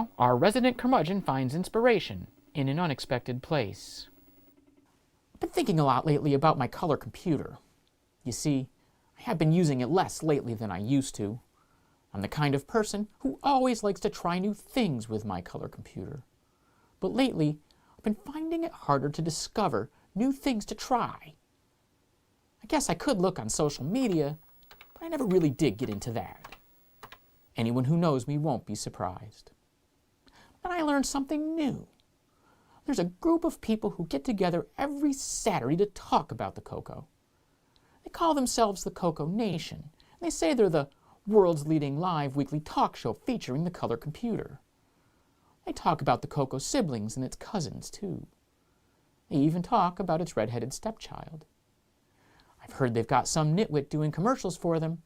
Now, our resident curmudgeon finds inspiration in an unexpected place. I've been thinking a lot lately about my color computer. You see, I have been using it less lately than I used to. I'm the kind of person who always likes to try new things with my color computer. But lately, I've been finding it harder to discover new things to try. I guess I could look on social media, but I never really did get into that. Anyone who knows me won't be surprised. Then I learned something new. There's a group of people who get together every Saturday to talk about the Coco. They call themselves the CoCoNation, and they say they're the world's leading live weekly talk show featuring the color computer. They talk about the Coco siblings and its cousins, too. They even talk about its red-headed stepchild. I've heard they've got some nitwit doing commercials for them.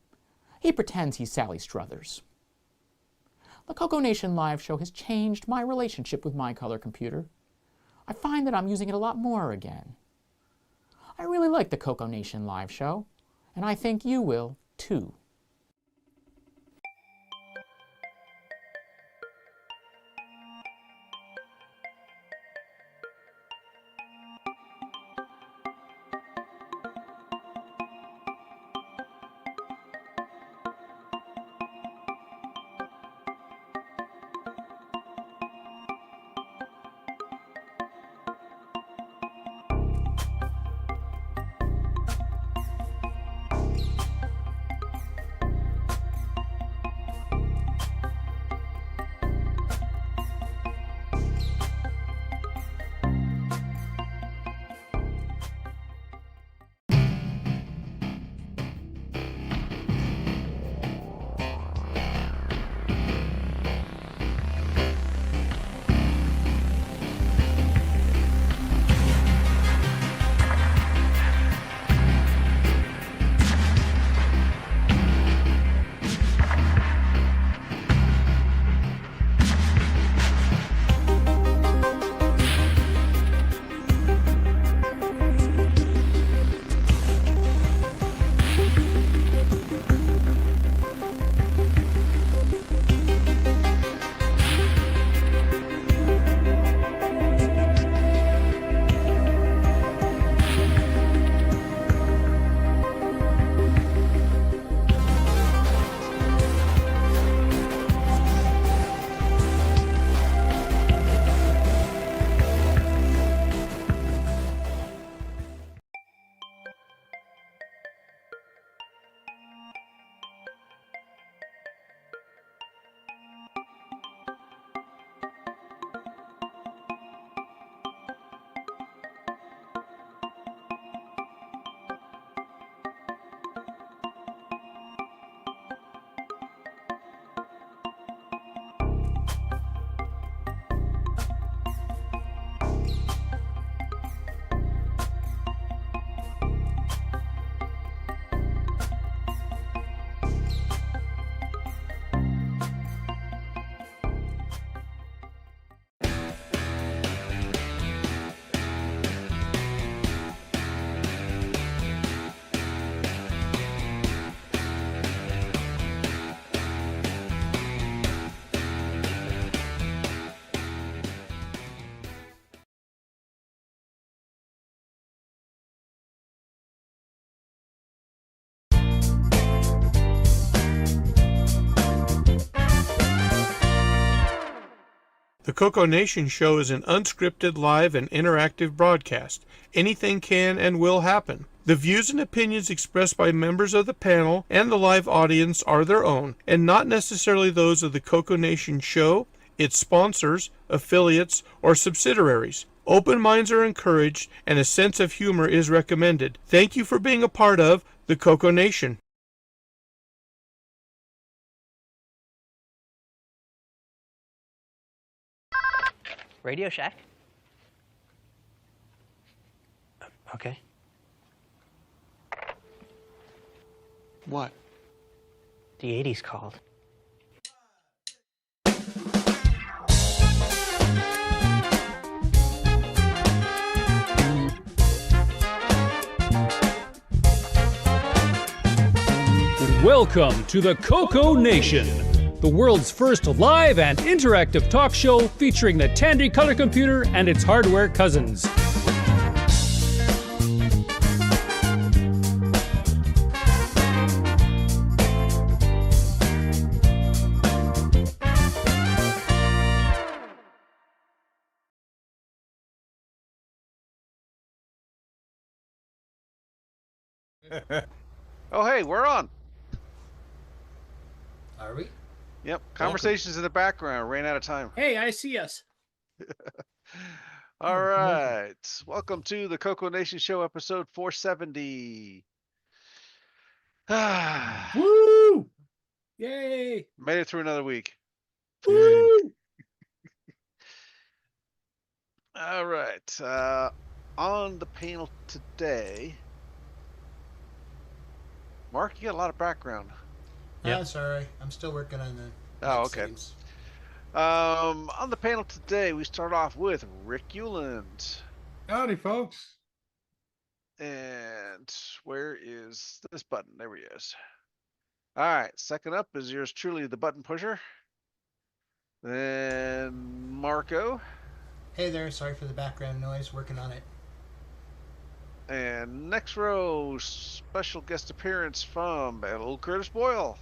He pretends he's Sally Struthers. The CoCoNation live show has changed my relationship with my color computer. I find that I'm using it a lot more again. I really like the CoCoNation live show, and I think you will, too. The CoCoNation show is an unscripted, live, and interactive broadcast. Anything can and will happen. The views and opinions expressed by members of the panel and the live audience are their own, and not necessarily those of the CoCoNation show, its sponsors, affiliates, or subsidiaries. Open minds are encouraged, and a sense of humor is recommended. Thank you for being a part of the CoCoNation. Radio Shack? Okay. What? The 80s called. Welcome to the CoCoNation, the world's first live and interactive talk show featuring the Tandy color computer and its hardware cousins. Oh, hey, we're on. Are we? Yep. Conversations in the background. Ran out of time. Hey, I see us. All right. Welcome to the CoCoNation Show, episode 470. Woo! Yay! Made it through another week. Woo! All right. On the panel today, Mark, you got a lot of background. Yeah, sorry. I'm still working on the. Oh, okay. settings. On the panel today, we start off with Rick Hewlett. Howdy, folks. And where is this button? There he is. All right. Second up is yours truly, the button pusher. Then Marco. Hey there. Sorry for the background noise. Working on it. And next row, special guest appearance from old Curtis Boyle.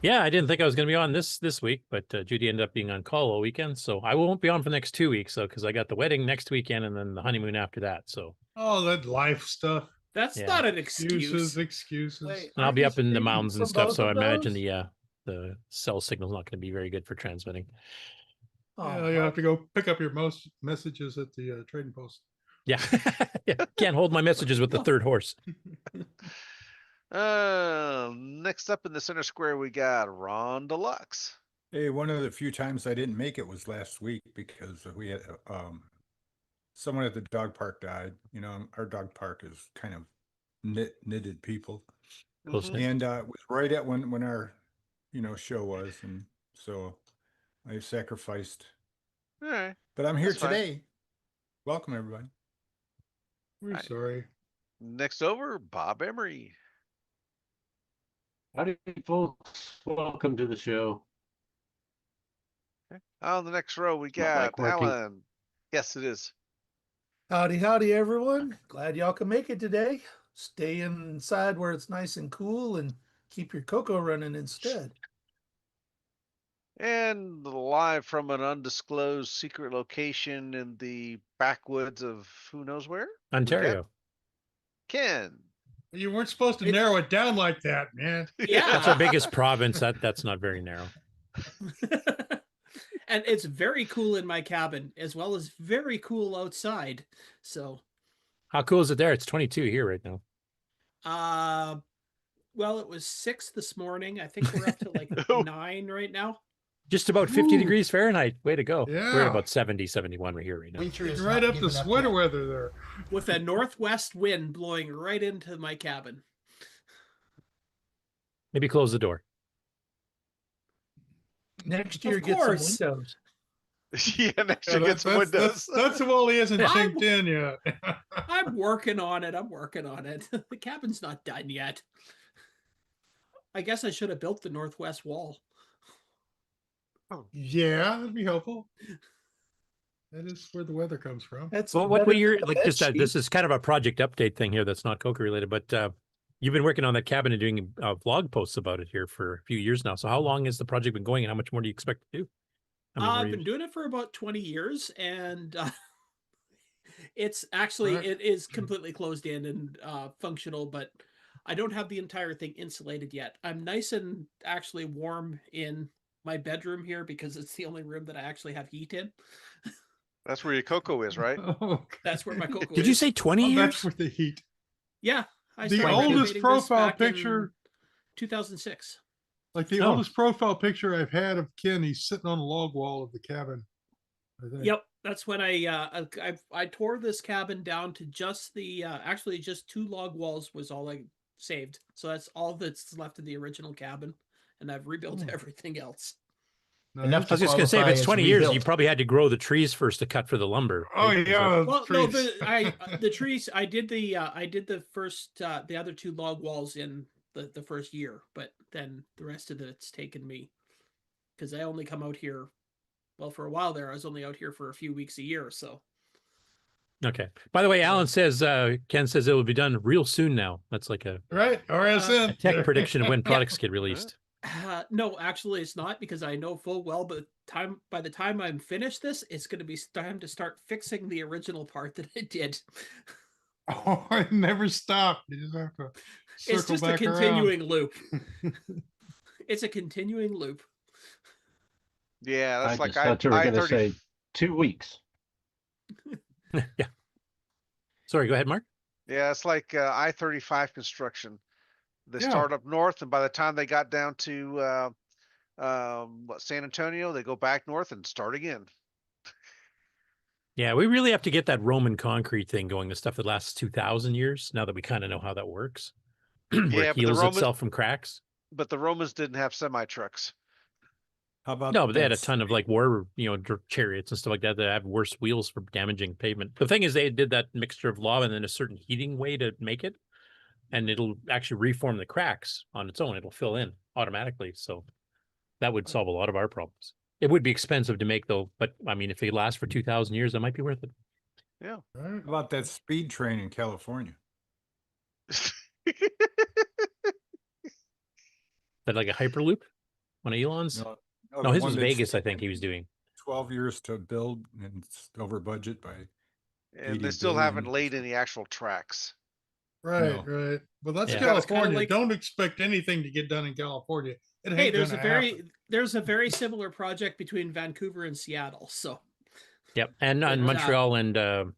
Yeah, I didn't think I was going to be on this week, but Judy ended up being on call all weekend, so I won't be on for the next 2 weeks, because I got the wedding next weekend and then the honeymoon after that. So Oh, that life stuff. That's Yeah. not an excuse. Excuses. Wait, and I'll be up in the mountains and for stuff, both so I of imagine those? the cell signal's not going to be very good for transmitting. Yeah, you have to go pick up your most messages at the trading post. Yeah, yeah. Can't hold my messages with the third horse. Next up in the center square, we got Ron Deluxe. Hey, one of the few times I didn't make it was last week because we had someone at the dog park died. You know, our dog park is kind of knitted people, Close-knit. and it was right at when our show was, and so I sacrificed. All right. But I'm here That's fine. today. Welcome, everybody. We're Right. sorry. Next over, Bob Emery. Howdy, folks. Welcome to the show. On the next row, we My got mic working? Alan. Yes, it is. Howdy, everyone. Glad y'all can make it today. Stay inside where it's nice and cool and keep your cocoa running instead. And live from an undisclosed secret location in the backwoods of who knows where? we got Ontario. Ken. You weren't supposed to narrow it down like that, man. Yeah. That's our biggest province. That's not very narrow. And it's very cool in my cabin, as well as very cool outside. So, How cool is it there? It's 22 here right now. well, it was 6 this morning. I think we're up to like Oh. 9 right now. Just about 50 Woo. degrees Fahrenheit. Way to go. We're Yeah. at about 70, 71 right here right now. Winter is Right not up the giving up sweater yet. weather there. With a northwest wind blowing right into my cabin. Maybe close the door. Next year, Of get course. some windows. Yeah, next Yeah, year get some windows. That's the one he hasn't I'm- chinked in yet. I'm working on it. The cabin's not done yet. I guess I should have built the northwest wall. Yeah, that'd be helpful. That is where the weather comes from. That's Well, what better way you're than a like bed just this sheet. is kind of a project update thing here that's not Coca related, but you've been working on that cabin and doing vlog posts about it here for a few years now. So how long has the project been going, and how much more do you expect to do? How many more I've been years? doing it for about 20 years, and it's actually Right. it is completely closed in and functional, but I don't have the entire thing insulated yet. I'm nice and actually warm in my bedroom here because it's the only room that I actually have heat in. That's where your cocoa is, right? Oh, That's where my cocoa Did you is. say 20 oh, years? that's with the heat. Yeah, I The started oldest renovating this profile back in picture, 2006. like the Oh. oldest profile picture I've had of Ken, he's sitting on a log wall of the cabin. I think. Yep, that's when I tore this cabin down to just the actually just 2 log walls was all I saved. So that's all that's left of the original cabin, and I've rebuilt Oh. everything else. No, Enough you- I was just going to say, if qualify it's as 20 years, you rebuilt. probably had to grow the trees first to cut for the lumber. Oh right? Is that- yeah. Well, no, trees. the trees. I did the first the other 2 log walls in the first year, but then the rest of it's taken me because I only come out here. Well, for a while there, I was only out here for a few weeks a year. So. Okay. By the way, Alan says, Ken says it will be done real soon now. That's like a RSN. a tech prediction of when products get released. No, actually, it's not, because I know full well, but by the time I'm finished this, it's going to be time to start fixing the original part that I did. Oh, it never stopped. You just have to It's circle just a back continuing around. loop. It's a continuing loop. Yeah, that's I like just thought you were going to I-30 say 2 weeks. Yeah. Sorry, go ahead, Mark. Yeah, it's like I-35 construction. They Yeah. start up north, and by the time they got down to San Antonio, they go back north and start again. Yeah, we really have to get that Roman concrete thing going, the stuff that lasts 2,000 years, now that we kind of know how that works, where Yeah, it but the heals Romans, itself from cracks. but the Romans didn't have semi trucks. How about No, but they had a that ton of like war, chariots and stuff like that that have worse wheels for damaging pavement. The thing is, they did that mixture of lava and then a certain heating way to make it, and it'll actually reform the cracks on its own. It'll fill in automatically. So that would solve a lot of our problems. It would be expensive to make, though. But I mean, if it lasts for 2,000 years, that might be worth it. Yeah. How about that speed train in California? That like a hyperloop, one of Elon's? No, the his one was that's Vegas, I think he was doing. 12 years to build, and it's over budget by And 80 they still billion. haven't laid any actual tracks. Right, No. right. Well, that's Yeah. California. like- Don't expect anything to get done in California. It Hey, ain't there's gonna a very happen. there's a very similar project between Vancouver and Seattle. So. Yep, and But, Montreal and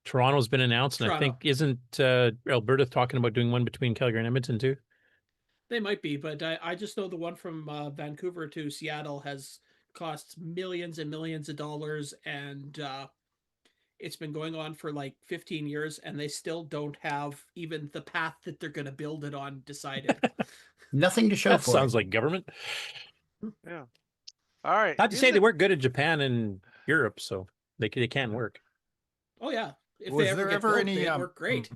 Toronto's been announced, and I Toronto. think isn't Alberta talking about doing one between Calgary and Edmonton too? They might be, but I just know the one from Vancouver to Seattle has cost millions and millions of dollars, and it's been going on for like 15 years, and they still don't have even the path that they're going to build it on decided. Nothing to show That for sounds it. like government. Yeah. All right. Not to say they work good in Japan and Europe, so they can work. Oh yeah, if Was they ever there get ever built, any, they work great.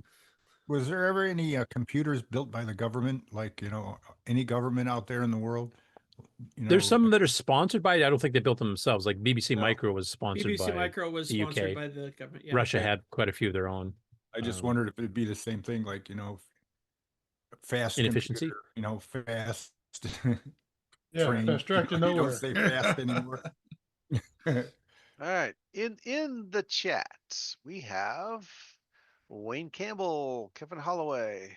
Was there ever any computers built by the government, like, any government out there in the world? There's some that are sponsored by it. I don't think they built them themselves. Like BBC Micro was sponsored BBC by Micro was the sponsored UK. by the government. Yeah, Russia okay. had quite a few of their own. I just wondered if it'd be the same thing, like, fast Inefficiency? computer, fast. Yeah, train. fast track to You nowhere. don't say fast anymore. All right. In the chat, we have Wayne Campbell, Kevin Holloway.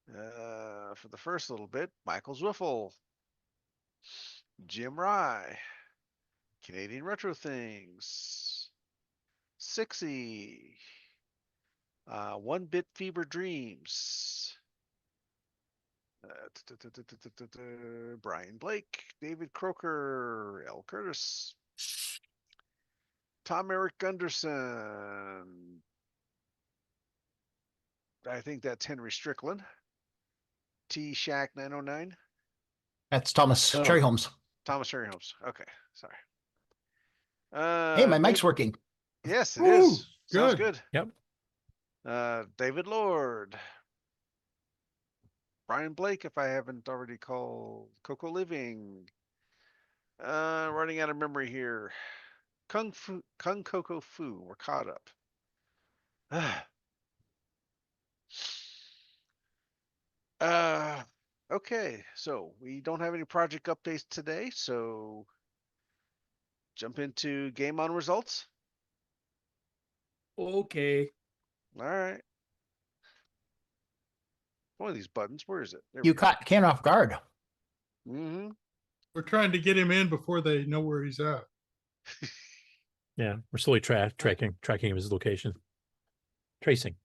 For the first little bit, Michael Zwiffel, Jim Rye, Canadian Retro Things, Sixy, One Bit Fever Dreams, Brian Blake, David Croker, L. Curtis, Tom Eric Gunderson. I think that's Henry Strickland. T Shack 909. That's Thomas Cherry Holmes. Thomas Cherry Holmes. Okay, sorry. Hey, my mic's Dave- working. Yes, it Woo, is. Sounds good. good. Yep. David Lord. Brian Blake, if I haven't already called. Coco Living. Running out of memory here. Kung Coco Fu. We're caught up. Okay, so we don't have any project updates today, so jump into game on results. Okay. All right. One of these buttons, where is it? There You we go. caught Ken off guard. Mm-hmm. We're trying to get him in before they know where he's at. Yeah, we're slowly tracking his location. Tracing.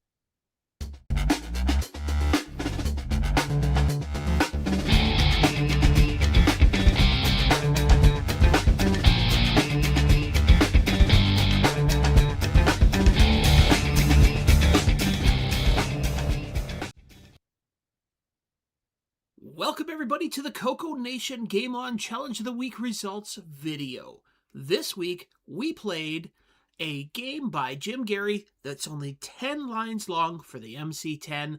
Welcome everybody to the CoCoNation Game On Challenge of the Week results video. This week we played a game by Jim Gary that's only 10 lines long for the MC10,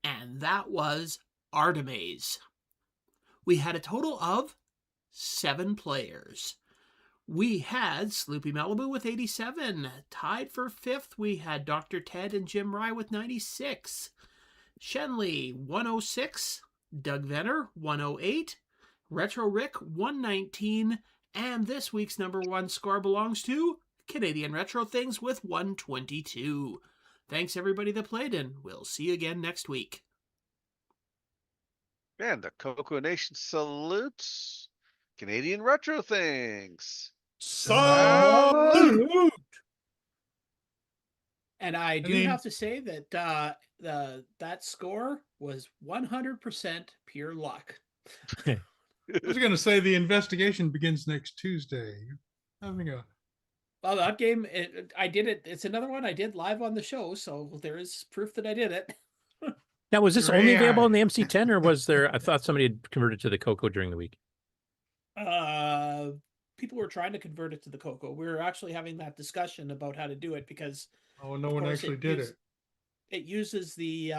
and that was Artimaze. We had a total of 7 players. We had Sloopy Malibu with 87. Tied for 5th, we had Dr. Ted and Jim Rye with 96. Shenley, 106. Doug Venner, 108. Retro Rick, 119. And this week's number 1 score belongs to Canadian Retro Things with 122. Thanks everybody that played, and we'll see you again next week. And the CoCoNation salutes Canadian Retro Things. Salute! And I do have to say that that score was 100% pure luck. I was going to say the investigation begins next Tuesday. Having a Well, that game, I did it. It's another one I did live on the show, so there is proof that I did it. Now, was this only available on the MC10, or was there? I thought somebody had converted to the Coco during the week. People were trying to convert it to the Coco. We were actually having that discussion about how to do it because no one actually did it. It uses the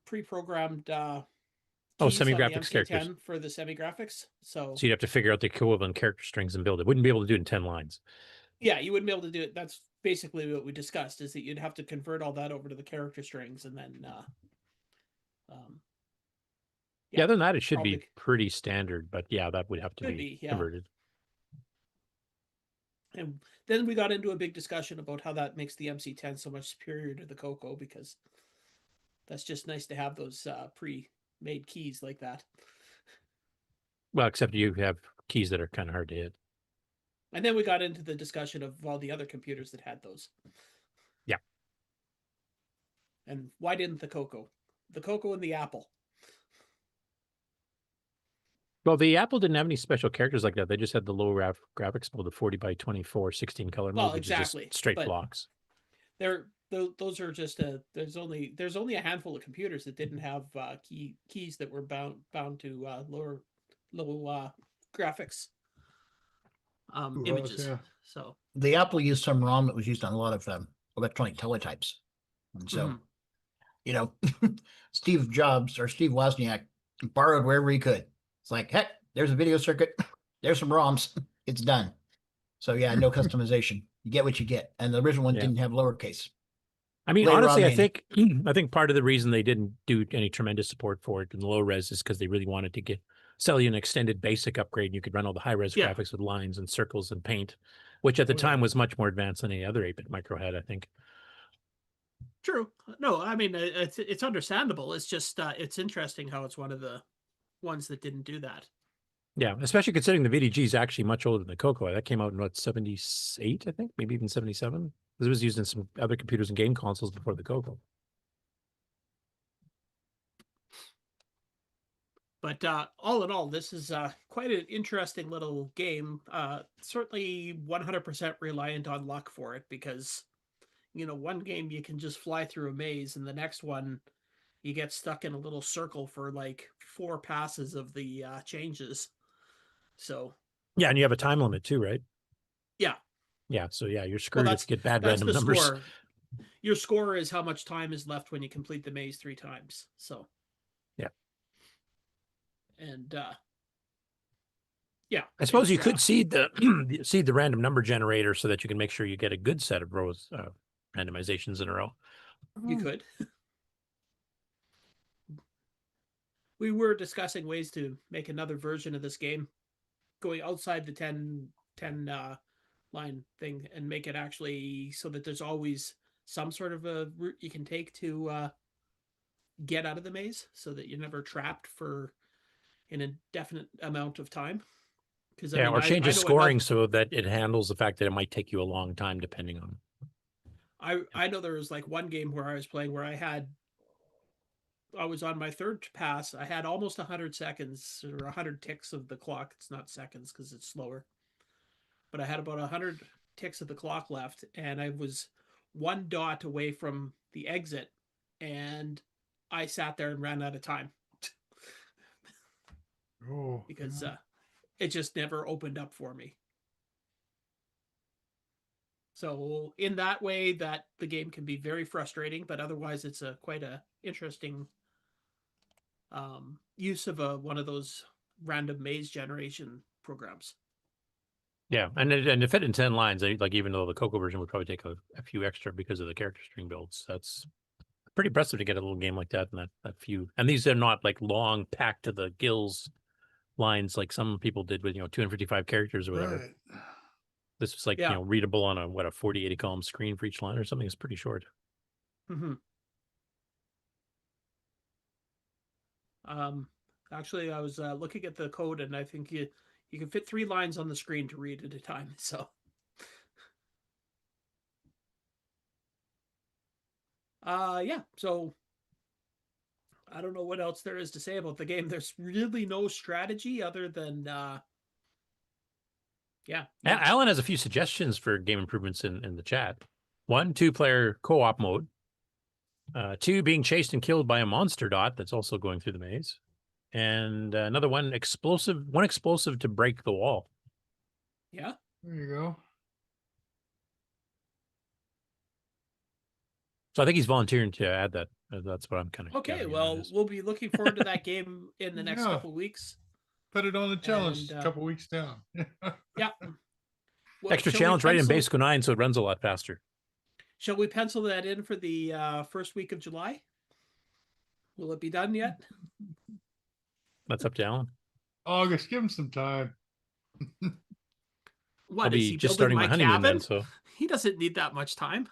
pre-programmed semi-graphics characters for the semi-graphics. So you'd have to figure out the equivalent character strings and build it. Wouldn't be able to do it in 10 lines. Yeah, you wouldn't be able to do it. That's basically what we discussed, is that you'd have to convert all that over to the character strings and then yeah, other than that, it should be pretty standard, but yeah, that would have to be converted. And then we got into a big discussion about how that makes the MC10 so much superior to the Coco, because that's just nice to have those pre-made keys like that. Well, except you have keys that are kind of hard to hit. And then we got into the discussion of all the other computers that had those. Yeah. And why didn't the Coco? The Coco and the Apple. Well, the Apple didn't have any special characters like that. They just had the low graphics mode, the 40 by 24, 16 color mode, which is just straight blocks. Those are just there's only a handful of computers that didn't have keys that were bound to low graphics images. Yeah. So the Apple used some ROM that was used on a lot of electronic teletypes, and so you know, Steve Jobs or Steve Wozniak borrowed wherever he could. It's like, heck, there's a video circuit, there's some ROMs, it's done. So yeah, no customization. You get what you get, and the original one didn't have lowercase. I mean, honestly, I think part of the reason they didn't do any tremendous support for it in the low res is because they really wanted to sell you an extended basic upgrade. And you could run all the high res graphics with lines and circles and paint, which at the time was much more advanced than any other 8-bit micro had, I think. True. No, I mean, it's understandable. It's just it's interesting how it's one of the ones that didn't do that. Yeah, especially considering the VDG is actually much older than the Coco. That came out in 78, I think, maybe even 77. This was used in some other computers and game consoles before the Coco. But all in all, this is quite an interesting little game. Certainly 100% reliant on luck for it, because, one game you can just fly through a maze, and the next one you get stuck in a little circle for like 4 passes of the changes. So yeah, and you have a time limit too, right? Yeah. Yeah, so yeah, you're screwed if you get bad random numbers. Score. Your score is how much time is left when you complete the maze 3 times. So yeah. And yeah, I suppose you could seed the random number generator so that you can make sure you get a good set of rows randomizations in a row. You could. We were discussing ways to make another version of this game, going outside the 10 line thing, and make it actually so that there's always some sort of a route you can take to get out of the maze, so that you're never trapped for an indefinite amount of time. Yeah, or change the scoring so that it handles the fact that it might take you a long time depending on. I know there was like one game where I was playing where I was on my 3rd pass. I had almost 100 seconds or 100 ticks of the clock. It's not seconds because it's slower. But I had about 100 ticks of the clock left, and I was 1 dot away from the exit, and I sat there and ran out of time. Because it just never opened up for me. So in that way, that the game can be very frustrating, but otherwise it's quite a interesting use of one of those random maze generation programs. Yeah, and to fit in 10 lines, like even though the Coco version would probably take a few extra because of the character string builds, that's pretty impressive to get a little game like that and that few. And these are not like long, packed to the gills lines like some people did with 255 characters or whatever. Right. This was like readable on a 40, 80 column screen for each line or something. It's pretty short. Mm-hmm. Actually, I was looking at the code, and I think you can fit 3 lines on the screen to read at a time. So, yeah. So, I don't know what else there is to say about the game. There's really no strategy other than, yeah. Alan has a few suggestions for game improvements in the chat. 1, 2-player co-op mode. 2, being chased and killed by a monster dot that's also going through the maze. And another one explosive to break the wall. Yeah. There you go. So I think he's volunteering to add that. That's what I'm kind of. Okay, well, we'll be looking forward to that game in the next couple of weeks. Put it on the challenge a couple weeks down. Yeah. Well, extra challenge right in basic 9, so it runs a lot faster. Shall we pencil that in for the first week of July? Will it be done yet? That's up to Alan. August, give him some time. What, I'll is be he just building starting my honeymoon cabin? then, so He doesn't need that much time.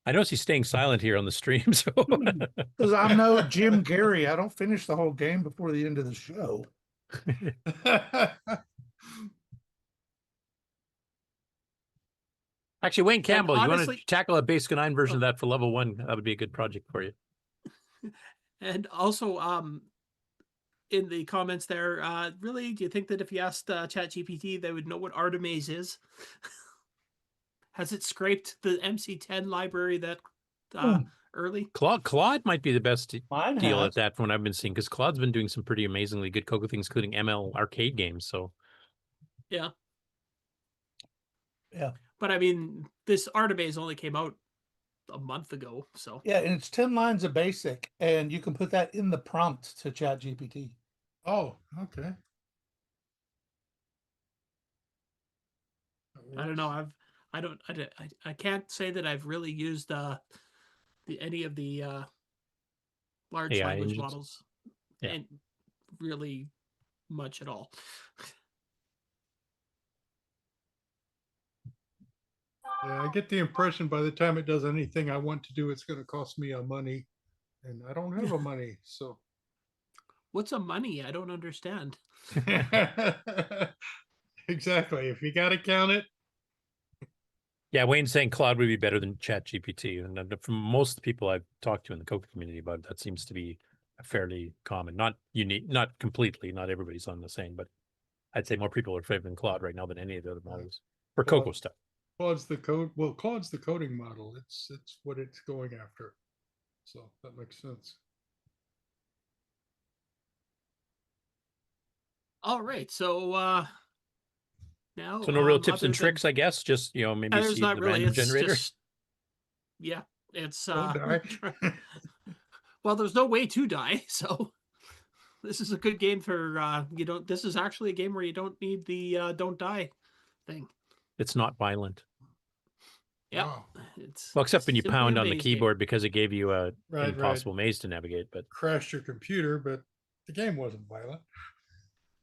I notice he's staying silent here on the stream. So because I'm no Jim Gary, I don't finish the whole game before the end of the show. Actually, Wayne Campbell, honestly, you want to tackle a basic 9 version of that for level 1? That would be a good project for you. And also, in the comments there, really, do you think that if you asked ChatGPT, they would know what Artimaze is? Has it scraped the MC10 library that early? Claude might be the best deal has. at that from what I've been seeing, because Claude's been doing some pretty amazingly good Coco things, including ML arcade games. So, yeah. Yeah. But I mean, this Artimaze only came out a month ago, so. Yeah, and it's 10 lines of basic, and you can put that in the prompt to ChatGPT. Oh, okay. I don't know. I can't say that I've really used any of the large AI language engines? models, Yeah. and really much at all. Yeah, I get the impression by the time it does anything I want to do, it's going to cost me a money, and I don't have a money. So, What's a money? I don't understand. exactly. If you got to count it. Yeah, Wayne's saying Claude would be better than ChatGPT, and from most of the people I've talked to in the Coco community about it, that seems to be fairly common. Not unique, not completely. Not everybody's on the same, but I'd say more people are favoring Claude right now than any of the other models for Coco stuff. Claude's the code. Well, Claude's the coding model. It's what it's going after. So that makes sense. All right, so now. So no real tips and tricks, I guess. Just maybe there's see not the really. random It's generator. just, yeah, it's Don't die. well, there's no way to die, so this is a good game for This is actually a game where you don't need the don't die thing. It's not violent. Yeah, Wow. it's Well, except when you simply pound a on the maze game. keyboard because it gave you a Right, impossible maze to navigate. But Crashed your computer, but the game wasn't violent.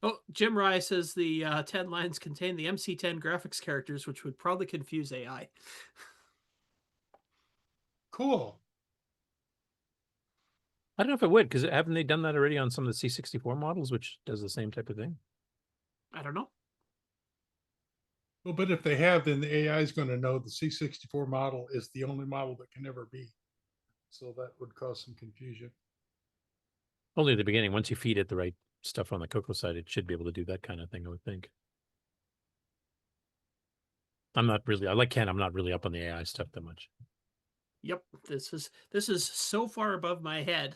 Oh, Jim Rye says the 10 lines contain the MC10 graphics characters, which would probably confuse AI. Cool. I don't know if it would, because haven't they done that already on some of the C64 models, which does the same type of thing? I don't know. Well, but if they have, then the AI is going to know the C64 model is the only model that can ever be. So that would cause some confusion. Only at the beginning. Once you feed it the right stuff on the Coco side, it should be able to do that kind of thing, I would think. I like Ken, I'm not really up on the AI stuff that much. Yep, this is so far above my head.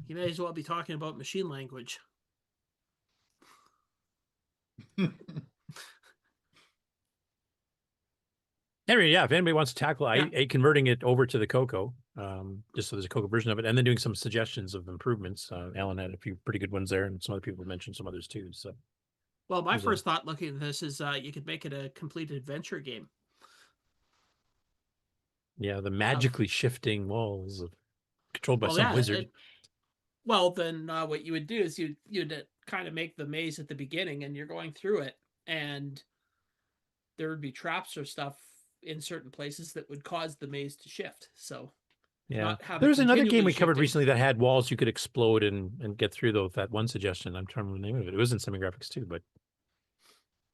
You may as well be talking about machine language. Anyway, yeah, if anybody wants to tackle converting it over to the Coco, just so there's a Coco version of it, and then doing some suggestions of improvements. Alan had a few pretty good ones there, and some other people mentioned some others too. So, well, my first thought looking at this is you could make it a complete adventure game. Yeah, the magically shifting walls controlled by some wizard. Well, then what you would do is you'd kind of make the maze at the beginning, and you're going through it, and there would be traps or stuff in certain places that would cause the maze to shift. So, yeah, there's another game we covered recently that had walls you could explode and get through. Though that one suggestion, I'm trying to remember the name of it. It was in Semi-Graphics too, but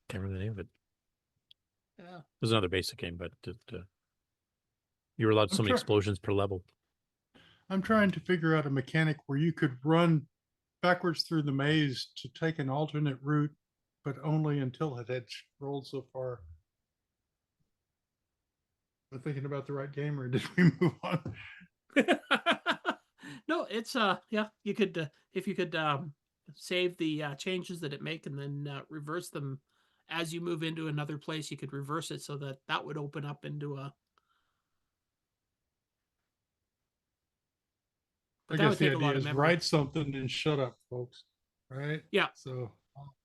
can't remember the name of it. Yeah, it was another basic game, but you were allowed so many explosions per level. I'm trying to figure out a mechanic where you could run backwards through the maze to take an alternate route, but only until it had rolled so far. Am I thinking about the right game, or did we move on? No, it's yeah, you could if you could save the changes that it make and then reverse them as you move into another place. You could reverse it so that would open up into a. I guess the idea is write something and shut up, folks. Right? Yeah. So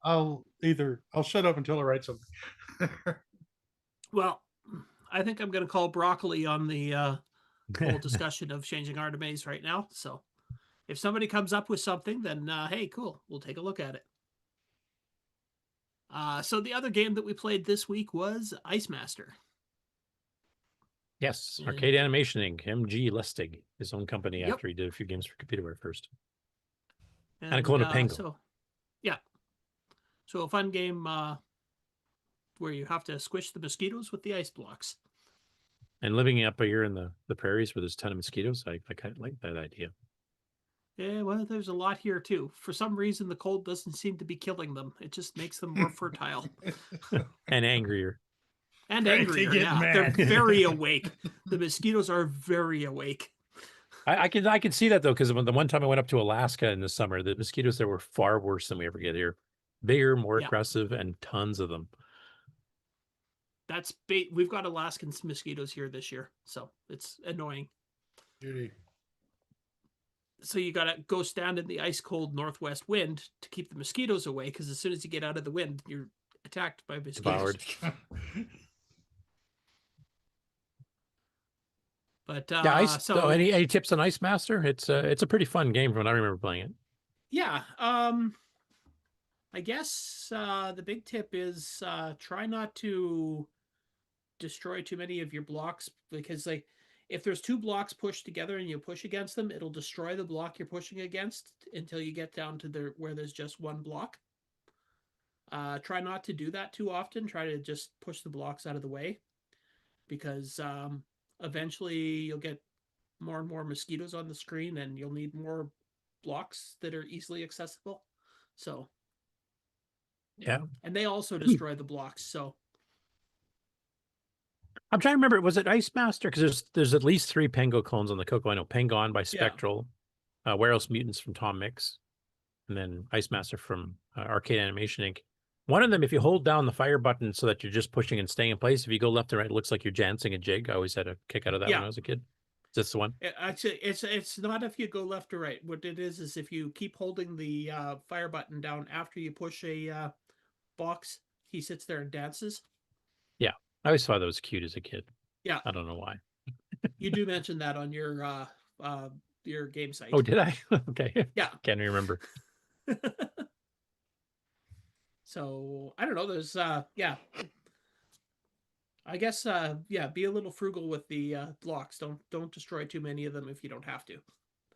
I'll shut up until I write something. Well, I think I'm going to call broccoli on the whole discussion of changing Artimaze right now. So if somebody comes up with something, then hey, cool, we'll take a look at it. So the other game that we played this week was IceMaster. Yes, Arcade Animation Inc. MG Lustig, his own company after he did a few games for Computerware first. And a clone of Penguin. So, yeah. So a fun game where you have to squish the mosquitoes with the ice blocks. And living up here in the prairies where there's a ton of mosquitoes, I kind of like that idea. Yeah, well, there's a lot here too. For some reason, the cold doesn't seem to be killing them. It just makes them more fertile. And angrier. And angrier, yeah. They're very awake. The mosquitoes are very awake. I can see that though, because the one time I went up to Alaska in the summer, the mosquitoes there were far worse than we ever get here. Bigger, more aggressive, and tons of them. That's bait. We've got Alaskan mosquitoes here this year, so it's annoying. Beauty. So you got to go stand in the ice cold northwest wind to keep the mosquitoes away, because as soon as you get out of the wind, you're attacked by mosquitoes. Devoured. But yeah, so any tips on IceMaster? It's a pretty fun game from when I remember playing it. Yeah, I guess the big tip is try not to destroy too many of your blocks, because like if there's two blocks pushed together and you push against them, it'll destroy the block you're pushing against until you get down to where there's just one block. Try not to do that too often. Try to just push the blocks out of the way, because eventually you'll get more and more mosquitoes on the screen and you'll need more blocks that are easily accessible. So yeah, and they also destroy the blocks. So I'm trying to remember, was it IceMaster? Because there's at least 3 Pengo clones on the Coco. I know Pengon by Spectral, Warehouse Mutants from Tom Mix, and then IceMaster from Arcade Animation Inc. One of them, if you hold down the fire button so that you're just pushing and staying in place, if you go left and right, it looks like you're dancing a jig. I always had a kick out of that when I was a kid. Is this the one? Actually, it's not if you go left or right. What it is if you keep holding the fire button down after you push a box, he sits there and dances. Yeah, I always thought that was cute as a kid. Yeah, I don't know why. You do mention that on your game site. Oh, did I? Okay. Yeah, can't remember. So I don't know. There's yeah. I guess yeah, be a little frugal with the blocks. Don't destroy too many of them if you don't have to.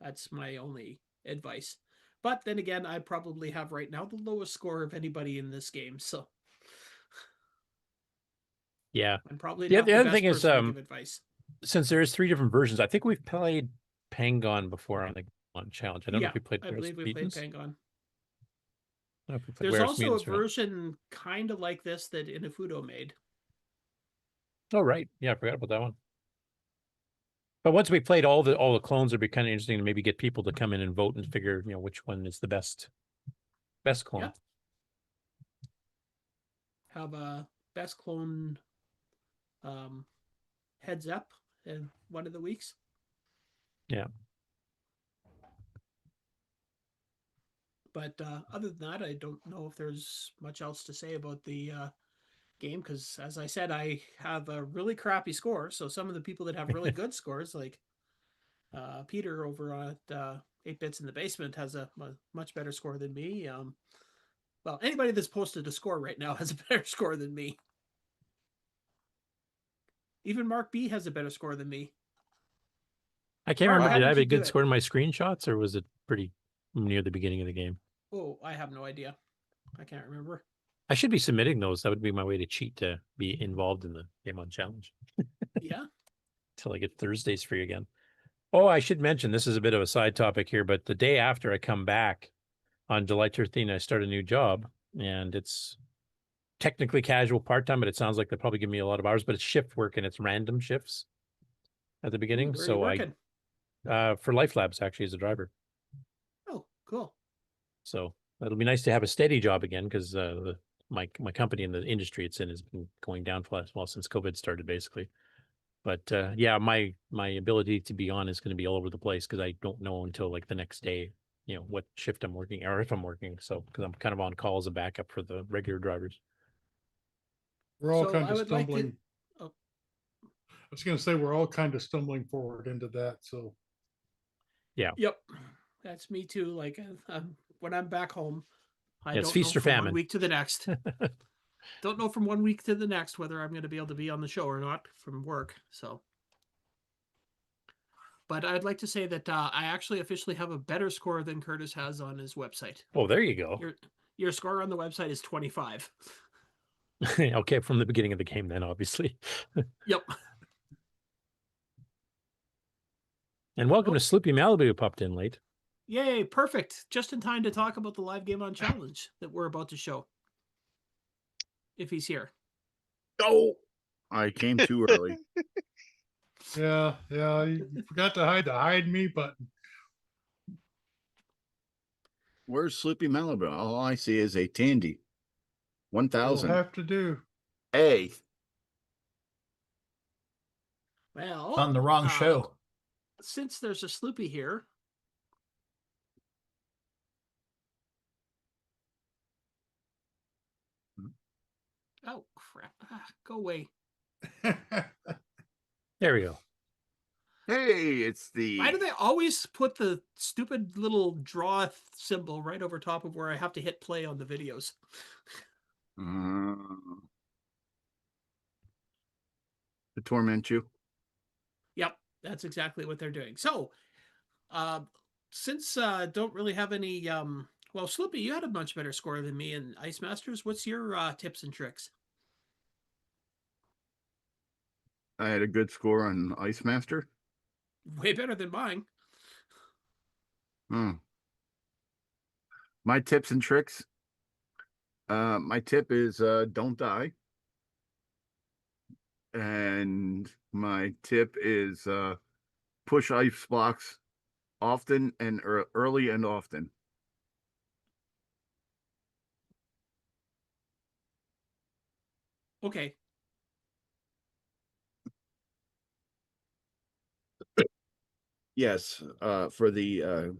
That's my only advice. But then again, I probably have right now the lowest score of anybody in this game, so yeah. I'm probably the not the other best thing is person to give advice. Since there's 3 different versions, I think we've played Pengon before on challenge. I don't know if we played. I believe we played Pengon. There's also a version kind of like this that Inafudo made. Oh, right. Yeah, I forgot about that one. But once we played all the clones, it'd be kind of interesting to maybe get people to come in and vote and figure, which one is the best clone. Yep. Have a best clone heads up in one of the weeks. Yeah. But other than that, I don't know if there's much else to say about the game because, as I said, I have a really crappy score. So some of the people that have really good scores, like Peter over at 8 Bits in the Basement, has a much better score than me. Well, anybody that's posted a score right now has a better score than me. Even Mark B has a better score than me. I can't Mark, remember. how Did I did have you a do good it? score in my screenshots, or was it pretty near the beginning of the game? Oh, I have no idea. I can't remember. I should be submitting those. That would be my way to cheat to be involved in the Game On Challenge. Yeah. Till I get Thursdays free again. Oh, I should mention, this is a bit of a side topic here, but the day after I come back on July 13th, I start a new job, and it's technically casual part-time, but it sounds like they'll probably give me a lot of hours, but it's shift work and it's random shifts at the beginning. Where are you working? For Life Labs, actually, as a driver. Oh, cool. So it'll be nice to have a steady job again, because my company in the industry it's in has been going down for well since COVID started, basically. But yeah, my ability to be on is going to be all over the place because I don't know until like the next day, what shift I'm working or if I'm working. So because I'm kind of on call as a backup for the regular drivers. We're all So kind I of would like stumbling. to. Oh, I was going to say we're all kind of stumbling forward into that. So yeah, yep, that's me too. Like when I'm back home, I it's don't feast know or from famine. 1 week to the next. Don't know from 1 week to the next whether I'm going to be able to be on the show or not from work. So, but I'd like to say that I actually officially have a better score than Curtis has on his website. Oh, there you go. Your score on the website is 25. Okay, from the beginning of the game, then obviously. Yep. And welcome to Sloopy Malibu, who popped in late. Yay, perfect. Just in time to talk about the live game on challenge that we're about to show. If he's here. Oh, I came too early. yeah, you forgot to hide the hide me button. Where's Sloopy Malibu? All I see is a Tandy 1000. You'll have to do. A. Well, on the wrong show. Since there's a Sloopy here. Oh, crap. Go away. There we go. Hey, it's the... Why do they always put the stupid little draw symbol right over top of where I have to hit play on the videos? To torment you? Yep, that's exactly what they're doing. So, since don't really have any... well, Sloopy, you had a much better score than me in IceMasters. What's your tips and tricks? I had a good score on IceMaster. Way better than mine. My tips and tricks. My tip is don't die. And my tip is push ice blocks often and early and often. Okay. Yes, for the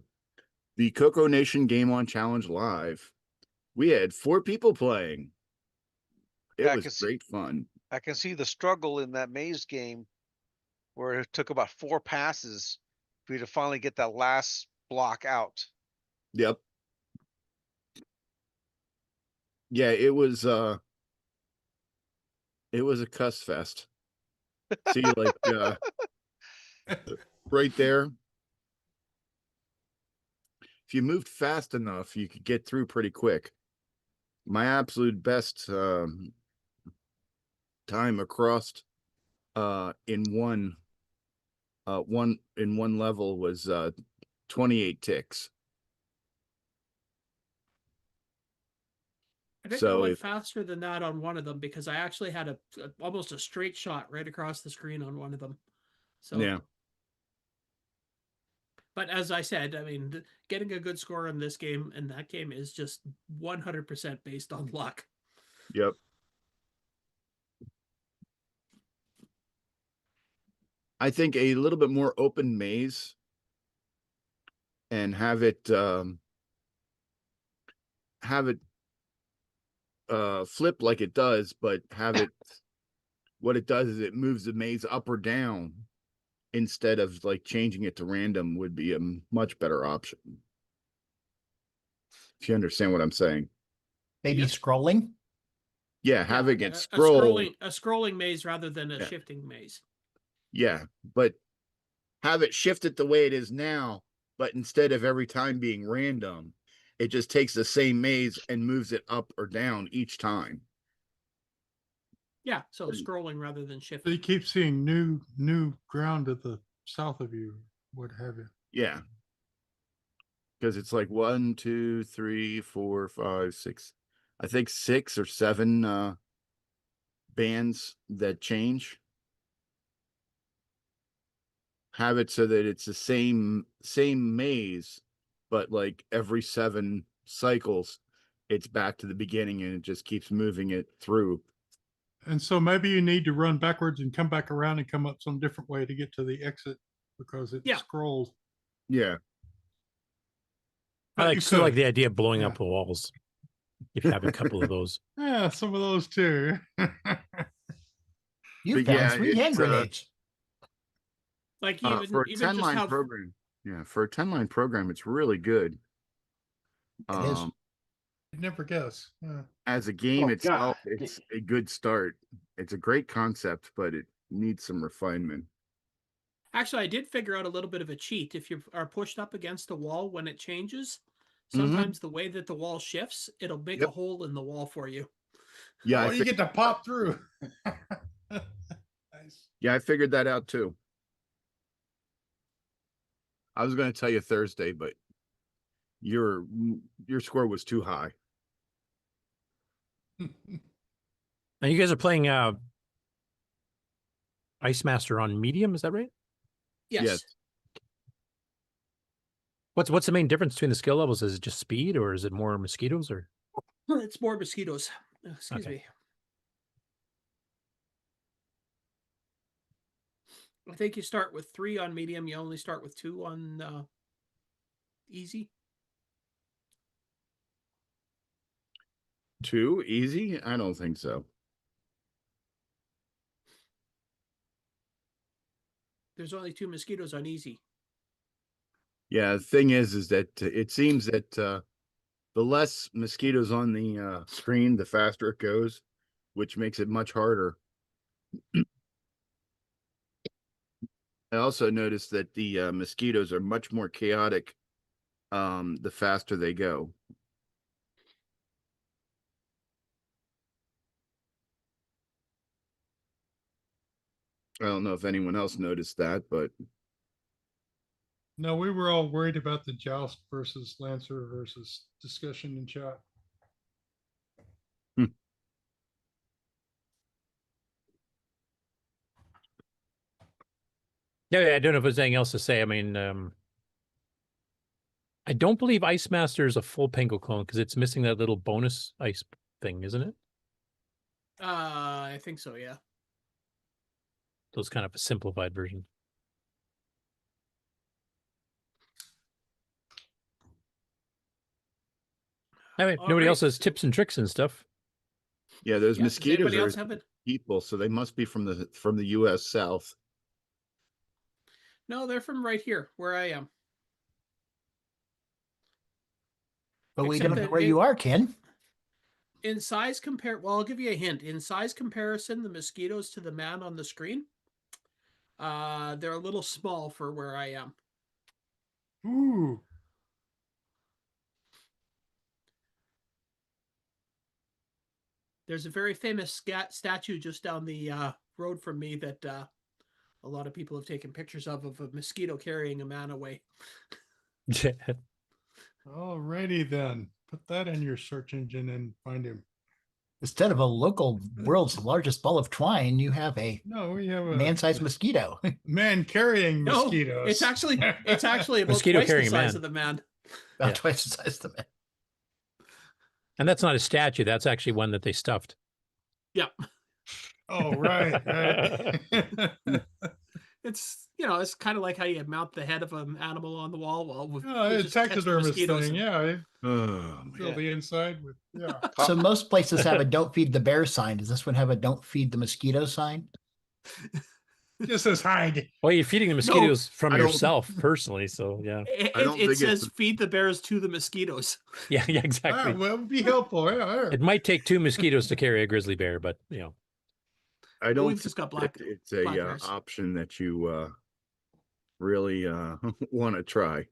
CoCoNation Game On Challenge Live, we had 4 people playing. It was great fun. I can see the struggle in that maze game where it took about 4 passes for you to finally get that last block out. Yep. Yeah, it was a cuss fest. See, like right there. If you moved fast enough, you could get through pretty quick. My absolute best time across in one level was 28 ticks. I think I went faster than that on one of them because I actually had almost a straight shot right across the screen on one of them. So yeah. But as I said, I mean, getting a good score in this game and that game is just 100% based on luck. Yep. I think a little bit more open maze and have it flip like it does, but have it, what it does is it moves the maze up or down instead of like changing it to random would be a much better option. If you understand what I'm saying. Maybe scrolling? Yeah, have it get scroll. A scrolling maze rather than a shifting maze. Yeah, but have it shifted the way it is now, but instead of every time being random, it just takes the same maze and moves it up or down each time. Yeah, so scrolling rather than shifting. So you keep seeing new ground to the south of you, what have you. Yeah. Because it's like 1, 2, 3, 4, 5, 6. I think 6 or 7 bands that change. Have it so that it's the same maze, but like every 7 cycles, it's back to the beginning and it just keeps moving it through. And so maybe you need to run backwards and come back around and come up some different way to get to the exit because it scrolls. Yeah. I still like the idea of blowing up the walls. If you have a couple of those. Yeah, some of those too. You found 3 hand grenades. Like for a 10-line program. Yeah, for a 10-line program, it's really good. It is. You'd never guess. Yeah. As a game itself, it's a good start. It's a great concept, but it needs some refinement. Actually, I did figure out a little bit of a cheat. If you are pushed up against a wall when it changes, sometimes the way that the wall shifts, it'll make a hole in the wall for you. Yeah, you get to pop through. Nice. Yeah, I figured that out too. I was going to tell you Thursday, but your score was too high. Now you guys are playing IceMaster on medium, is that right? Yes. What's the main difference between the skill levels? Is it just speed or is it more mosquitoes or? It's more mosquitoes. Excuse me. I think you start with 3 on medium. You only start with 2 on easy. 2 easy? I don't think so. There's only 2 mosquitoes on easy. Yeah, the thing is that it seems that the less mosquitoes on the screen, the faster it goes, which makes it much harder. I also noticed that the mosquitoes are much more chaotic the faster they go. I don't know if anyone else noticed that, but no, we were all worried about the Joust versus Lancer versus discussion in chat. Yeah, I don't know if there's anything else to say. I mean, I don't believe IceMaster is a full Pango clone because it's missing that little bonus ice thing, isn't it? I think so, yeah. So it's kind of a simplified version. Anyway, nobody else has tips and tricks and stuff. Yeah, those mosquitoes else are have it? people, so they must be from the U.S. South. No, they're from right here where I am. But we don't know where you are, Ken. In size well, I'll give you a hint. In size comparison, the mosquitoes to the man on the screen, they're a little small for where I am. Ooh. There's a very famous statue just down the road from me that a lot of people have taken pictures of a mosquito carrying a man away. Alrighty then. Put that in your search engine and find him. Instead of a local world's largest ball of twine, you have a we have a man-sized mosquito. Man carrying mosquitoes. No, it's actually about Mosquito twice the carrying size man. of the man. About twice the size of the man. And that's not a statue. That's actually one that they stuffed. Yeah. Oh, right. It's it's kind of like how you mount the head of an animal on the wall. Well, It's taxidermist thing. Yeah. Oh, Fill the inside with, yeah. So most places have a "Don't feed the bear" sign. Does this one have a "Don't feed the mosquito" sign? Just says hide. Well, you're feeding the mosquitoes from I don't- yourself personally, so yeah. It says feed the bears to the mosquitoes. Yeah, exactly. Well, it would be helpful. Yeah. It might take 2 mosquitoes to carry a grizzly bear, but I don't We've just got black. it's black a hairs. option that you really want to try.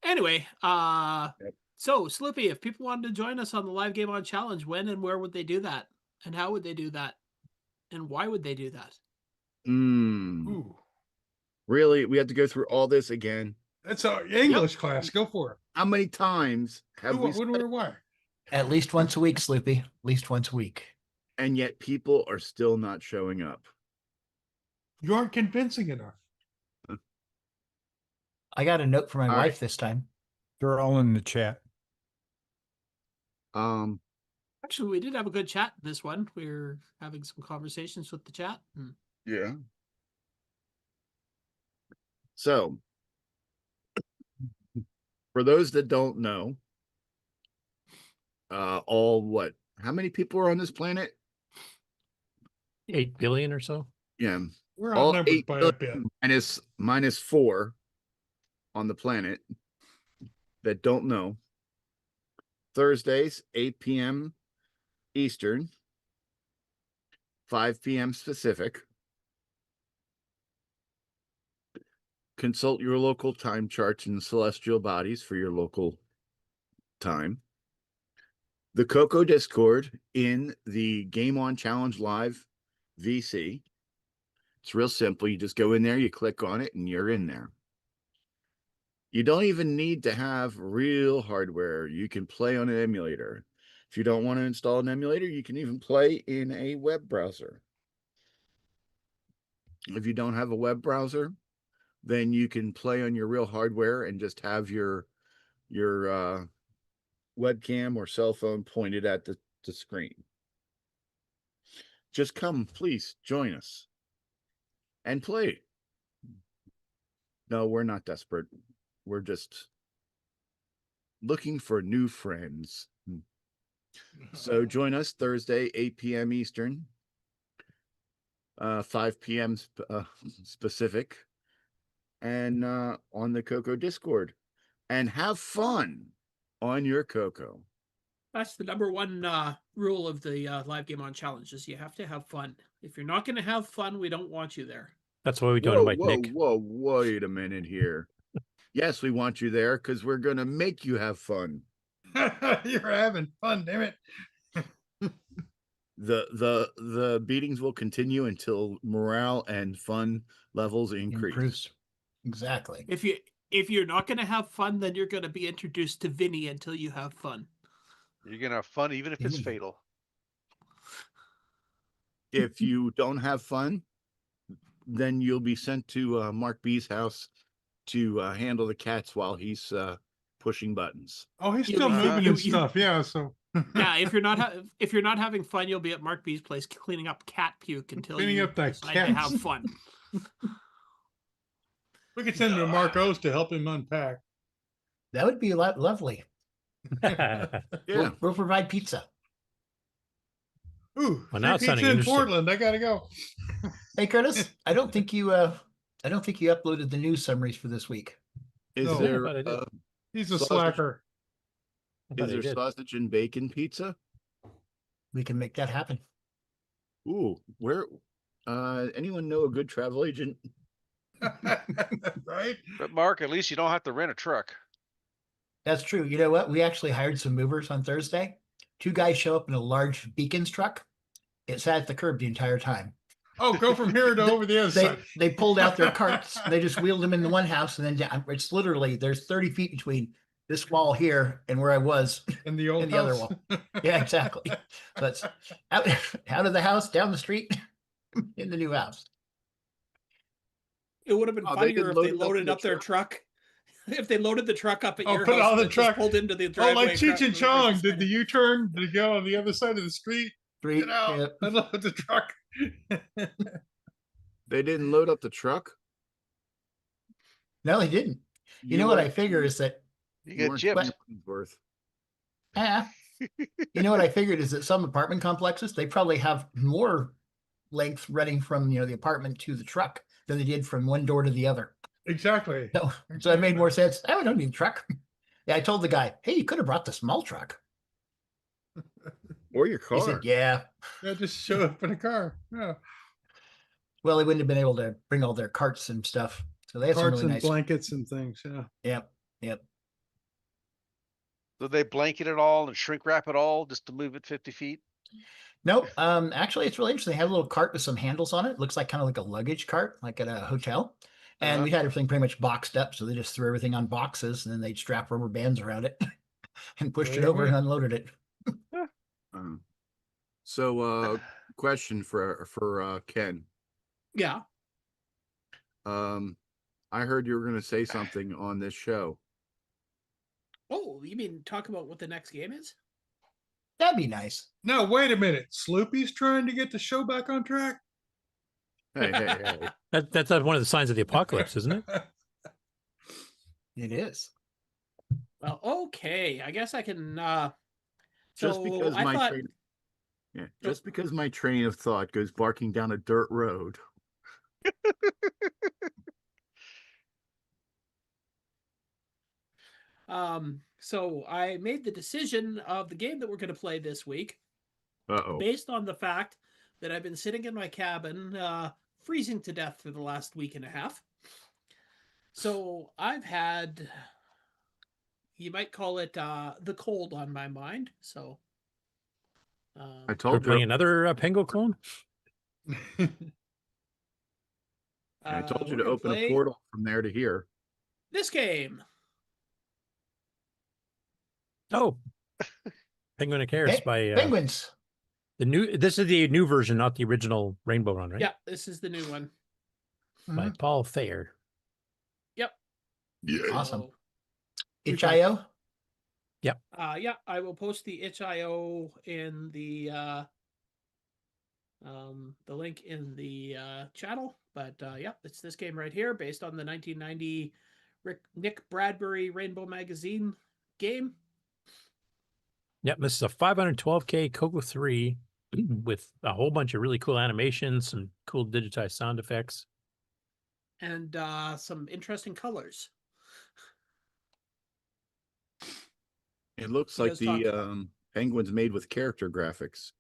Anyway, so Sloopy, if people wanted to join us on the live game on challenge, when and where would they do that? And how would they do that? And why would they do that? Ooh. Really? We have to go through all this again? That's our English class. Go for it. How many times have we When, where, why? At least once a week, Sloopy. At least once a week. and yet people are still not showing up? You aren't convincing enough. I got a note from my All wife right. this time. They're all in the chat. Actually, we did have a good chat this one. We were having some conversations with the chat. Yeah. So, for those that don't know, how many people are on this planet? 8 billion or so. Yeah. We're all outnumbered 8 by a billion bit. minus 4 on the planet that don't know. Thursdays, 8 p.m. Eastern, 5 p.m. Pacific. Consult your local time charts and celestial bodies for your local time. The Coco Discord in the Game On Challenge Live VC. It's real simple. You just go in there, you click on it, and you're in there. You don't even need to have real hardware. You can play on an emulator. If you don't want to install an emulator, you can even play in a web browser. If you don't have a web browser, then you can play on your real hardware and just have your webcam or cell phone pointed at the screen. Just come, please, join us and play. No, we're not desperate. We're just looking for new friends. So join us Thursday, 8 p.m. Eastern, 5 p.m. Pacific, and on the Coco Discord, and have fun on your Coco. That's the number one rule of the live game on challenge is you have to have fun. If you're not going to have fun, we don't want you there. That's why we don't invite Nick. Whoa, wait a minute here. Yes, we want you there because we're going to make you have fun. You're having fun, damn it. The beatings will continue until morale and fun levels increase. Exactly. If you're not going to have fun, then you're going to be introduced to Vinny until you have fun. You're gonna have fun even if it's fatal. If you don't have fun, then you'll be sent to Mark B's house to handle the cats while he's pushing buttons. Oh, he's still moving and stuff. Yeah, so yeah, if you're not having fun, you'll be at Mark B's place cleaning up cat puke until Cleaning you up that decide cat. to have fun. we could send him to Mark O's to help him unpack. That would be lovely. Yeah, We'll provide pizza. Ooh, Well, now it's free sounding pizza in interesting. Portland. I gotta go. Hey, Curtis, I don't think you uploaded the news summaries for this week. is No, there I did. He's a sausage- slacker. I thought is he there did. sausage and bacon pizza? We can make that happen. Ooh, where? Anyone know a good travel agent? Right? But Mark, at least you don't have to rent a truck. That's true. You know what? We actually hired some movers on Thursday. 2 guys show up in a large Beacons truck. It sat at the curb the entire time. Oh, go from here to over the other side. They pulled out their carts. They just wheeled them into one house and then down. It's literally there's 30 feet between this wall here and where I was In the old in the other house. wall. Yeah, exactly. So it's out of the house, down the street, in the new house. It would have been Oh, they funnier could if they load it up loaded in the up their truck. If they loaded the truck up at Oh, your put it house, on the and then just truck. pulled into the Oh, driveway. like Cheech and Chong did the U-turn to go on the other side of the street. 3. Get out. Yep. Unload the truck. They didn't load up the truck. No, they didn't. You know what I figure is that You You get weren't gypped. getting your money's worth. you know what I figured is that some apartment complexes, they probably have more length running from, the apartment to the truck than they did from one door to the other. Exactly. So it made more sense. Oh, I don't need a truck. Yeah, I told the guy, hey, you could have brought the small truck. Or your car. He said, yeah. Yeah, just show up in a car. Yeah. Well, they wouldn't have been able to bring all their carts and stuff. So they had some Carts really and nice. blankets and things. Yeah. Yep. Do they blanket it all and shrink wrap it all just to move it 50 feet? Nope. Actually, it's really interesting. They had a little cart with some handles on it. Looks like kind of like a luggage cart, like at a hotel. And we had everything pretty much boxed up. So they just threw everything on boxes and then they'd strap rubber bands around it and pushed it over and unloaded it. So, question for Ken. Yeah. I heard you were going to say something on this show. Oh, you mean talk about what the next game is? That'd be nice. No, wait a minute. Sloopy's trying to get the show back on track. Hey. That's one of the signs of the apocalypse, isn't it? It is. Well, okay. I guess I can. Just because because my train of thought goes barking down a dirt road. So I made the decision of the game that we're going to play this week Uh-oh. based on the fact that I've been sitting in my cabin, freezing to death for the last week and a half. So I've had, you might call it, the cold on my mind. So I told you. Playing another Pengo clone? I told you to we're gonna open a play portal from there to here. this game. Oh, Penguin Icarus by Penguins. This is the new version, not the original Rainbow Run, right? Yeah, this is the new one. By Paul Thayer. Yep. Yeah. Awesome. So, itch.io? Yep. Yeah, I will post the itch.io in the link in the channel. But yeah, it's this game right here, based on the 1990 Nick Bradbury Rainbow Magazine game. Yep, this is a 512K Coco 3 with a whole bunch of really cool animations, some cool digitized sound effects. And some interesting colors. It looks He like does the penguins made with character graphics.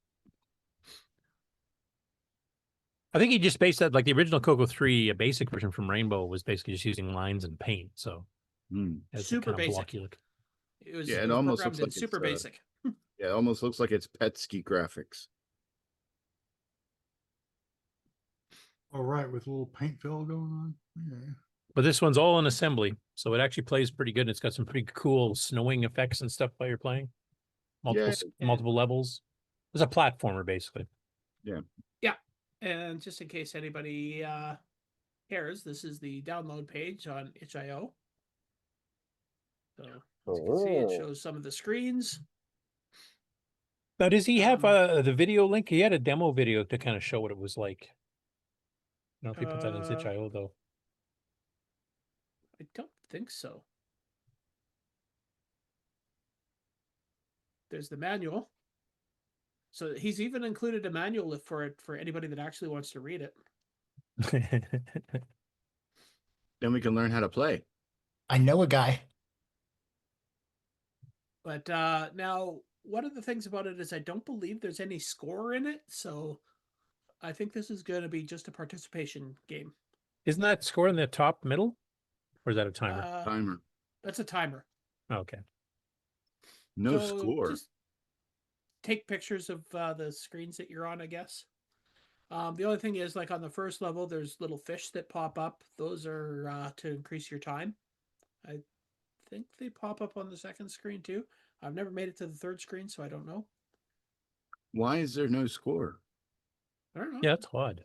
I think he just based that, like the original Coco 3, a basic version from Rainbow was basically just using lines and paint. So it's super kind of basic. blocky look. It was, Yeah, it it was almost programmed looks in like super it's, basic. Yeah, it almost looks like it's Petsky graphics. All right, with a little paint fill going on. Yeah. But this one's all in assembly, so it actually plays pretty good. And it's got some pretty cool snowing effects and stuff while you're playing. Multiple levels. It's a platformer, basically. Yeah. Yeah. And just in case anybody cares, this is the download page on itch.io. So as you can see, it shows some of the screens. Now, does he have the video link? He had a demo video to kind of show what it was like. I don't know if he put that in his itch.io, though. I don't think so. There's the manual. So he's even included a manual for it for anybody that actually wants to read it. Then we can learn how to play. I know a guy. But now, one of the things about it is I don't believe there's any score in it. So I think this is going to be just a participation game. Isn't that score in the top middle? Or is that a timer? Timer. That's a timer. Okay. No So score. just take pictures of the screens that you're on, I guess. The only thing is, like on the first level, there's little fish that pop up. Those are to increase your time. I think they pop up on the second screen too. I've never made it to the third screen, so I don't know. Why is there no score? I don't know. Yeah, that's odd.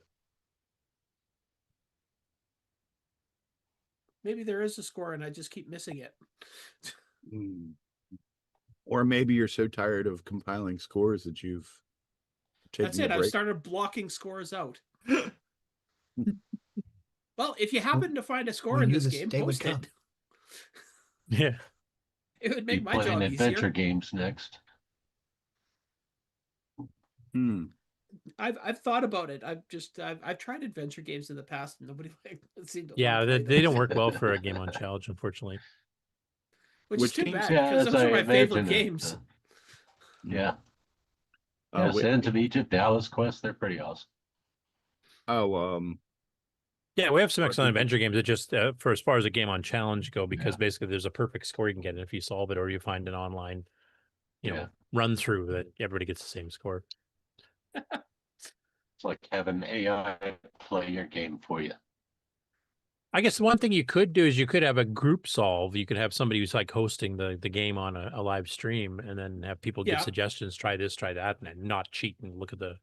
Maybe there is a score and I just keep missing it. Or maybe you're so tired of compiling scores that you've That's it. I've started blocking scores out. Well, if you happen to find a score in this game, post it. Yeah. It would make Be my playing job adventure easier. games next. I've thought about it. I've tried adventure games in the past, and nobody seemed to. Yeah, they don't work well for a game on challenge, unfortunately. Which is too bad, Yeah, because as those are I my favorite imagine it, games. Yeah. Yeah, Sands of Egypt, Dallas Quest, they're pretty awesome. Yeah, we have some excellent adventure games. It just for as far as a game on challenge go, because basically there's a perfect score you can get if you solve it or you find an online, you know, run through that everybody gets the same score. It's like having AI play your game for you. I guess one thing you could do is you could have a group solve. You could have somebody who's like hosting the game on a live stream, and then have people give suggestions, try this, try that, and not cheat and look at the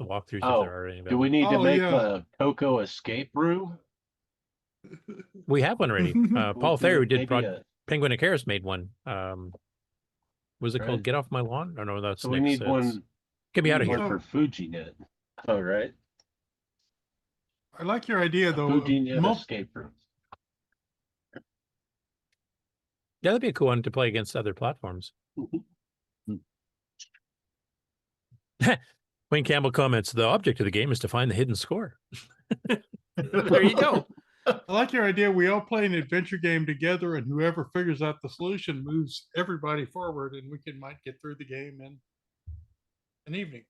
walkthroughs if there are any. Do we need to make a Coco escape room? We have one already. Paul Thayer, who did maybe Penguin Icarus, made one. Was it called Get Off My Lawn? Or no, that's so we need one. Get me out of here. For Fujinet. All right. I like your idea though. Fujinet escape room. Yeah, that'd be a cool one to play against other platforms. Wayne Campbell comments, the object of the game is to find the hidden score. There you go. I like your idea. We all play an adventure game together, and whoever figures out the solution moves everybody forward, and we might get through the game in an evening.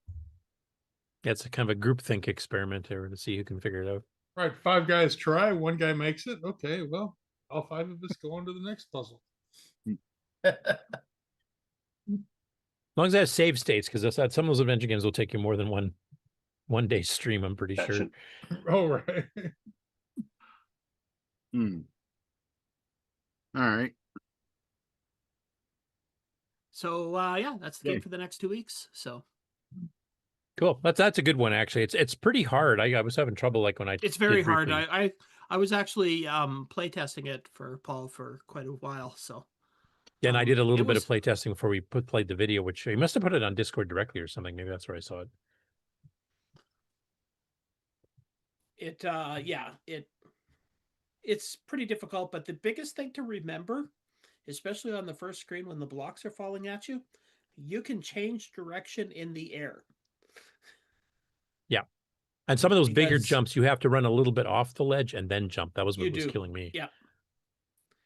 Yeah, it's a kind of a groupthink experiment there to see who can figure it out. Right, 5 guys try, 1 guy makes it. Okay, well, all 5 of us go on to the next puzzle. As long as it has save states, because some of those adventure games will take you more than one day stream, I'm pretty sure. Oh, right. All right. So yeah, that's the game for the next 2 weeks. So cool. That's a good one actually. It's pretty hard. I was having trouble like when I. It's very hard. I was actually play testing it for Paul for quite a while. So. Yeah, and I did a little bit of play testing before we played the video, which he must have put it on Discord directly or something. Maybe that's where I saw it. It's pretty difficult, but the biggest thing to remember, especially on the first screen when the blocks are falling at you, you can change direction in the air. Yeah. And some of those bigger jumps, you have to run a little bit off the ledge and then jump. That was what was killing me. Yeah.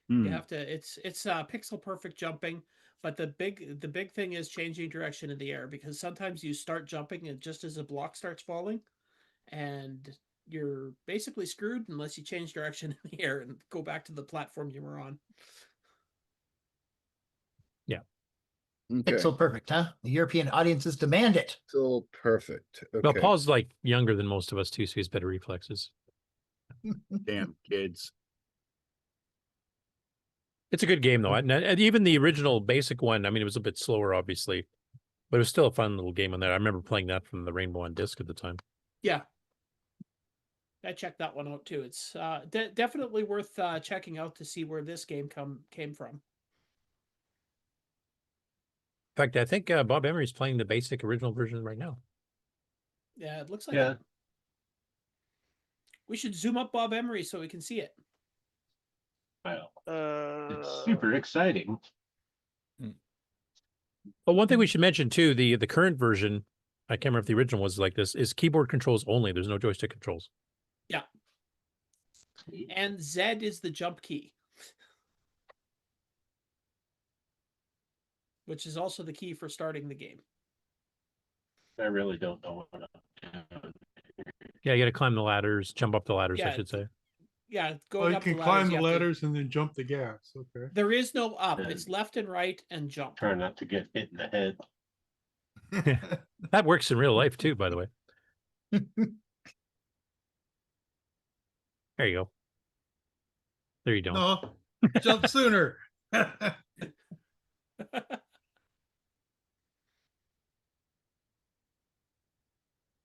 You have to, it's pixel perfect jumping, but the big thing is changing direction in the air, because sometimes you start jumping and just as a block starts falling, and you're basically screwed unless you change direction in the air and go back to the platform you were on. Yeah. Okay. Pixel perfect, huh? The European audiences demand it. So perfect. Okay. Well, Paul's like younger than most of us too, so he has better reflexes. Damn kids. It's a good game though. And even the original basic one, I mean, it was a bit slower, obviously, but it was still a fun little game on there. I remember playing that from the Rainbow on disc at the time. Yeah. I checked that one out too. It's definitely worth checking out to see where this game came from. In fact, I think Bob Emery's playing the basic original version right now. Yeah, it looks like it. We should zoom up Bob Emery so we can see it. Well, it's super exciting. Well, one thing we should mention too, the current version, I can't remember if the original was like this, is keyboard controls only. There's no joystick controls. Yeah. And Z is the jump key, which is also the key for starting the game. I really don't know what I'm doing. Yeah, you got to climb the ladders, jump up the ladders, I should say. Yeah, going up you can climb the ladders and then jump the gas. Okay. There is no up. It's left and right and jump. Try not to get hit in the head. That works in real life too, by the way. There you go. There you don't. No, jump sooner. It's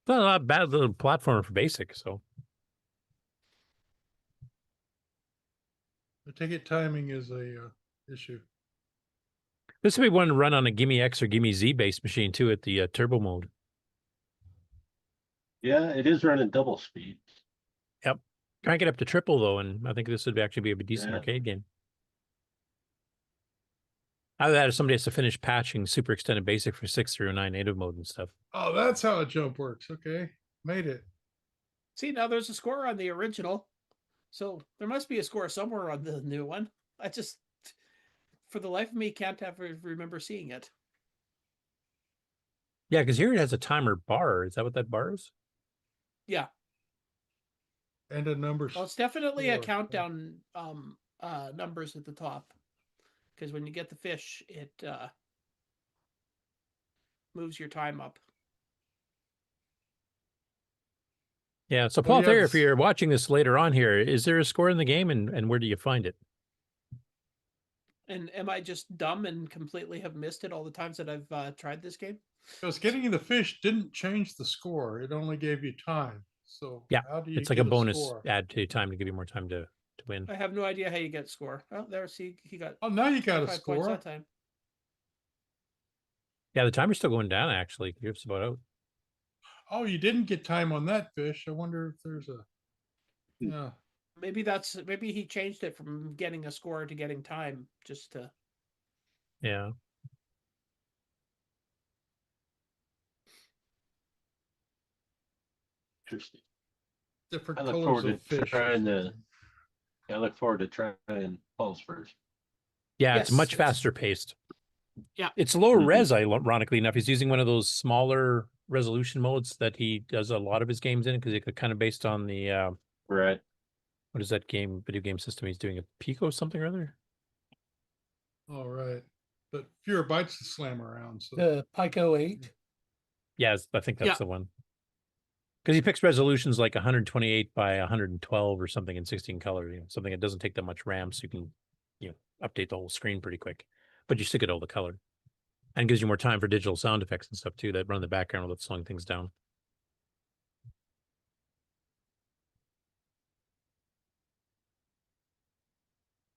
not a bad little platformer for basic, so. I take it timing is a issue. This would be one to run on a Gimme X or Gimme Z based machine too at the turbo mode. Yeah, it is running double speed. Yep. Crank it up to triple though, and I think this would actually be a decent Yeah. arcade game. Either that or somebody has to finish patching Super Extended Basic for 6 through 9 native mode and stuff. Oh, that's how a jump works. Okay. Made it. See, now there's a score on the original. So there must be a score somewhere on the new one. I just, for the life of me, can't ever remember seeing it. Yeah, because here it has a timer bar. Is that what that bar is? Yeah. And a number. Well, it's definitely a score. countdown numbers at the top. Because when you get the fish, it moves your time up. Yeah. So Oh, Paul yeah, Thayer, this- if you're watching this later on here, is there a score in the game and where do you find it? And am I just dumb and completely have missed it all the times that I've tried this game? Because getting the fish didn't change the score. It only gave you time. So Yeah, how do you it's like a get bonus score? add to your time to give you more time to win. I have no idea how you get score. Oh, there, see, he got. Oh, now you got a 5 points score. that time. Yeah, the timer's still going down actually. You're just about out. Oh, you didn't get time on that fish. I wonder if there's a. Yeah. Maybe he changed it from getting a score to getting time just to. Yeah. Interesting. Different I look colors forward of to fish. trying to. I look forward to trying Paul's first. Yeah, it's Yes, much it's- faster paced. Yeah. It's lower res, ironically enough. He's using one of those smaller resolution modes that he does a lot of his games in because it's kind of based on the Right. what is that video game system he's doing? A Pico something or other? All right. But fewer bytes to slam around. So The Pico 8. Yeah, I think that's Yeah. the one. Because he picks resolutions like 128 by 112 or something in 16 color, something that doesn't take that much RAM, so you can, update the whole screen pretty quick. But you still get all the color, and gives you more time for digital sound effects and stuff too that run in the background without slowing things down.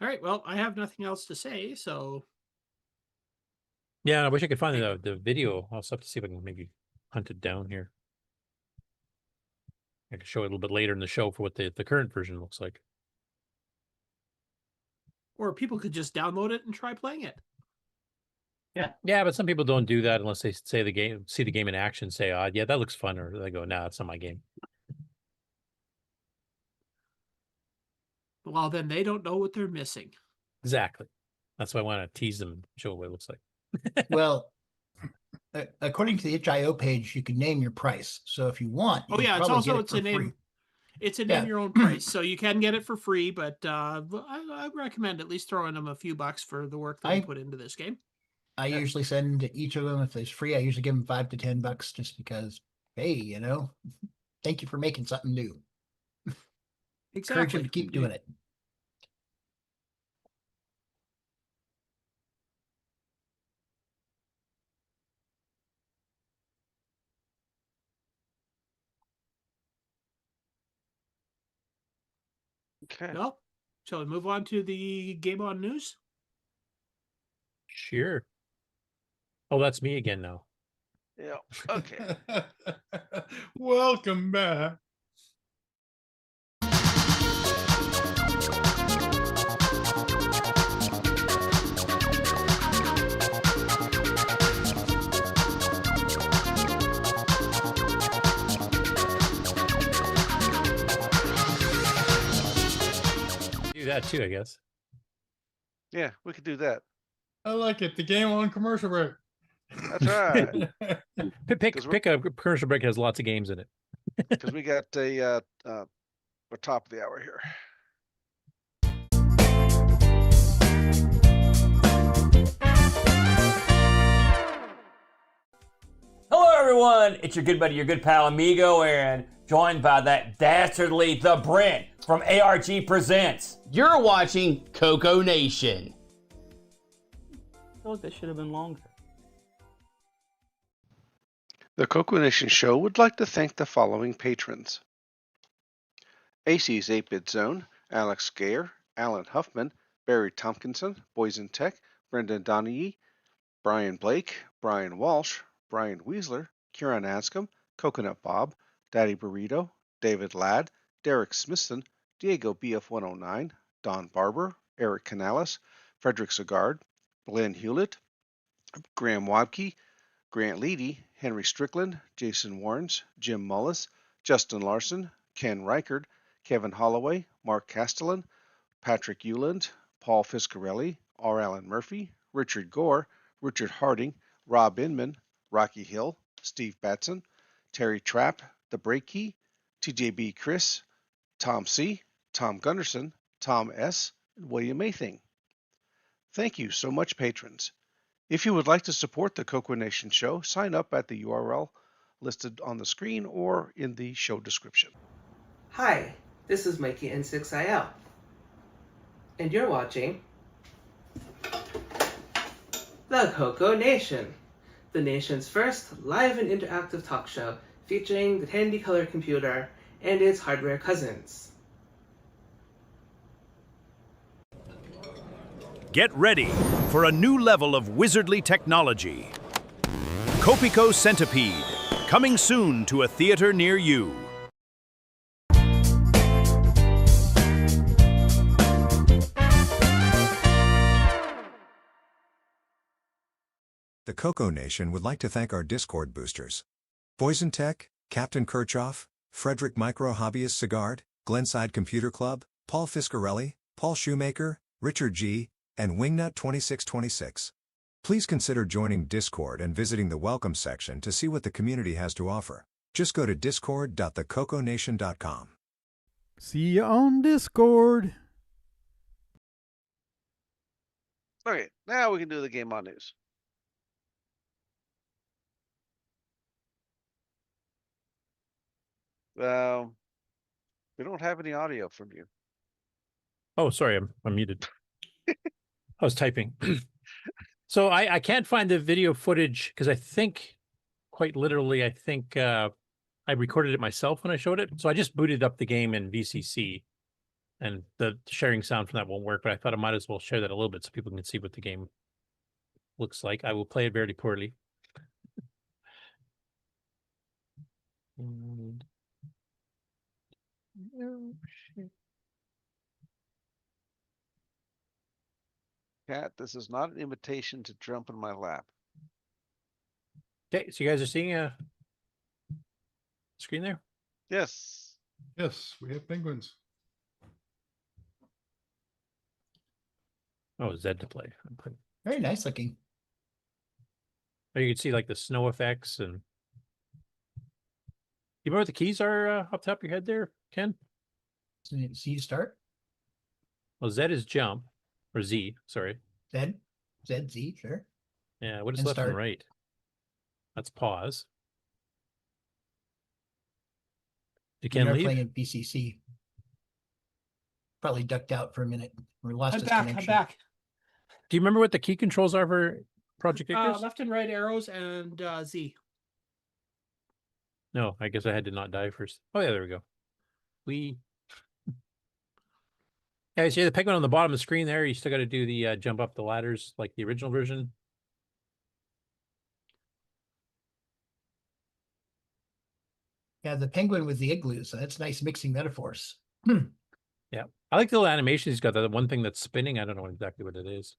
All right. Well, I have nothing else to say, so Yeah, I wish I could find the video. I'll have to see if I can maybe hunt it down here. I can show it a little bit later in the show for what the current version looks like. or people could just download it and try playing it. Yeah, but some people don't do that unless they see the game in action, say, "Oh, yeah, that looks fun," or they go, "Nah, it's not my game." Well, then they don't know what they're missing. Exactly. That's why I want to tease them and show what it looks like. Well, according to the itch.io page, you can name your price. So if you want, you Oh can yeah, it's probably also get it it's for a name. free. It's a Yeah. name your own price, so you can get it for free. But I recommend at least throwing them a few bucks for the work that they put into this game. I usually send each of them, if it's free, I usually give them $5 to $10 just because, hey, thank you for making something new. Encourage them to keep doing it. Okay. Well, shall we move on to the Game On News? Sure. Oh, that's me again now. Yeah. Okay. Welcome back. Do that too, I guess. Yeah, we could do that. I like it. The game on commercial break. That's right. Pick a commercial break that has lots of games in it. Because we got a top of the hour here. Hello, everyone. It's your good buddy, your good pal, Amigo, and joined by that dastardly The Brent from ARG Presents. You're watching CoCoNation. I feel like that should have been longer. The CoCoNation show would like to thank the following patrons: AC's 8-Bit Zone, Alex Gayer, Alan Huffman, Barry Tompkinson, Boysen Tech, Brendan Donaghy, Brian Blake, Brian Walsh, Brian Weasler, Kieran Anscombe, Coconut Bob, Daddy Burrito, David Ladd, Derek Smithson, Diego BF109, Don Barber, Eric Canales, Frederick Sagard, Glen Hewlett, Graham Wadke, Grant Leedy, Henry Strickland, Jason Warrens, Jim Mullis, Justin Larson, Ken Reichard, Kevin Holloway, Mark Castellan, Patrick Euland, Paul Fiscarelli, R. Allen Murphy, Richard Gore, Richard Harding, Rob Inman, Rocky Hill, Steve Batson, Terry Trapp, The Break Key, TJB Chris, Tom C., Tom Gunderson, Tom S., and William Maything. Thank you so much, patrons. If you would like to support the CoCoNation show, sign up at the URL listed on the screen or in the show description. Hi, this is Mikey N6IL, and you're watching the CoCoNation, the nation's first live and interactive talk show featuring the Tandy color computer and its hardware cousins. Get ready for a new level of wizardly technology. Copico Centipede, coming soon to a theater near you. The CoCoNation would like to thank our Discord boosters. Poison Tech, Captain Kirchhoff, Frederick Micro Hobbyist Sagard, Glenside Computer Club, Paul Fiscarelli, Paul Shoemaker, Richard G., and Wingnut 2626. Please consider joining Discord and visiting the Welcome section to see what the community has to offer. Just go to discord.thecoconation.com. See you on Discord. Okay, now we can do the Game On News. We don't have any audio from you. Oh, sorry, I'm muted. I was typing. So I can't find the video footage because I think, quite literally, I recorded it myself when I showed it. So I just booted up the game in VCC, and the sharing sound from that won't work, but I thought I might as well share that a little bit so people can see what the game looks like. I will play it very poorly. And... oh, shit. Cat, this is not an invitation to jump in my lap. Okay, so you guys are seeing a screen there? Yes. Yes, we have penguins. Oh, Zed to play. Very nice looking. Oh, you can see like the snow effects and. You remember what the keys are up top of your head there, Ken? Z start. Well, Z is jump, or Z, sorry. Z, sure. Yeah, what is And left start. and right? That's pause. You You're can not leave. playing at BCC. Probably ducked out for a minute. We lost his I'm connection. back. Do you remember what the key controls are for Project Icarus? Left and right arrows and Z. No, I guess I had to not die first. Oh yeah, there we go. Yeah, you see the penguin on the bottom of the screen there. You still got to do the jump up the ladders like the original version. Yeah, the penguin with the igloo. So that's nice mixing metaphors. Yeah, I like the little animation he's got. That one thing that's spinning. I don't know exactly what it is.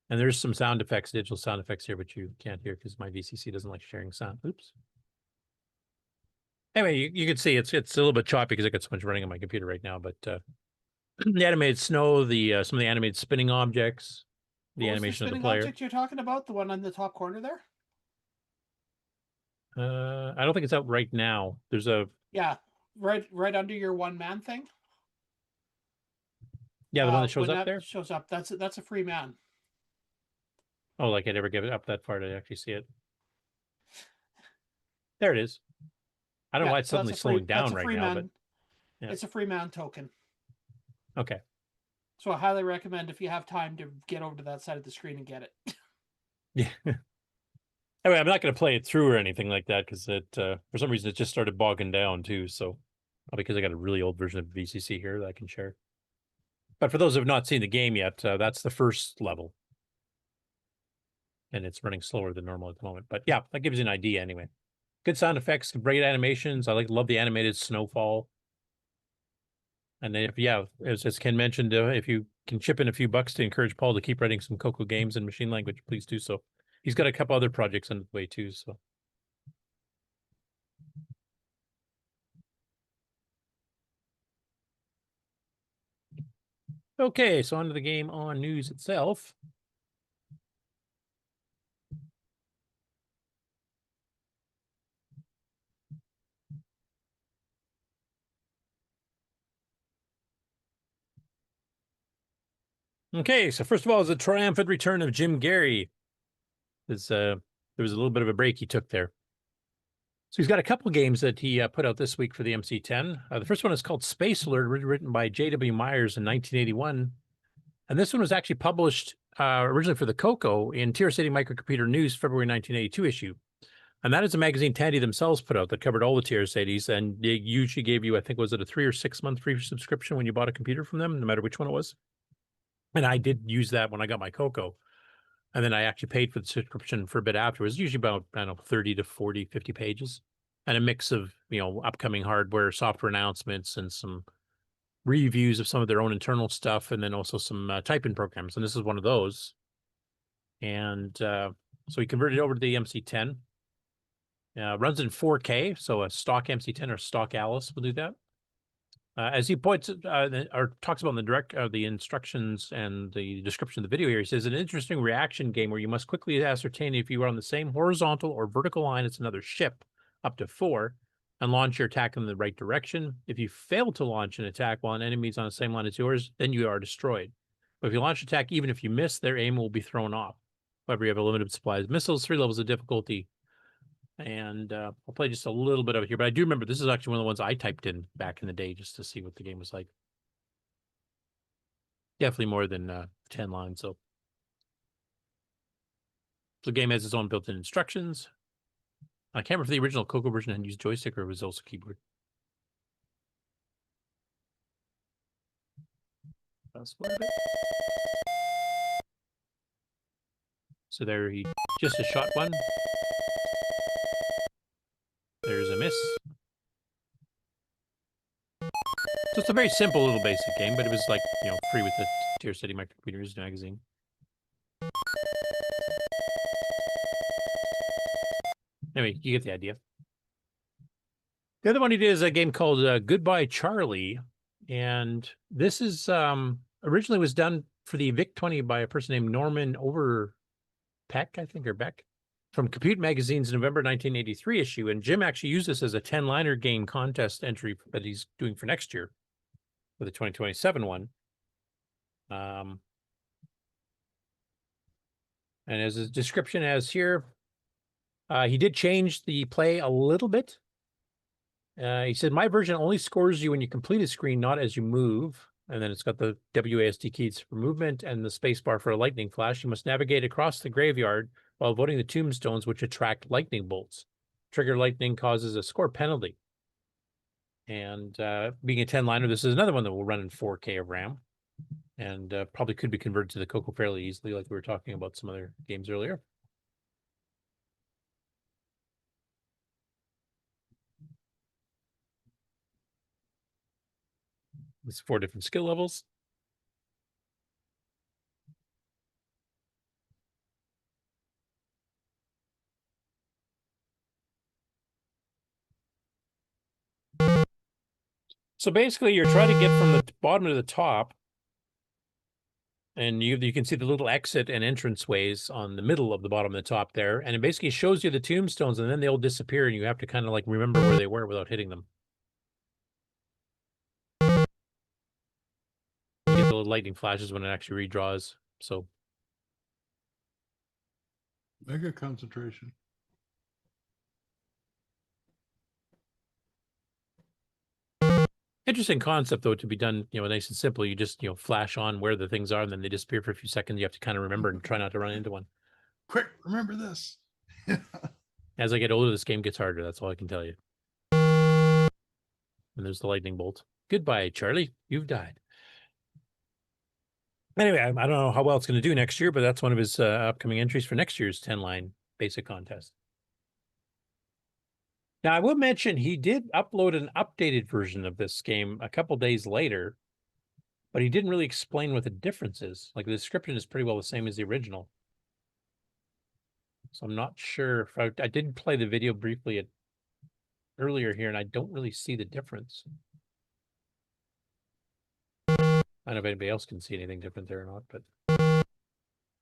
And there's some sound effects, digital sound effects here, but you can't hear because my VCC doesn't like sharing sound. Oops. Anyway, you can see it's a little bit choppy because I got so much running on my computer right now. But the animated snow, the some of the animated spinning objects, the animation of the player. Object you're talking about, the one on the top corner there? I don't think it's out right now. There's a right under your one man thing. Yeah, the one that shows when up that there. Shows up. That's a free man. Oh, like I never give it up that far to actually see it. There it is. I don't know why it's suddenly slowing down right now, but yeah. It's a free man token. Okay. So I highly recommend if you have time to get over to that side of the screen and get it. Yeah. Anyway, I'm not going to play it through or anything like that because it, for some reason, it just started bogging down too. So, because I got a really old version of VCC here that I can share. But for those who have not seen the game yet, that's the first level. and it's running slower than normal at the moment. But yeah, that gives you an idea anyway. Good sound effects, great animations. I love the animated snowfall. And then as Ken mentioned, if you can chip in a few bucks to encourage Paul to keep writing some Coco games in machine language, please do so. He's got a couple other projects on the way too, so. Okay, so on to the game on news itself. Okay, so first of all, is the triumphant return of Jim Gary. There was a little bit of a break he took there. So he's got a couple games that he put out this week for the MC10. The first one is called Space Alert, written by J.W. Myers in 1981. And this one was actually published originally for the Coco in Tier City Microcomputer News, February 1982 issue. And that is a magazine Tandy themselves put out that covered all the Tier Cities. And they usually gave you, I think, was it a 3 or 6 month free subscription when you bought a computer from them, no matter which one it was. And I did use that when I got my Coco. And then I actually paid for the subscription for a bit afterwards, usually about, I don't know, 30 to 40, 50 pages. And a mix of, upcoming hardware, software announcements, and some reviews of some of their own internal stuff, and then also some typing programs. And this is one of those. And so we converted it over to the MC10. Runs in 4K, so a stock MC10 or stock Alice will do that. As he points or talks about in the instructions and the description of the video here, he says an interesting reaction game where you must quickly ascertain if you are on the same horizontal or vertical line as another ship, up to 4, and launch your attack in the right direction. If you fail to launch an attack while an enemy is on the same line as yours, then you are destroyed. But if you launch an attack, even if you miss, their aim will be thrown off. However, you have a limited supply of missiles, 3 levels of difficulty. And I'll play just a little bit of it here, but I do remember this is actually one of the ones I typed in back in the day just to see what the game was like. Definitely more than 10 lines. So the game has its own built-in instructions. I can't remember if the original Coco version had used joystick or it was also keyboard. So there he just a shot one. There's a miss. So it's a very simple little basic game, but it was like, free with the Tier City Microcomputers magazine. Anyway, you get the idea. The other one he did is a game called Goodbye Charlie. And this is originally was done for the VIC-20 by a person named Norman Overpeck, I think, or Beck, from Compute Magazine's November 1983 issue. And Jim actually used this as a 10-liner game contest entry that he's doing for next year, for the 2027 one. And as his description as here, he did change the play a little bit. He said, my version only scores you when you complete a screen, not as you move. And then it's got the WASD keys for movement and the space bar for a lightning flash. You must navigate across the graveyard while avoiding the tombstones, which attract lightning bolts. Trigger lightning causes a score penalty. And being a 10-liner, this is another one that will run in 4K of RAM. And probably could be converted to the Coco fairly easily, like we were talking about some other games earlier. There's 4 different skill levels. So basically, you're trying to get from the bottom to the top, and you can see the little exit and entrance ways on the middle of the bottom and the top there, and it basically shows you the tombstones, and then they'll disappear, and you have to kind of like remember where they were without hitting them. You get the little lightning flashes when it actually redraws. So mega concentration. interesting concept, though, to be done, nice and simple. You just, flash on where the things are, and then they disappear for a few seconds. You have to kind of remember and try not to run into one. Quick, remember this. As I get older, this game gets harder. That's all I can tell you. And there's the lightning bolt. Goodbye, Charlie. You've died. Anyway, I don't know how well it's going to do next year, but that's one of his upcoming entries for next year's 10-line basic contest. Now, I will mention he did upload an updated version of this game a couple days later, but he didn't really explain what the difference is. Like, the description is pretty well the same as the original. So I'm not sure if I did play the video briefly earlier here, and I don't really see the difference. I don't know if anybody else can see anything different there or not, but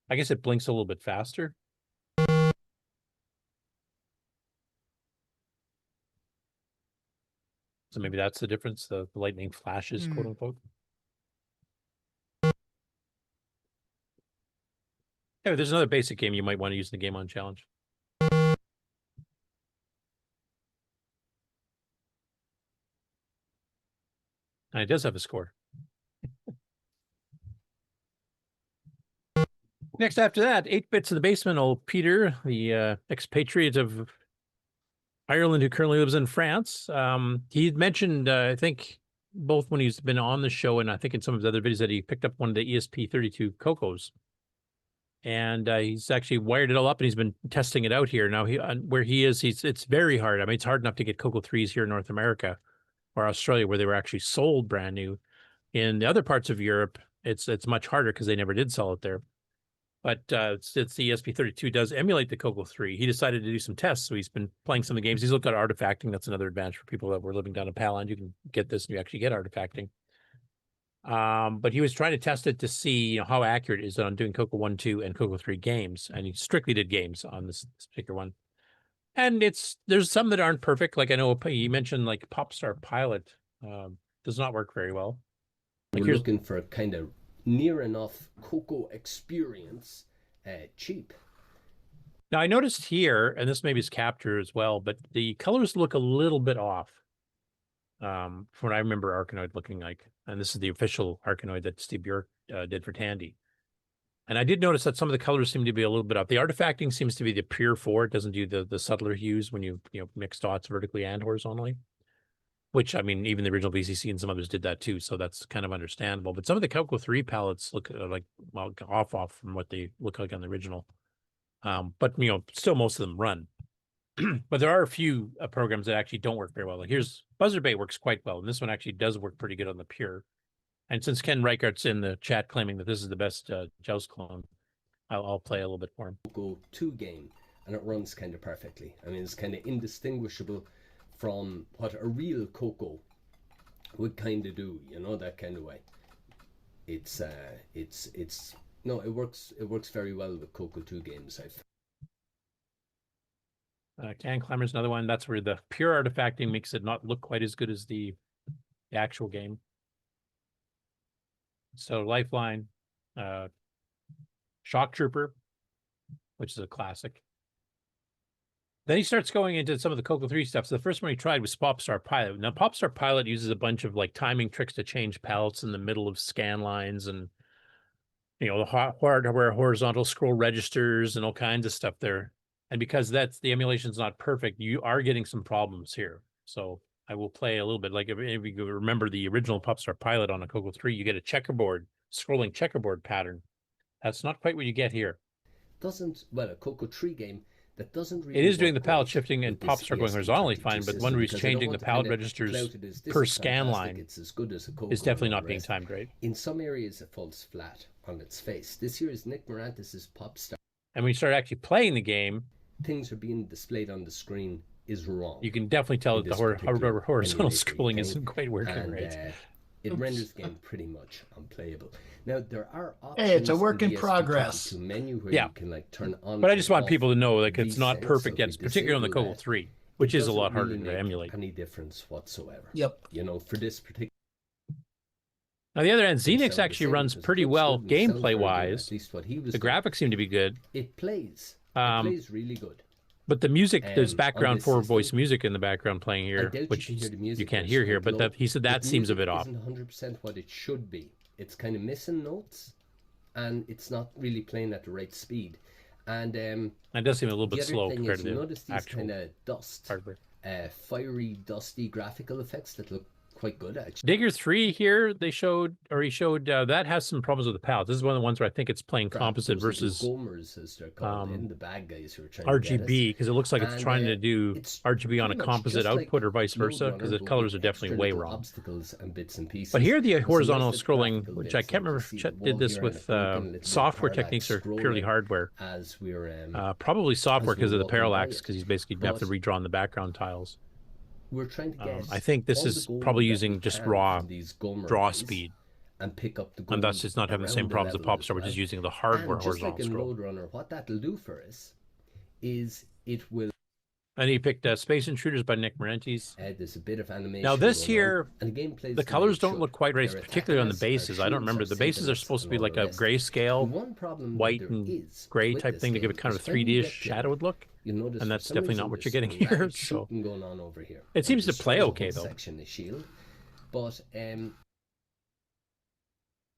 I guess it blinks a little bit faster. So maybe that's the difference, the lightning flashes, quote unquote. Anyway, there's another basic game you might want to use in the Game On Challenge. And it does have a score. Next after that, 8 Bits in the Basement, old Peter, the expatriate of Ireland who currently lives in France. He had mentioned, I think, both when he's been on the show and I think in some of his other videos, that he picked up one of the ESP32 Cocos. And he's actually wired it all up and he's been testing it out here. Now, where he is, it's very hard. I mean, it's hard enough to get Coco 3s here in North America or Australia, where they were actually sold brand new. In the other parts of Europe, it's much harder because they never did sell it there. But since the ESP32 does emulate the Coco 3, he decided to do some tests. So he's been playing some of the games. He's looked at artifacting. That's another advantage for people that were living down in Paland. You can get this and you actually get artifacting. But he was trying to test it to see how accurate it is on doing Coco 1, 2, and Coco 3 games. And he strictly did games on this particular one. And there's some that aren't perfect. Like I know you mentioned like Popstar Pilot does not work very well. Like We're looking for a kind of near enough Coco experience, cheap. Now I noticed here, and this maybe is capture as well, but the colors look a little bit off from what I remember Arkanoid looking like. And this is the official Arkanoid that Steve Bjork did for Tandy. And I did notice that some of the colors seem to be a little bit off. The artifacting seems to be the pure 4. It doesn't do the subtler hues when you mix dots vertically and horizontally. Which, I mean, even the original VCC and some others did that too, so that's kind of understandable. But some of the Coco 3 palettes look like, well, off from what they look like on the original. But, still most of them run. But there are a few programs that actually don't work very well. Like here's Buzzardbait works quite well, and this one actually does work pretty good on the pure. And since Ken Reichert's in the chat claiming that this is the best Joust clone, I'll play a little bit for him. Coco 2 game, and it runs kind of perfectly. I mean, it's kind of indistinguishable from what a real Coco would kind of do, that kind of way. It works very well with Coco 2 games. Can Climber's another one. That's where the pure artifacting makes it not look quite as good as the actual game. So Lifeline, Shock Trooper, which is a classic. Then he starts going into some of the Coco 3 stuff. So the first one he tried was Popstar Pilot. Now, Popstar Pilot uses a bunch of like timing tricks to change palettes in the middle of scan lines and, the hardware horizontal scroll registers and all kinds of stuff there. And because the emulation's not perfect, you are getting some problems here. So I will play a little bit. Like if you remember the original Popstar Pilot on a Coco 3, you get a scrolling checkerboard pattern. That's not quite what you get here. A Coco 3 game that doesn't really. It is doing the palette shifting and Popstar going horizontally fine, but one where he's changing the palette registers per scan line is definitely not being timed right. In some areas, it falls flat on its face. This here is Nick Morantis' Popstar. And when you start actually playing the game, things are being displayed on the screen is wrong. You can definitely tell that the horizontal scrolling isn't quite working right. It renders the game pretty much unplayable. Now there are options. Hey, it's a work in progress. Menu where you can like turn on. But I just want people to know like it's not perfect yet, particularly on the Coco 3, which is a lot harder to emulate. Any difference whatsoever? Yep. For this particular. On the other end, Xenix actually runs pretty well gameplay wise. The graphics seem to be good. It plays really good. But the music, there's background voice music in the background playing here, which you can't hear here. But he said that seems a bit off. Isn't 100% what it should be. It's kind of missing notes, and it's not really playing at the right speed. And it does seem a little bit slow compared to the notice these actual kind of dust, hardware. Fiery, dusty graphical effects that look quite good actually. Digger 3 here, he showed that has some problems with the pallets. This is one of the ones where I think it's playing composite versus Gomers, as they're called, the bad guys who are trying RGB, because it looks like it's And, trying to do RGB on a pretty much composite just output like or vice versa, Roadrunner, because the but colors with are definitely extra way little wrong. obstacles and bits and pieces. But here the And some horizontal nice scrolling, graphical which bits, I like can't remember you if see Chet the did wall this here and with a broken little bit software parallax techniques or purely scrolling hardware. As we're Probably software as because we're of the walking by parallax, it. because he's basically have to But redraw on the background tiles. we're trying to get I think this all the is gold probably that we using just can raw from these Gomer draw guys speed, and pick up the and thus gold it's not having the same around problems with level Popstar, as which is well. using the hardware And just horizontal like in scroll. Roadrunner, what that'll do for us is it will. And he picked Space Intruders by Nick Marentes. There's a bit of animation. Now this going here, on, and the game plays the the way colors it don't should. look quite right, They're particularly on the attacking us, bases. our I don't shields remember. are The bases saving are us, supposed to and be all like the a rest. grayscale, The one problem white that and there is gray with type this thing to give it game kind of is when you 3D-ish get here, shadowed look. you'll notice And for that's some definitely reason not what you're there's getting some here. rapid So shooting going on over here. it seems to play destroys a okay whole though. section of shield, but I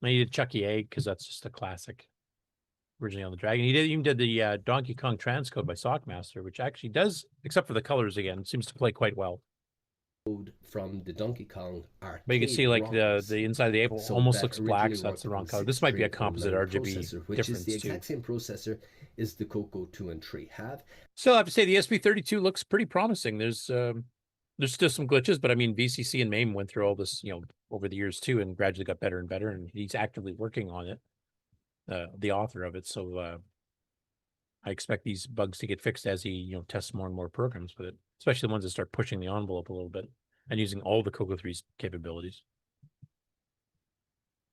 needed Chuckie Egg because that's just a classic. Originally on the Dragon, he even did the Donkey Kong transcode by Sockmaster, which actually does, except for the colors again, seems to play quite well. from the Donkey Kong arcade. But you can see like ROMs. the inside of the apple So almost that looks black, originally so that's the worked wrong with color. This might be a 6309 composite RGB processor, which difference is the too. exact same processor as the Coco 2 and 3 have. Still have to say the SP32 looks pretty promising. There's still some glitches, but I mean VCC and MAME went through all this, over the years too, and gradually got better and better, and he's actively working on it, the author of it. So I expect these bugs to get fixed as he, tests more and more programs with it, especially the ones that start pushing the envelope a little bit and using all the Coco 3's capabilities.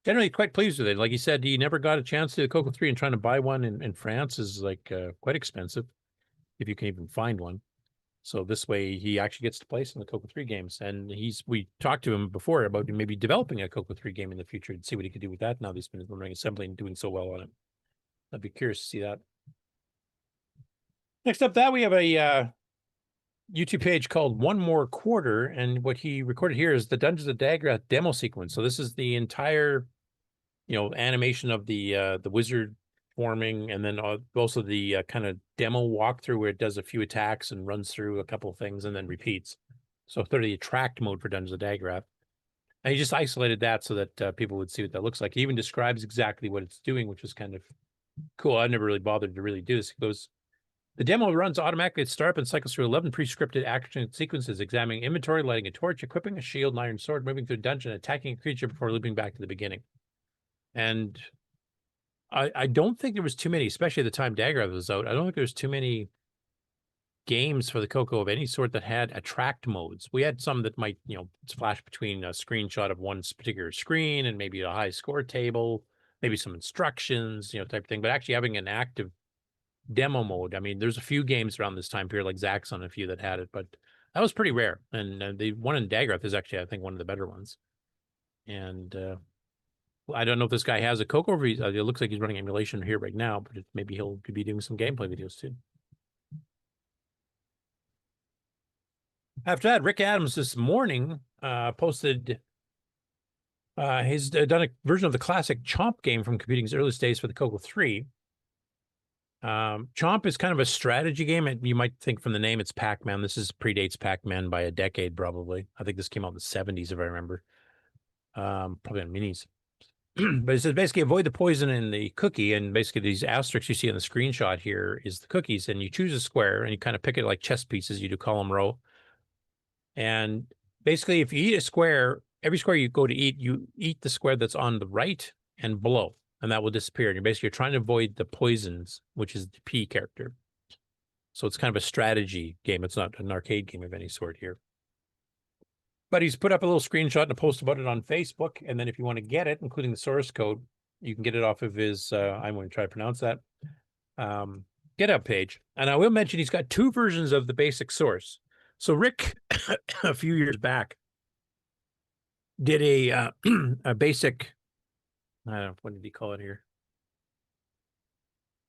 Generally quite pleased with it. Like he said, he never got a chance to the Coco 3, and trying to buy one in France is like quite expensive, if you can even find one. So this way he actually gets to play some of the Coco 3 games. And we talked to him before about maybe developing a Coco 3 game in the future and see what he could do with that now that he's been running assembly and doing so well on it. I'd be curious to see that. Next up that we have a YouTube page called One More Quarter, and what he recorded here is the Dungeons of Dagrath demo sequence. So this is the entire, animation of the wizard forming, and then also the kind of demo walkthrough where it does a few attacks and runs through a couple of things and then repeats. So sort of the attract mode for Dungeons of Dagrath. And he just isolated that so that people would see what that looks like. He even describes exactly what it's doing, which is kind of cool. I never really bothered to really do this. He goes, the demo runs automatically at startup and cycles through 11 pre-scripted action sequences, examining inventory, lighting a torch, equipping a shield, an iron sword, moving through a dungeon, attacking a creature before looping back to the beginning. And I don't think there was too many, especially at the time Dagrath was out, I don't think there was too many games for the Coco of any sort that had attract modes. We had some that might, flash between a screenshot of one particular screen and maybe a high score table, maybe some instructions, type of thing, but actually having an active demo mode. I mean, there's a few games around this time period, like Zaxxon, a few that had it, but that was pretty rare. And the one in Dagrath is actually, I think, one of the better ones. And I don't know if this guy has a Coco. It looks like he's running emulation here right now, but maybe could be doing some gameplay videos too. After that, Rick Adams this morning posted he's done a version of the classic Chomp game from computing's earliest days for the Coco 3. Chomp is kind of a strategy game. You might think from the name it's Pac-Man. This predates Pac-Man by a decade, probably. I think this came out in the 70s, if I remember. Probably on minis. But it says basically avoid the poison in the cookie, and basically these asterisks you see on the screenshot here is the cookies, and you choose a square and you kind of pick it like chess pieces. You do column row, and basically if you eat a square, every square you go to eat, you eat the square that's on the right and below, and that will disappear. And you're trying to avoid the poisons, which is the P character. So it's kind of a strategy game. It's not an arcade game of any sort here. But he's put up a little screenshot and a post about it on Facebook. And then if you want to get it, including the source code, you can get it off of his, I'm going to try to pronounce that, GitHub page. And I will mention he's got two versions of the basic source. So Rick, a few years back, did a basic, I don't know, what did he call it here?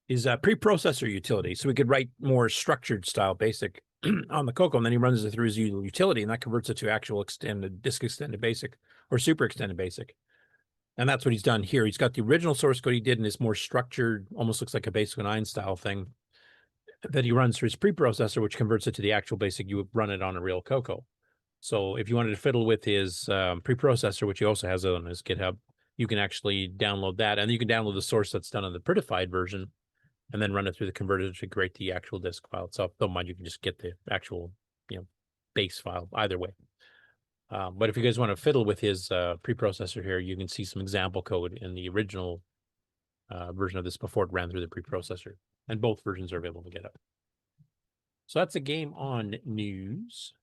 Is a preprocessor utility. So we could write more structured style basic on the Coco, and then he runs it through his utility, and that converts it to actual disk extended basic or super extended basic. And that's what he's done here. He's got the original source code he did in this more structured, almost looks like a Basic 9 style thing that he runs through his preprocessor, which converts it to the actual basic. You would run it on a real Coco. So if you wanted to fiddle with his preprocessor, which he also has on his GitHub, you can actually download that, and you can download the source that's done on the prettified version, and then run it through the converter to create the actual disk file itself. Don't mind, you can just get the actual, base file either way. But if you guys want to fiddle with his preprocessor here, you can see some example code in the original version of this before it ran through the preprocessor, and both versions are available to get up. So that's a game on news.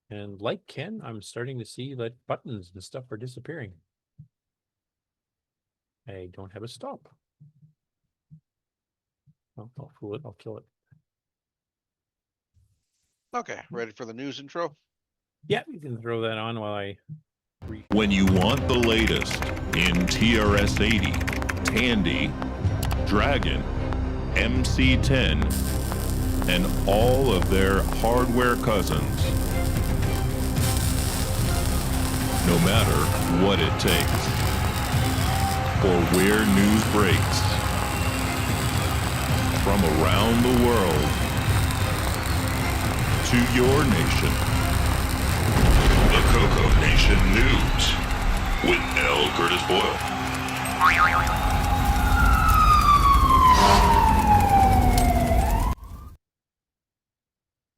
And like Ken, I'm starting to see that buttons and stuff are disappearing. I don't have a stop. Well, I'll fool it. I'll kill it. Okay, ready for the news intro? Yeah, you can throw that on while I... When you want the latest in TRS-80, Tandy, Dragon, MC-10, and all of their hardware cousins. No matter what it takes, or where news breaks, from around the world to your nation. The CoCoNation News with L. Curtis Boyle.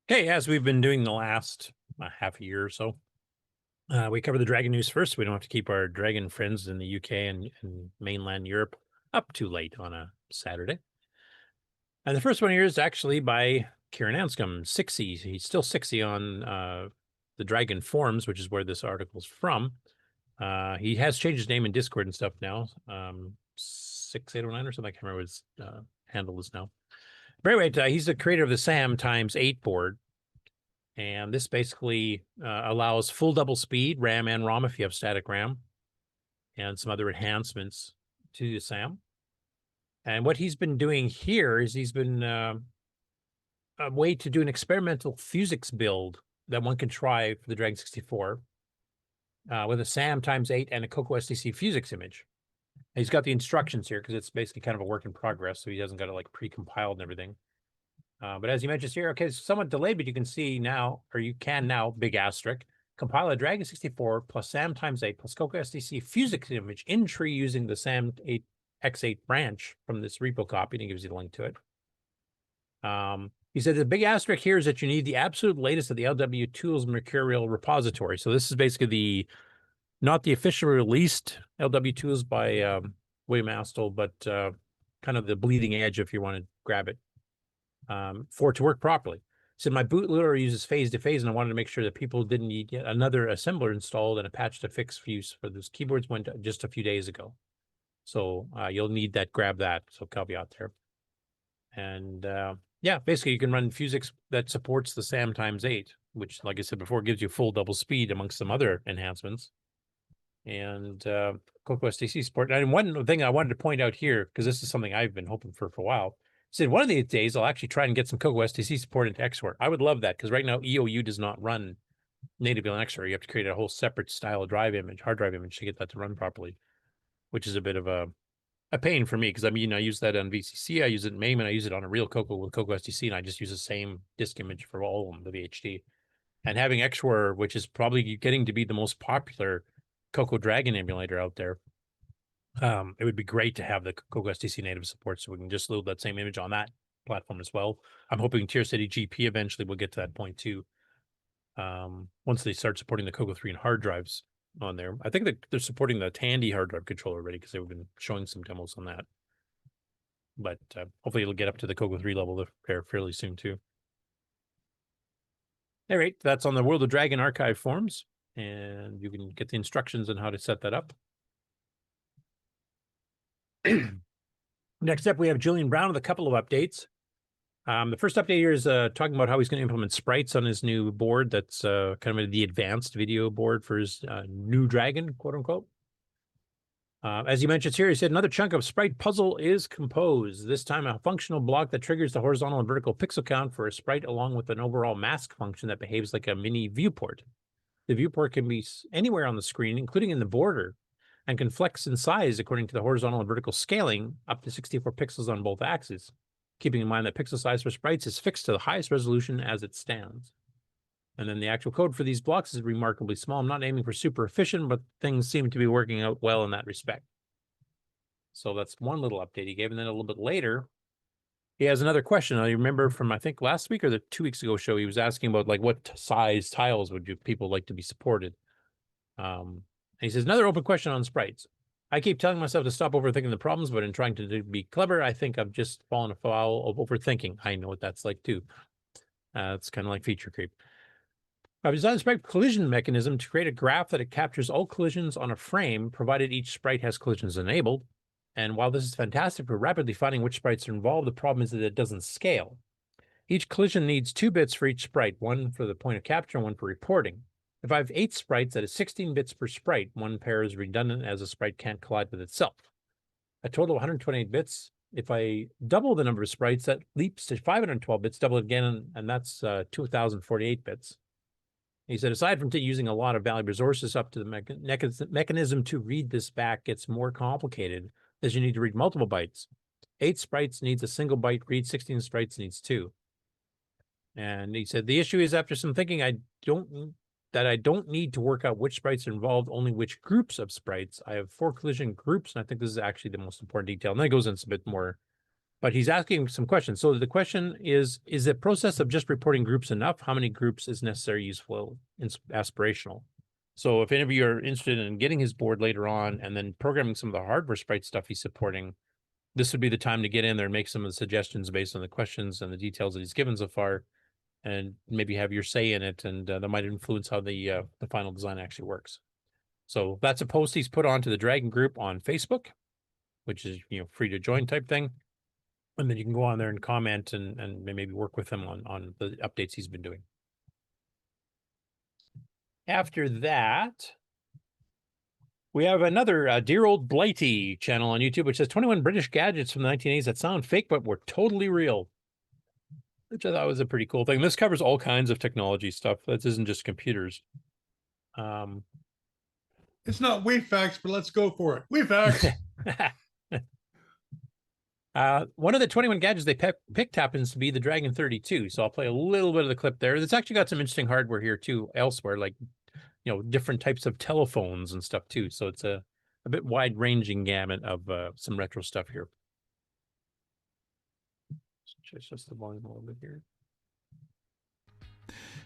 Okay, as we've been doing the last half a year or so, we cover the Dragon news first. We don't have to keep our Dragon friends in the UK and mainland Europe up too late on a Saturday. And the first one here is actually by Kieran Anscombe, 60. He's still 60 on the Dragon forums, which is where this article's from. He has changed his name in Discord and stuff now. 6809 or something. I can't remember what his handle is now. But anyway, he's the creator of the SAM x8 board. And this basically allows full double speed, RAM and ROM if you have static RAM, and some other enhancements to the SAM. And what he's been doing here is he's been a way to do an experimental physics build that one can try for the Dragon 64 with a SAM x8 and a Coco SDC physics image. And he's got the instructions here because it's basically kind of a work in progress, so he hasn't got it like pre-compiled and everything. But as you mentioned here, okay, it's somewhat delayed, but you can see now, or you can now, big asterisk, compile a Dragon 64 plus SAM x8 plus Coco SDC physics image in tree using the SAM X8 branch from this repo copy, and he gives you the link to it. He said the big asterisk here is that you need the absolute latest of the LW Tools Mercurial repository. So this is basically not the official released LW Tools by William Astle, but kind of the bleeding edge if you want to grab it. For it to work properly. So my bootloader uses phase-to-phase, and I wanted to make sure that people didn't need yet another assembler installed and a patch to fix fuse for those keyboards went just a few days ago. So you'll need that, grab that. So caveat there. And yeah, basically you can run physics that supports the SAM x8, which, like I said before, gives you full double speed amongst some other enhancements. And Coco SDC support. And one thing I wanted to point out here, because this is something I've been hoping for a while, said one of these days I'll actually try and get some Coco SDC support into XWare. I would love that because right now EOU does not run natively on XWare. You have to create a whole separate style drive image, hard drive image to get that to run properly, which is a bit of a pain for me because I mean I use that on VCC, I use it in MAME, and I use it on a real Coco with Coco SDC, and I just use the same disk image for all of them, the VHD. And having XWare, which is probably getting to be the most popular Coco Dragon emulator out there, it would be great to have the Coco SDC native support so we can just load that same image on that platform as well. I'm hoping Tier City GP eventually will get to that point too. Once they start supporting the Coco 3 and hard drives on there. I think that they're supporting the Tandy hard drive controller already because they've been showing some demos on that. But hopefully it'll get up to the Coco 3 level there fairly soon too. All right, that's on the World of Dragon archive forums, and you can get the instructions on how to set that up. Next up, we have Julian Brown with a couple of updates. The first update here is talking about how he's going to implement sprites on his new board. That's kind of the advanced video board for his new Dragon, quote unquote. As he mentions here, he said another chunk of sprite puzzle is composed. This time a functional block that triggers the horizontal and vertical pixel count for a sprite along with an overall mask function that behaves like a mini viewport. The viewport can be anywhere on the screen, including in the border, and can flex in size according to the horizontal and vertical scaling up to 64 pixels on both axes, keeping in mind that pixel size for sprites is fixed to the highest resolution as it stands. And then the actual code for these blocks is remarkably small. I'm not aiming for super efficient, but things seem to be working out well in that respect. So that's one little update he gave. And then a little bit later, he has another question. I remember from, I think, last week or the 2 weeks ago show, he was asking about like what size tiles would people like to be supported. And he says, another open question on sprites. I keep telling myself to stop overthinking the problems, but in trying to be clever, I think I've just fallen afoul of overthinking. I know what that's like too. It's kind of like feature creep. I've designed a sprite collision mechanism to create a graph that it captures all collisions on a frame, provided each sprite has collisions enabled. And while this is fantastic for rapidly finding which sprites are involved, the problem is that it doesn't scale. Each collision needs 2 bits for each sprite, one for the point of capture and one for reporting. If I have 8 sprites, that is 16 bits per sprite. One pair is redundant as a sprite can't collide with itself. A total of 128 bits. If I double the number of sprites, that leaps to 512 bits, double it again, and that's 2048 bits. He said, aside from using a lot of valuable resources, up to the mechanism to read this back gets more complicated, as you need to read multiple bytes. 8 sprites needs a single byte read, 16 sprites needs 2. And he said, the issue is after some thinking, I don't need to work out which sprites are involved, only which groups of sprites. I have 4 collision groups, and I think this is actually the most important detail. And then it goes into a bit more, but he's asking some questions. So the question is the process of just reporting groups enough? How many groups is necessary, useful, aspirational? So if any of you are interested in getting his board later on and then programming some of the hardware sprite stuff he's supporting, this would be the time to get in there and make some of the suggestions based on the questions and the details that he's given so far, and maybe have your say in it, and that might influence how the final design actually works. So that's a post he's put onto the Dragon group on Facebook, which is free to join type thing, and then you can go on there and comment and maybe work with him on the updates he's been doing. After that, we have another dear Old Blighty channel on YouTube, which says 21 British gadgets from the 1980s that sound fake but were totally real, which I thought was a pretty cool thing. This covers all kinds of technology stuff. That isn't just computers. It's not WeFax, but let's go for it. WeFax. One of the 21 gadgets they picked happens to be the Dragon 32. So I'll play a little bit of the clip there. It's actually got some interesting hardware here too, elsewhere, like, different types of telephones and stuff too. So it's a bit wide ranging gamut of some retro stuff here. Just the volume a little bit here.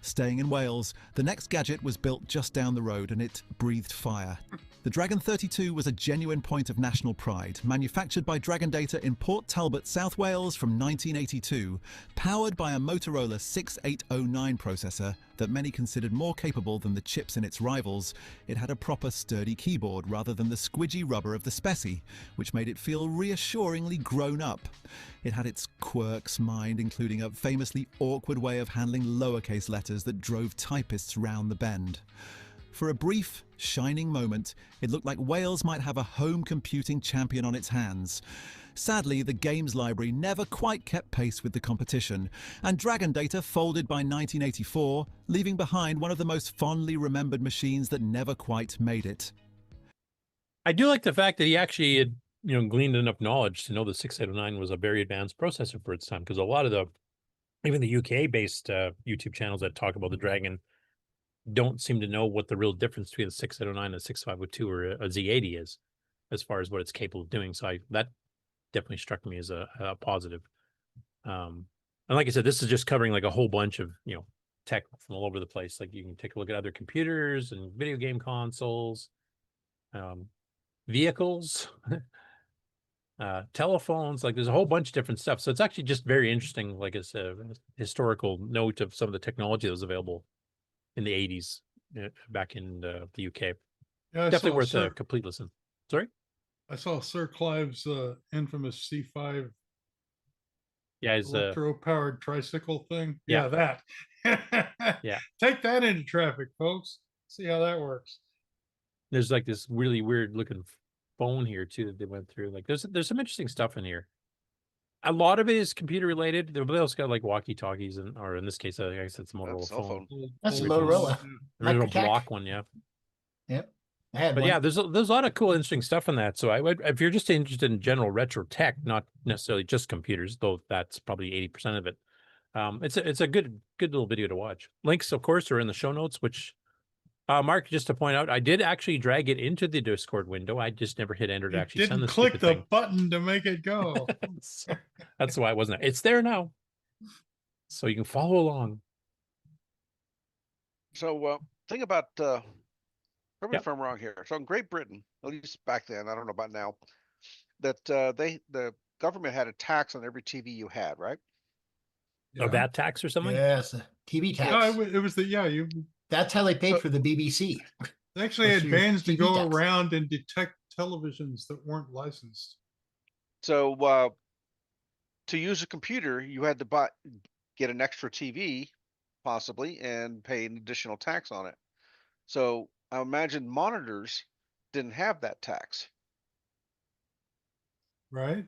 Staying in Wales, the next gadget was built just down the road and it breathed fire. The Dragon 32 was a genuine point of national pride, manufactured by Dragon Data in Port Talbot, South Wales from 1982, powered by a Motorola 6809 processor that many considered more capable than the chips in its rivals. It had a proper sturdy keyboard rather than the squidgy rubber of the Specie, which made it feel reassuringly grown up. It had its quirks, mind, including a famously awkward way of handling lowercase letters that drove typists round the bend. For a brief, shining moment, it looked like Wales might have a home computing champion on its hands. Sadly, the games library never quite kept pace with the competition, and Dragon Data folded by 1984, leaving behind one of the most fondly remembered machines that never quite made it. I do like the fact that he actually had, gleaned enough knowledge to know the 6809 was a very advanced processor for its time, because a lot of even the UK-based YouTube channels that talk about the Dragon don't seem to know what the real difference between a 6809 and a 6502 or a Z80 is, as far as what it's capable of doing. So that definitely struck me as a positive. And like I said, this is just covering like a whole bunch of, tech from all over the place. Like you can take a look at other computers and video game consoles, vehicles, telephones, like there's a whole bunch of different stuff. So it's actually just very interesting, like it's a historical note of some of the technology that was available in the 80s back in the UK. Yeah, definitely worth a complete listen. Sorry? I saw Sir Clive's infamous C5 his electro-powered tricycle thing. Yeah. That. Yeah. Take that into traffic, folks. See how that works. There's like this really weird looking phone here too that they went through. Like there's some interesting stuff in here. A lot of it is computer related. They also got like walkie talkies, or in this case, I guess it's a Motorola phone. That's a Motorola. Original block one, yeah. Yep. I had But one. yeah, there's a lot of cool, interesting stuff in that. So I would, if you're just interested in general retro tech, not necessarily just computers, though that's probably 80% of it. It's a good little video to watch. Links, of course, are in the show notes, which Mark, just to point out, I did actually drag it into the Discord window. I just never hit enter to actually send Didn't the click stupid the thing. button to make it go. That's why it wasn't there. It's there now. So you can follow along. So think about correct me if I'm wrong here. So in Great Britain, at least back then, I don't know about now, that the government had a tax on every TV you had, right? A VAT tax or something? Yes, a TV tax. No, it was you. That's how they paid for the BBC. They actually Was had your vans to TV go tax. around and detect televisions that weren't licensed. So to use a computer, you had to get an extra TV, possibly, and pay an additional tax on it. So I imagine monitors didn't have that tax. Right.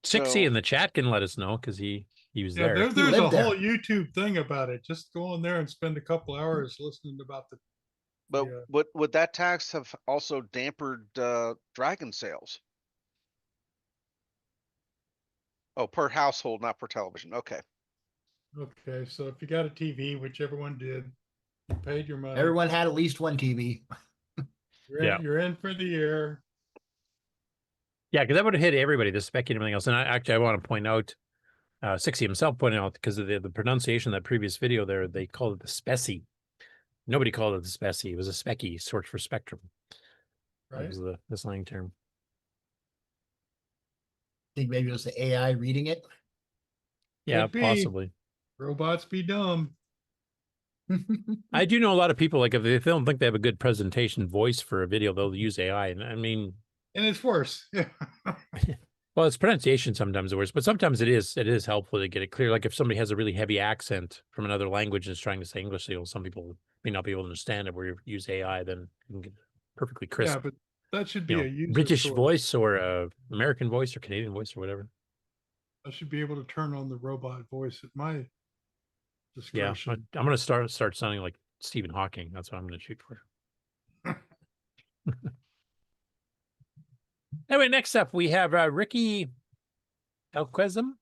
60 in the chat can let us know because he was Yeah, there. there's a whole YouTube thing about it. Just go in there and spend a couple hours listening about the. But would that tax have also dampened Dragon sales? Oh, per household, not per television. Okay. Okay, so if you got a TV, which everyone did, you paid your money. Everyone had at least one TV. You're in for the year. Yeah, because that would have hit everybody, the spec and everything else. And I want to point out, 60 himself pointed out, because of the pronunciation of that previous video there, they called it the specie. Nobody called it the specie. It was a specky, short for spectrum. Right. That was the slang term. Think maybe it was the AI reading it. Yeah, Could be. possibly. Robots be dumb. I do know a lot of people, like if they don't think they have a good presentation voice for a video, they'll use AI. And I mean, and it's worse. Yeah. Well, it's pronunciation sometimes the worst, but sometimes it is helpful to get it clear. Like if somebody has a really heavy accent from another language and is trying to say English, some people may not be able to understand it. Where you use AI, then you can get perfectly crisp. Yeah, but that should be a user British choice. voice or a American voice or Canadian voice or whatever. I should be able to turn on the robot voice at my Yeah, discretion. I'm going to start sounding like Stephen Hawking. That's what I'm going to shoot for. Anyway, next up we have Ricky Elquezum.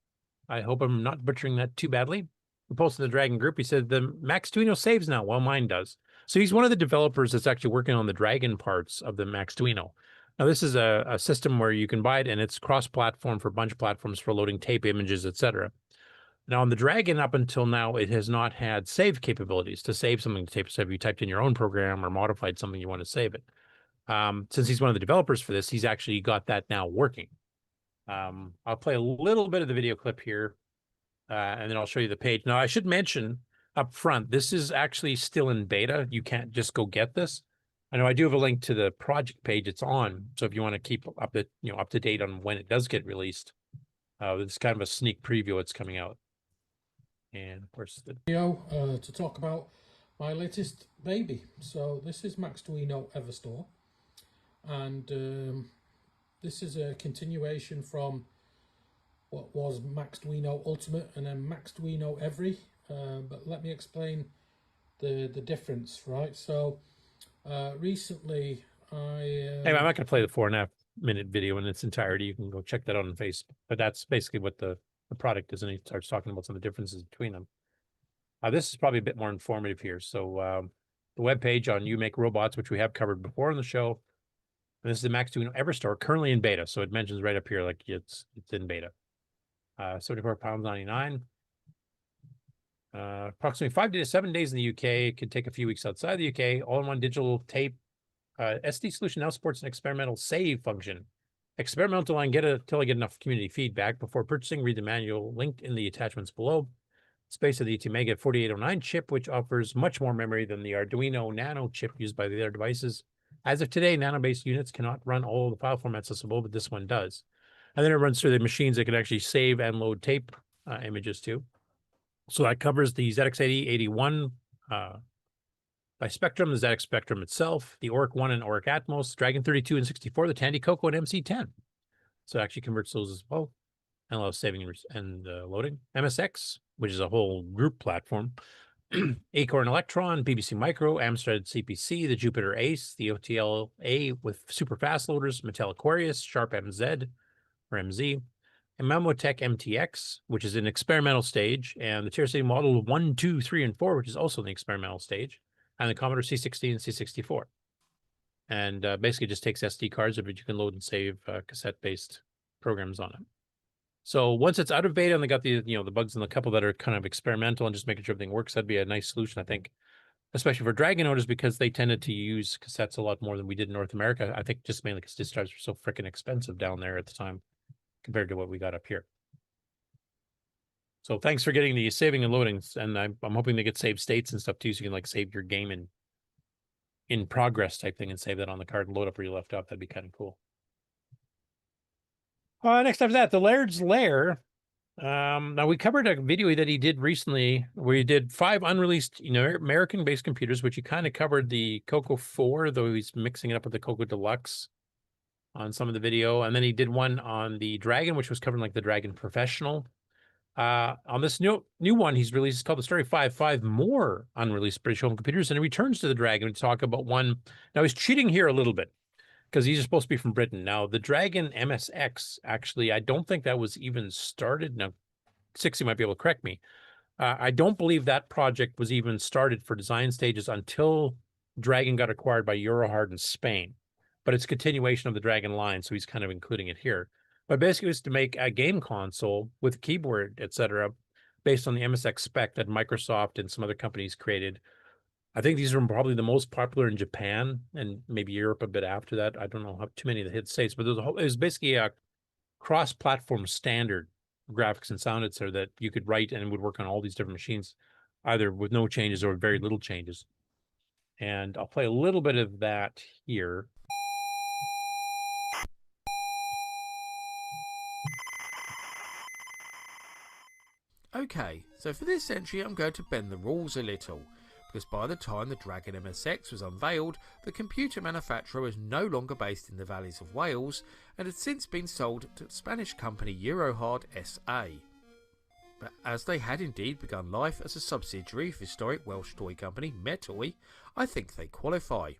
I hope I'm not butchering that too badly. Who posted the Dragon group. He said the Maxduino saves now. Well, mine does. So he's one of the developers that's actually working on the Dragon parts of the Maxduino. Now, this is a system where you can buy it, and it's cross-platform for a bunch of platforms for loading tape images, etc. Now, on the Dragon, up until now, it has not had save capabilities to save something to tape. So if you typed in your own program or modified something, you want to save it. Since he's one of the developers for this, he's actually got that now working. I'll play a little bit of the video clip here, and then I'll show you the page. Now, I should mention up front, this is actually still in beta. You can't just go get this. I know I do have a link to the project page it's on. So if you want to keep up to date on when it does get released, it's kind of a sneak preview. It's coming out. And of course, the video to talk about my latest baby. So this is Maxduino Everstore, and this is a continuation from what was Maxduino Ultimate and then Maxduino Every. But let me explain the difference, right? So recently Anyway, I'm not going to play the 4.5 minute video in its entirety. You can go check that out on Facebook. But that's basically what the product is, and he starts talking about some of the differences between them. This is probably a bit more informative here. So the webpage on You Make Robots, which we have covered before on the show. And this is the Maxduino Everstore, currently in beta. So it mentions right up here like it's in beta. £74.99. Approximately 5 to 7 days in the UK. It could take a few weeks outside the UK. All-in-one digital tape. SD solution now supports an experimental save function. Experimental until I get enough community feedback. Before purchasing, read the manual linked in the attachments below. Space of the Mega 4809 chip, which offers much more memory than the Arduino Nano chip used by the other devices. As of today, Nano-based units cannot run all the file formats accessible, but this one does. And then it runs through the machines that can actually save and load tape images too. So that covers the ZX80, 81 by Spectrum, the ZX Spectrum itself, the Oric 1 and Oric Atmos, Dragon 32 and 64, the Tandy Coco and MC10. So it actually converts those as well and allows saving and loading. MSX, which is a whole group platform. Acorn Electron, BBC Micro, Amstrad CPC, the Jupiter Ace, the OTL-A with super fast loaders, Mattel Aquarius, Sharp MZ or MZ, a Mamotech MTX, which is an experimental stage, and the TRC model 1, 2, 3, and 4, which is also in the experimental stage, and the Commodore C60 and C64. And basically just takes SD cards, but you can load and save cassette-based programs on it. So once it's out of beta and they got the the bugs in the couple that are kind of experimental and just making sure everything works, that'd be a nice solution, I think, especially for Dragon owners, because they tended to use cassettes a lot more than we did in North America. I think just mainly because disk drives were so freaking expensive down there at the time compared to what we got up here. So thanks for getting the saving and loading, and I'm hoping they get saved states and stuff too, so you can like save your game in progress type thing and save that on the card and load up where you left off. That'd be kind of cool. Next after that, the Laird's Lair. Now we covered a video that he did recently where he did 5 unreleased, American-based computers, which he kind of covered the Coco 4, though he's mixing it up with the Coco Deluxe on some of the video, and then he did one on the Dragon, which was covering like the Dragon Professional. On this new one he's released, it's called The Story 5 more unreleased British home computers, and he returns to the Dragon to talk about one. Now he's cheating here a little bit, because these are supposed to be from Britain. Now, the Dragon MSX, actually, I don't think that was even started. Now, 60 might be able to correct me. I don't believe that project was even started for design stages until Dragon got acquired by Eurohard in Spain. But it's a continuation of the Dragon line, so he's kind of including it here. But basically, it was to make a game console with keyboard, etc., based on the MSX spec that Microsoft and some other companies created. I think these are probably the most popular in Japan and maybe Europe a bit after that. I don't know how too many of the hit states, but it was basically a cross-platform standard graphics and sound etc. that you could write and it would work on all these different machines, either with no changes or very little changes. And I'll play a little bit of that here. Okay, so for this entry I'm going to bend the rules a little, because by the time the Dragon MSX was unveiled, the computer manufacturer was no longer based in the valleys of Wales and had since been sold to the Spanish company Eurohard SA. But as they had indeed begun life as a subsidiary of historic Welsh toy company Metoy, I think they qualify.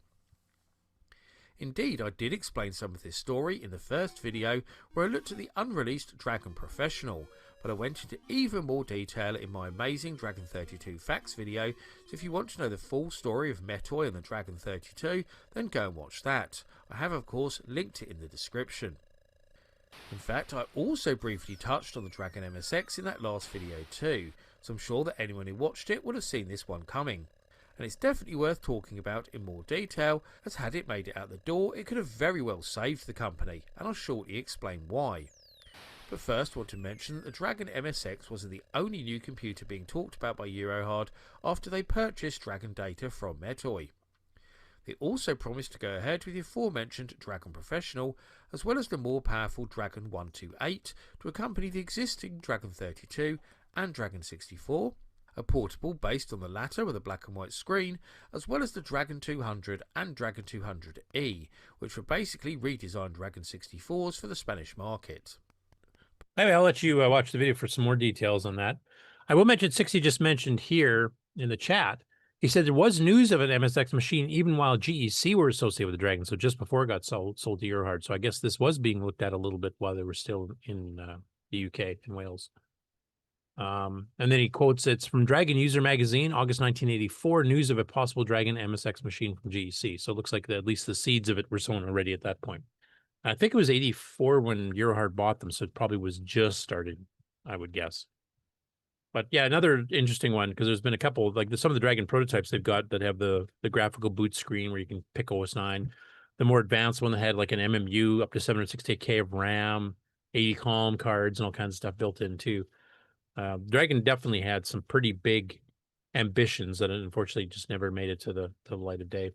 Indeed, I did explain some of this story in the first video where I looked at the unreleased Dragon Professional, but I went into even more detail in my amazing Dragon 32 facts video, so if you want to know the full story of Metoy and the Dragon 32, then go and watch that. I have of course linked it in the description. In fact, I also briefly touched on the Dragon MSX in that last video too, so I'm sure that anyone who watched it would have seen this one coming. And it's definitely worth talking about in more detail, as had it made it out the door, it could have very well saved the company, and I'll shortly explain why. But first I want to mention that the Dragon MSX wasn't the only new computer being talked about by Eurohard after they purchased Dragon data from Metoy. They also promised to go ahead with the aforementioned Dragon Professional, as well as the more powerful Dragon 128 to accompany the existing Dragon 32 and Dragon 64, a portable based on the latter with a black and white screen, as well as the Dragon 200 and Dragon 200E, which were basically redesigned Dragon 64s for the Spanish market. Anyway, I'll let you watch the video for some more details on that. I will mention 60 just mentioned here in the chat. He said there was news of an MSX machine even while GEC were associated with the Dragon, so just before it got sold to Eurohard. So I guess this was being looked at a little bit while they were still in the UK, in Wales. And then he quotes, it's from Dragon User Magazine, August 1984, news of a possible Dragon MSX machine from GEC. So it looks like at least the seeds of it were sown already at that point. I think it was 84 when Eurohard bought them, so it probably was just started, I would guess. But yeah, another interesting one, because there's been a couple, like some of the Dragon prototypes they've got that have the graphical boot screen where you can pick OS 9. The more advanced one that had like an MMU up to 768K of RAM, 80 column cards and all kinds of stuff built in too. Dragon definitely had some pretty big ambitions that unfortunately just never made it to the light of day.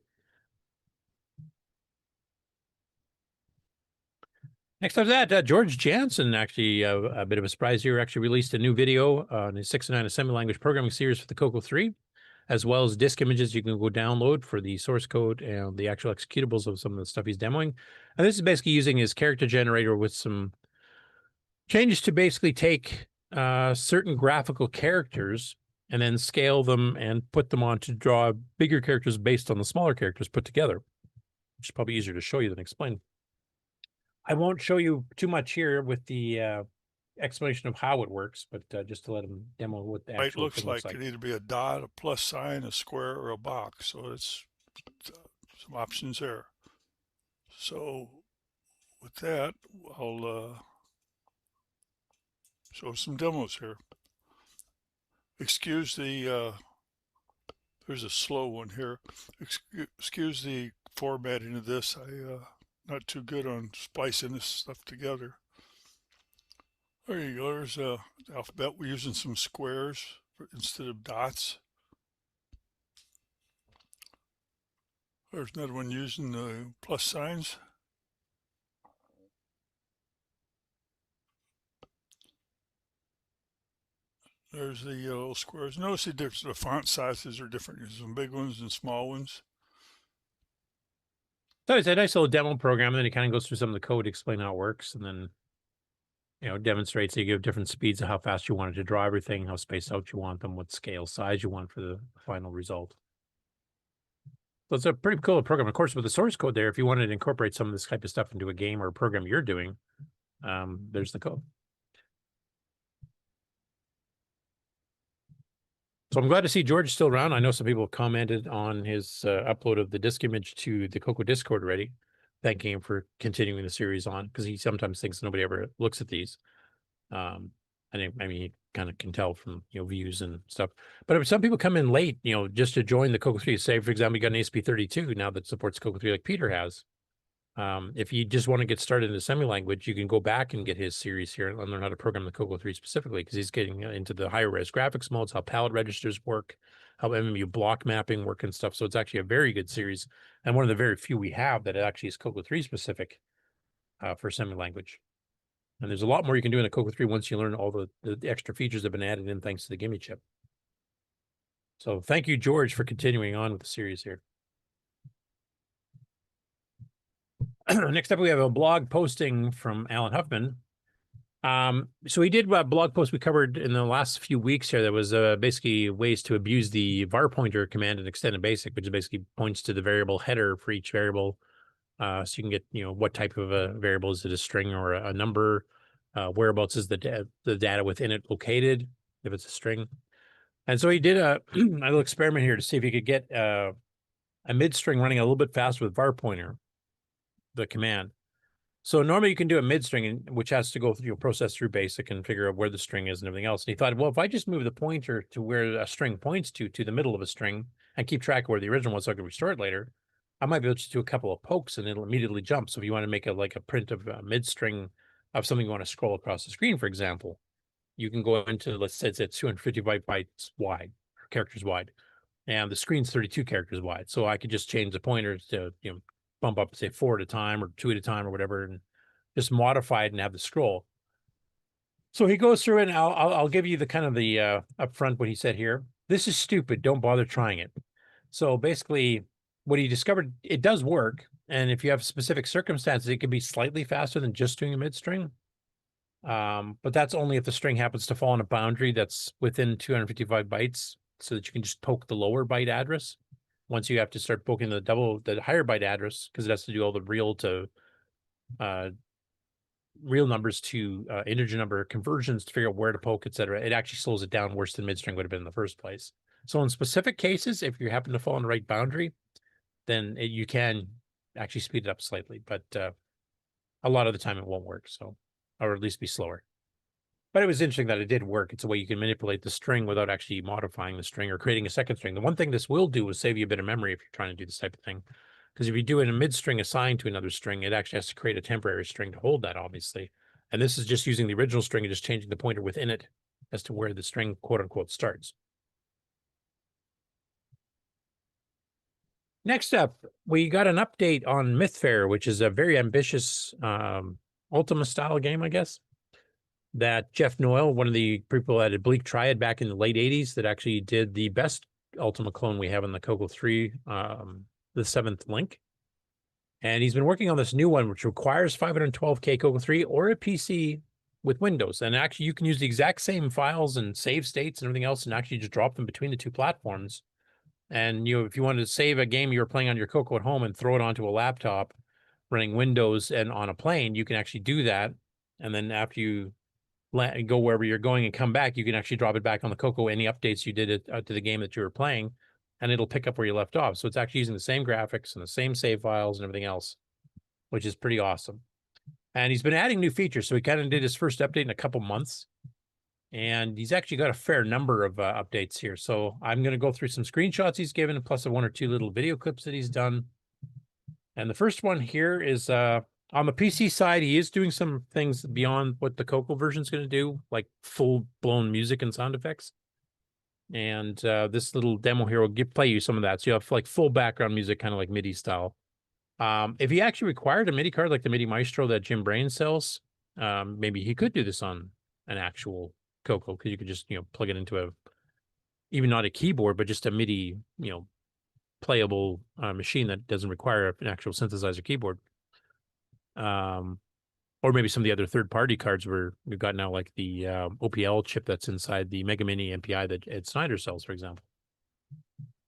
Next up that, George Jansen, actually a bit of a surprise here, actually released a new video on his 609 assembly language programming series for the Coco 3, as well as disk images you can go download for the source code and the actual executables of some of the stuff he's demoing. And this is basically using his character generator with some changes to basically take certain graphical characters and then scale them and put them on to draw bigger characters based on the smaller characters put together, which is probably easier to show you than explain. I won't show you too much here with the explanation of how it works, but just to let him demo what the It actual looks thing like looks like. it either be a dot, a plus sign, a square, or a box. So it's some options there. So with that, I'll show some demos here. Excuse the, there's a slow one here. Excuse the formatting of this. I not too good on splicing this stuff together. There you go. There's the alphabet. We're using some squares instead of dots. There's another one using the plus signs. There's the little squares. Notice the difference. The font sizes are different. There's some big ones and small ones. So it's a nice little demo program, and then it kind of goes through some of the code to explain how it works, and then demonstrates that you give different speeds of how fast you want it to draw everything, how spaced out you want them, what scale size you want for the final result. So it's a pretty cool program. Of course, with the source code there, if you wanted to incorporate some of this type of stuff into a game or a program you're doing, there's the code. So I'm glad to see George still around. I know some people commented on his upload of the disk image to the Coco Discord already, thanking him for continuing the series on, because he sometimes thinks nobody ever looks at these. I mean, he kind of can tell from views and stuff. But if some people come in late, just to join the Coco 3, say for example, you got an ASP32 now that supports Coco 3, like Peter has. If you just want to get started in assembly language, you can go back and get his series here and learn how to program the Coco 3 specifically, because he's getting into the higher res graphics modes, how palette registers work, how MMU block mapping work and stuff. So it's actually a very good series, and one of the very few we have that actually is Coco 3 specific for assembly language. And there's a lot more you can do in the Coco 3 once you learn all the extra features that have been added in thanks to the Gimme chip. So thank you, George, for continuing on with the series here. Next up, we have a blog posting from Alan Huffman. So he did a blog post we covered in the last few weeks here that was basically ways to abuse the var pointer command in extended basic, which basically points to the variable header for each variable. So you can get, what type of a variable, is it a string or a number? Whereabouts is the data within it located, if it's a string? And so he did a little experiment here to see if he could get a mid string running a little bit faster with var pointer, the command. So normally you can do a mid string, which has to go through process through basic and figure out where the string is and everything else. And he thought, well, if I just move the pointer to where a string points to the middle of a string and keep track of where the original was so I can restore it later, I might be able to do a couple of pokes and it'll immediately jump. So if you want to make a print of a mid string of something you want to scroll across the screen, for example, you can go into, let's say it's 250 bytes wide, or characters wide, and the screen's 32 characters wide. So I could just change the pointer to bump up, say 4 at a time or 2 at a time or whatever, and just modify it and have the scroll. So he goes through it, and I'll give you the kind of the upfront what he said here. This is stupid. Don't bother trying it. So basically, what he discovered, it does work, and if you have specific circumstances, it can be slightly faster than just doing a mid string. But that's only if the string happens to fall in a boundary that's within 255 bytes, so that you can just poke the lower byte address. Once you have to start poking the higher byte address, because it has to do all the real numbers to integer number conversions to figure out where to poke, etc. It actually slows it down worse than midstring would have been in the first place. So in specific cases, if you happen to fall in the right boundary, then you can actually speed it up slightly, but a lot of the time it won't work, so, or at least be slower. But it was interesting that it did work. It's a way you can manipulate the string without actually modifying the string or creating a second string. The one thing this will do is save you a bit of memory if you're trying to do this type of thing. Because if you do it in a mid string assigned to another string, it actually has to create a temporary string to hold that, obviously. And this is just using the original string and just changing the pointer within it as to where the string, quote unquote, starts. Next up, we got an update on Mythfair, which is a very ambitious Ultima style game, I guess, that Jeff Noel, one of the people at Bleak Triad back in the late 80s, that actually did the best Ultima clone we have in the Coco 3, the 7th link. And he's been working on this new one, which requires 512K Coco 3 or a PC with Windows. And actually, you can use the exact same files and save states and everything else and actually just drop them between the two platforms. And if you wanted to save a game you were playing on your Coco at home and throw it onto a laptop running Windows and on a plane, you can actually do that. And then after you go wherever you're going and come back, you can actually drop it back on the Coco, any updates you did to the game that you were playing, and it'll pick up where you left off. So it's actually using the same graphics and the same save files and everything else, which is pretty awesome. And he's been adding new features. So he kind of did his first update in a couple months. And he's actually got a fair number of updates here. So I'm going to go through some screenshots he's given, plus one or two little video clips that he's done. And the first one here is on the PC side, he is doing some things beyond what the Coco version is going to do, like full-blown music and sound effects. And this little demo here will play you some of that. So you have like full background music, kind of like MIDI style. If he actually required a MIDI card like the MIDI Maestro that Jim Brain sells, maybe he could do this on an actual Coco, because you could just, plug it into even not a keyboard, but just a MIDI, playable machine that doesn't require an actual synthesizer keyboard. Or maybe some of the other third-party cards where we've got now, like the OPL chip that's inside the Mega Mini MPI that Ed Snyder sells, for example.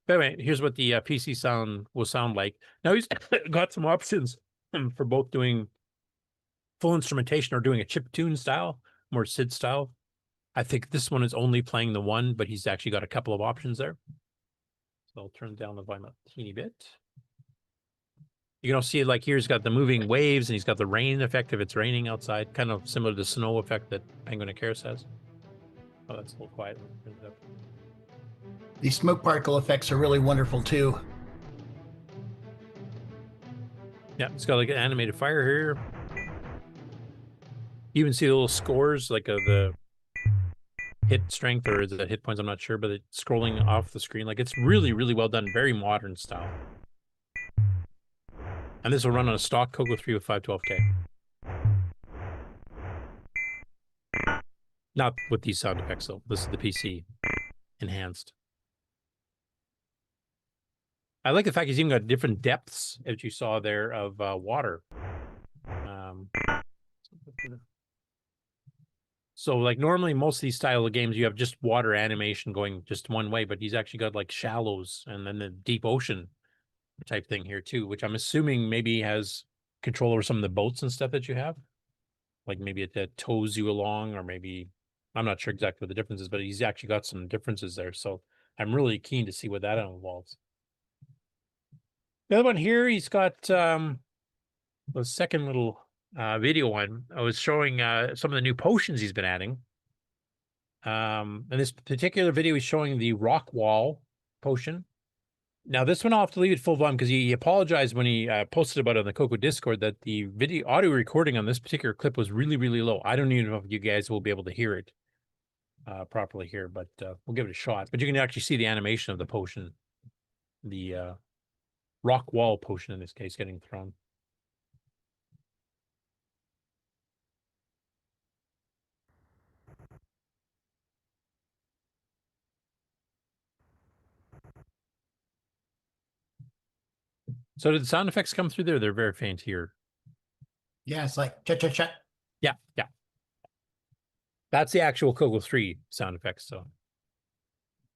But anyway, here's what the PC sound will sound like. Now he's got some options for both doing full instrumentation or doing a chip tune style, more SID style. I think this one is only playing the one, but he's actually got a couple of options there. So I'll turn down the volume a teeny bit. You can also see, like, here he's got the moving waves, and he's got the rain effect if it's raining outside, kind of similar to the snow effect that Penguin Icarus has. Oh, that's a little quiet. These smoke particle effects are really wonderful too. Yeah, it's got like an animated fire here. You even see the little scores, like the hit strength or is it hit points, I'm not sure, but it's scrolling off the screen. Like, it's really, really well done. Very modern style. And this will run on a stock Coco 3 with 512K. Not with these sound effects, though. This is the PC enhanced. I like the fact he's even got different depths, as you saw there, of water. So, like, normally most of these style of games, you have just water animation going just one way, but he's actually got, like, shallows and then the deep ocean type thing here, too, which I'm assuming maybe has control over some of the boats and stuff that you have. Like, maybe it tows you along, or maybe, I'm not sure exactly what the difference is, but he's actually got some differences there. So I'm really keen to see what that involves. The other one here, he's got the second little video one. I was showing some of the new potions he's been adding. In this particular video, he's showing the rock wall potion. Now, this one I'll have to leave it full volume because he apologized when he posted about it on the Coco Discord that the video audio recording on this particular clip was really, really low. I don't even know if you guys will be able to hear it properly here, but we'll give it a shot. But you can actually see the animation of the potion, the rock wall potion in this case, getting thrown. So did the sound effects come through there? They're very faint here. Yeah, it's like chat, chat, chat. Yeah, yeah. That's the actual Coco 3 sound effects.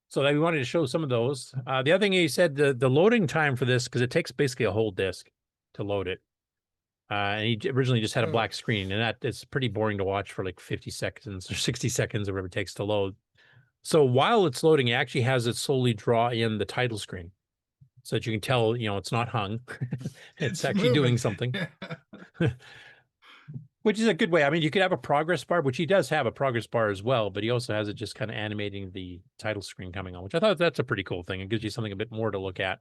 So we wanted to show some of those. The other thing he said, the loading time for this, because it takes basically a whole disk to load it. And he originally just had a black screen, and it's pretty boring to watch for like 50 seconds or 60 seconds or whatever it takes to load. So while it's loading, it actually has it slowly draw in the title screen, so that you can tell, it's not hung. it's actually moving. doing something. Which is a good way. I mean, you could have a progress bar, which he does have a progress bar as well, but he also has it just kind of animating the title screen coming on, which I thought that's a pretty cool thing. It gives you something a bit more to look at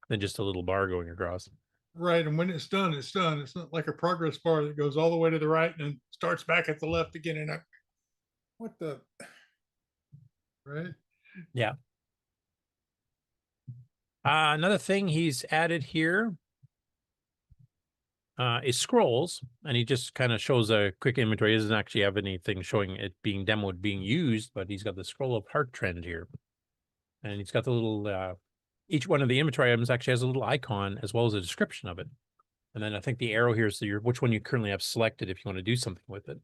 than just a little bar going across. Right, and when it's done, it's done. It's not like a progress bar that goes all the way to the right and then starts back at the left again. And what the? Right? Yeah. Another thing he's added here is scrolls, and he just kind of shows a quick inventory. He doesn't actually have anything showing it being demoed, being used, but he's got the scroll of heart trend here. And he's got the little, each one of the inventory items actually has a little icon as well as a description of it. And then I think the arrow here is which one you currently have selected if you want to do something with it.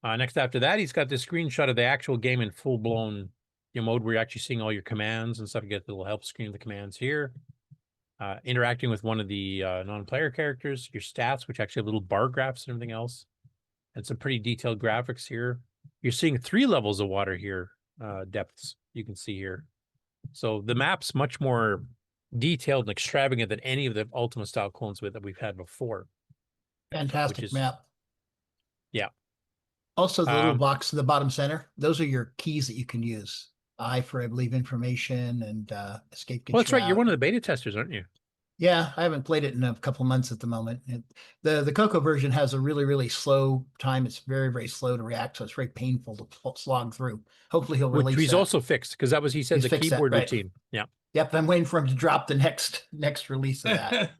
Next after that, he's got this screenshot of the actual game in full-blown mode where you're actually seeing all your commands and stuff. You get the little help screen of the commands here. Interacting with one of the non-player characters, your stats, which actually have little bar graphs and everything else. and some pretty detailed graphics here. You're seeing 3 levels of water here, depths you can see here. So the map's much more detailed and extravagant than any of the Ultima style clones that we've had before. Fantastic map. Yeah. Also, the little box in the bottom center, those are your keys that you can use. I believe, information and escape. Well, that's right. You're one of the beta testers, aren't you? Yeah, I haven't played it in a couple of months at the moment. The Coco version has a really, really slow time. It's very, very slow to react, so it's very painful to slog through. Hopefully he'll release Which he's that. also fixed, because that was, he said, He's the fixed that, keyboard right. routine. Yeah. Yep, I'm waiting for him to drop the next release of that.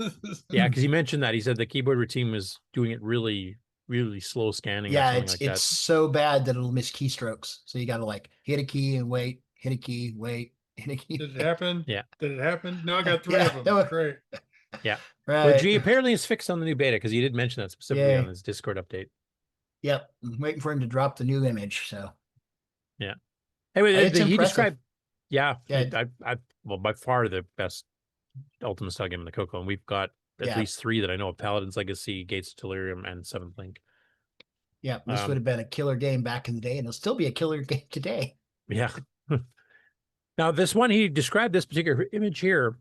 Yeah, because he mentioned that. He said the keyboard routine was doing it really, really slow scanning. Yeah, or something it's like that. so bad that it'll miss keystrokes. So you got to like hit a key and wait, hit a key, wait, hit a key. Did it happen? Yeah. Did it happen? No, I got 3 Yeah, of them. no. Great. Yeah. Right. Well, G apparently is fixed on the new beta, because he did mention that specifically Yay. on his Discord update. Yep, I'm waiting for him to drop the new image. So Yeah. Anyway, It's he impressive. described, yeah, Yeah. well, by far the best Ultima style game in the Coco, and we've got at Yeah. least 3 that I know of: Paladin's Legacy, Gates of Delirium, and Seventh Link. yeah, this would have been a killer game back in the day, and it'll still be a killer game today. Yeah. Now, this one, he described this particular image here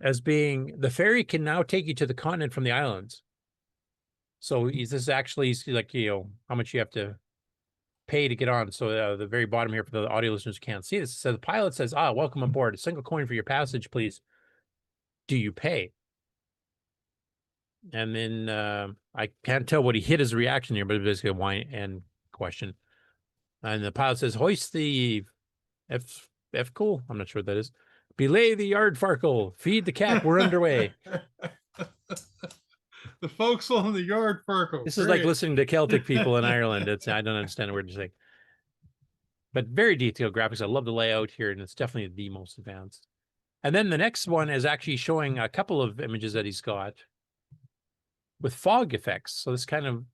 as being, the ferry can now take you to the continent from the islands. So this is actually like, how much you have to pay to get on. So the very bottom here, for the audio listeners who can't see this, so the pilot says, welcome aboard, a single coin for your passage, please. Do you pay? And then I can't tell what he hit as a reaction here, but it's basically a why and question. And the pilot says, hoist the F cool. I'm not sure what that is. Belay the yard farkle. Feed the cat. We're underway. The folks on the yard farkle. This is like listening to Celtic people in Ireland. I don't understand a word to say. But very detailed graphics. I love the layout here, and it's definitely the most advanced. And then the next one is actually showing a couple of images that he's got with fog effects. So this kind of,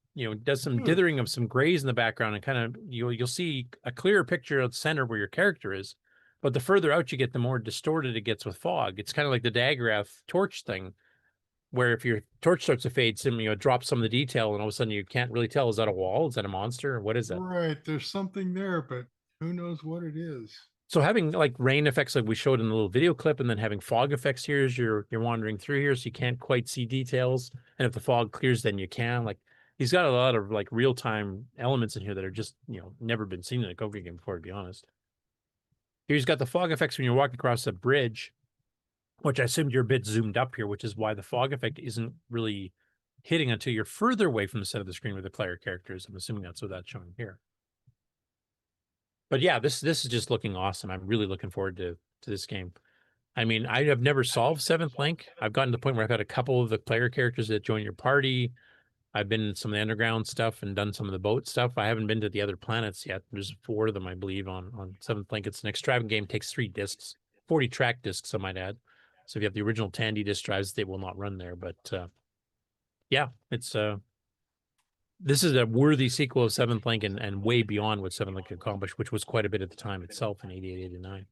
does some dithering of some grays in the background, and kind of, you'll see a clearer picture of the center where your character is. But the further out you get, the more distorted it gets with fog. It's kind of like the Dagrath torch thing, where if your torch starts to fade, it drops some of the detail, and all of a sudden you can't really tell, is that a wall? Is that a monster? Or what is that? Right. There's something there, but who knows what it is. So having like rain effects like we showed in the little video clip, and then having fog effects here as you're wandering through here, so you can't quite see details. And if the fog clears, then you can. Like, he's got a lot of like real-time elements in here that are just, never been seen in a Coco game before, to be honest. Here he's got the fog effects when you're walking across the bridge, which I assumed you're a bit zoomed up here, which is why the fog effect isn't really hitting until you're further away from the center of the screen where the player character is. I'm assuming that's what that's showing here. But yeah, this is just looking awesome. I'm really looking forward to this game. I mean, I have never solved Seventh Link. I've gotten to the point where I've had a couple of the player characters that join your party. I've been in some of the underground stuff and done some of the boat stuff. I haven't been to the other planets yet. There's 4 of them, I believe, on Seventh Link. It's an extravagant game. It takes 3 discs, 40 track discs, I might add. So if you have the original Tandy disc drives, they will not run there. But yeah, it's this is a worthy sequel of Seventh Link, and way beyond what Seventh Link accomplished, which was quite a bit at the time itself in 88, 89.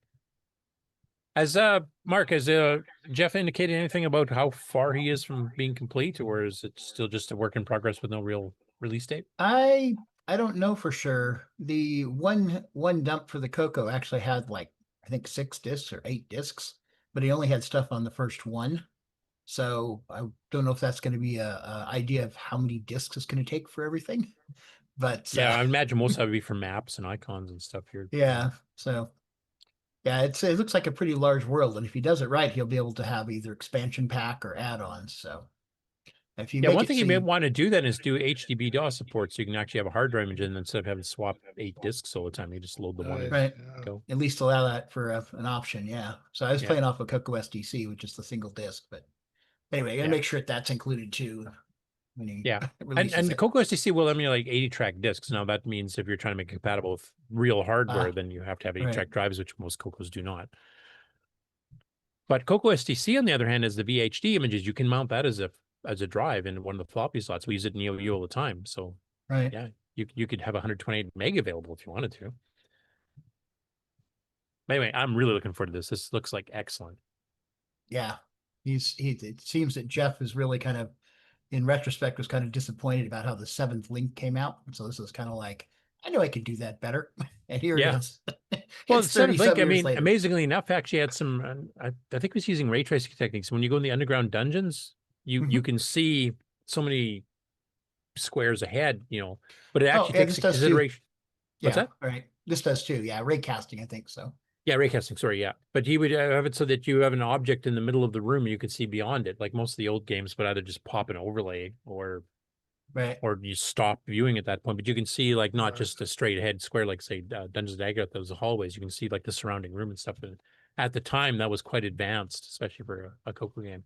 As Mark, has Jeff indicated anything about how far he is from being complete, or is it still just a work in progress with no real release date? I don't know for sure. The one dump for the Coco actually had like, I think 6 discs or 8 discs, but he only had stuff on the first one. So I don't know if that's going to be a idea of how many discs it's going to take for everything. But yeah, I imagine most of it would be for maps and icons and stuff here. Yeah. So yeah, it looks like a pretty large world, and if he does it right, he'll be able to have either expansion pack or add-ons. So if you one thing you may want to do then is do HDB DOS support, so you can actually have a hard drive image, and instead of having to swap 8 discs all the time, you just load the one in. Right. Go. At least allow that for an option. Yeah. So I was playing off of Coco SDC, which is the single disc, but anyway, you gotta make sure that's included too. When he and the Coco SDC will emulate 80-track discs. Now that means if you're trying to make it compatible with real hardware, then you have to have 80-track drives, which most Cocos do not. But Coco SDC, on the other hand, is the VHD images. You can mount that as a drive in one of the floppy slots. We use it in EOU all the time. So yeah, you could have 128 meg available if you wanted to. Anyway, I'm really looking forward to this. This looks like excellent. Yeah. It seems that Jeff is really kind of in retrospect, was kind of disappointed about how the 7th link came out. And so this was kind of like, I know I could do that better. And here it is. Well, It's the 7th link, 37 I years mean, later. amazingly enough, actually had some, I think it was using ray tracing techniques. When you go in the underground dungeons, you can see so many squares ahead, but it actually takes into consideration. What's that? Right. This does too. Yeah. Ray casting, I think so. Yeah, raycasting, sorry, yeah. But he would have it so that you have an object in the middle of the room and you could see beyond it, like most of the old games, but either just pop an overlay or you stop viewing at that point. But you can see like not just a straight ahead square, like say Dungeons and Dragons, those hallways. You can see like the surrounding room and stuff. And at the time, that was quite advanced, especially for a Coco game.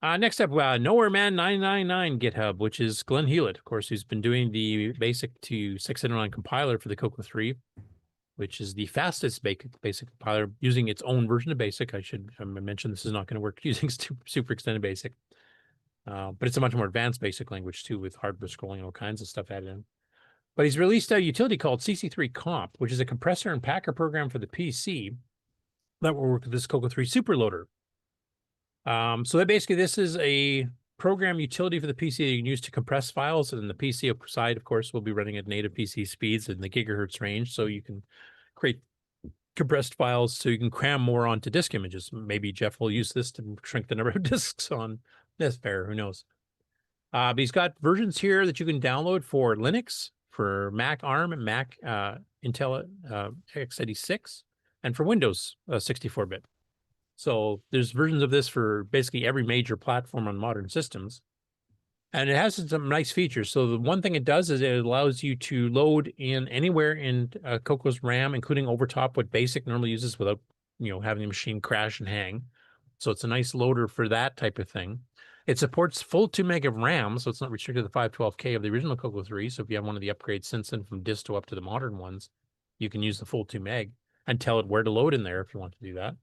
Next up, Nowhere Man 999 GitHub, which is Glen Hewlett, of course, who's been doing the basic to 609 compiler for the Coco 3. Which is the fastest basic compiler using its own version of BASIC. I should mention this is not going to work using super extended BASIC. But it's a much more advanced BASIC language too, with hardware scrolling and all kinds of stuff added in. But he's released a utility called CC3 Comp, which is a compressor and packer program for the PC that will work with this Coco 3 superloader. So that basically this is a program utility for the PC that you can use to compress files, and the PC side, of course, will be running at native PC speeds in the gigahertz range, so you can create compressed files so you can cram more onto disk images. Maybe Jeff will use this to shrink the number of disks on this fair, who knows. But he's got versions here that you can download for Linux, for Mac ARM, and Mac Intel x86, and for Windows 64-bit. So there's versions of this for basically every major platform on modern systems. And it has some nice features. So the one thing it does is it allows you to load in anywhere in Coco's RAM, including over top what BASIC normally uses without, having the machine crash and hang. So it's a nice loader for that type of thing. It supports full 2 meg of RAM, so it's not restricted to the 512K of the original Coco 3. So if you have one of the upgrades since then from disto up to the modern ones, you can use the full 2 meg and tell it where to load in there if you want to do that.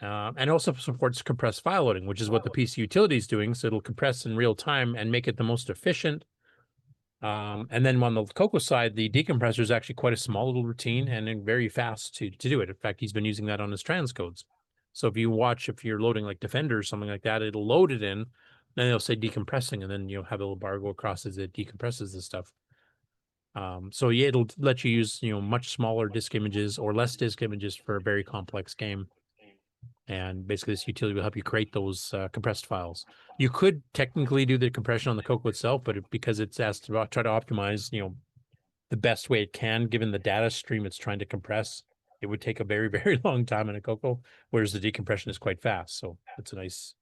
And also supports compressed file loading, which is what the PC utility is doing. So it'll compress in real time and make it the most efficient. And then on the Coco side, the decompressor is actually quite a small little routine and very fast to do it. In fact, he's been using that on his transcodes. So if you're loading like Defender or something like that, it'll load it in, then it'll say decompressing, and then have a little bar go across as it decompresses the stuff. So yeah, it'll let you use much smaller disk images or less disk images for a very complex game. And basically, this utility will help you create those compressed files. You could technically do the compression on the Coco itself, but because it's asked to try to optimize, the best way it can, given the data stream it's trying to compress, it would take a very, very long time in a Coco, whereas the decompression is quite fast. So it's a nice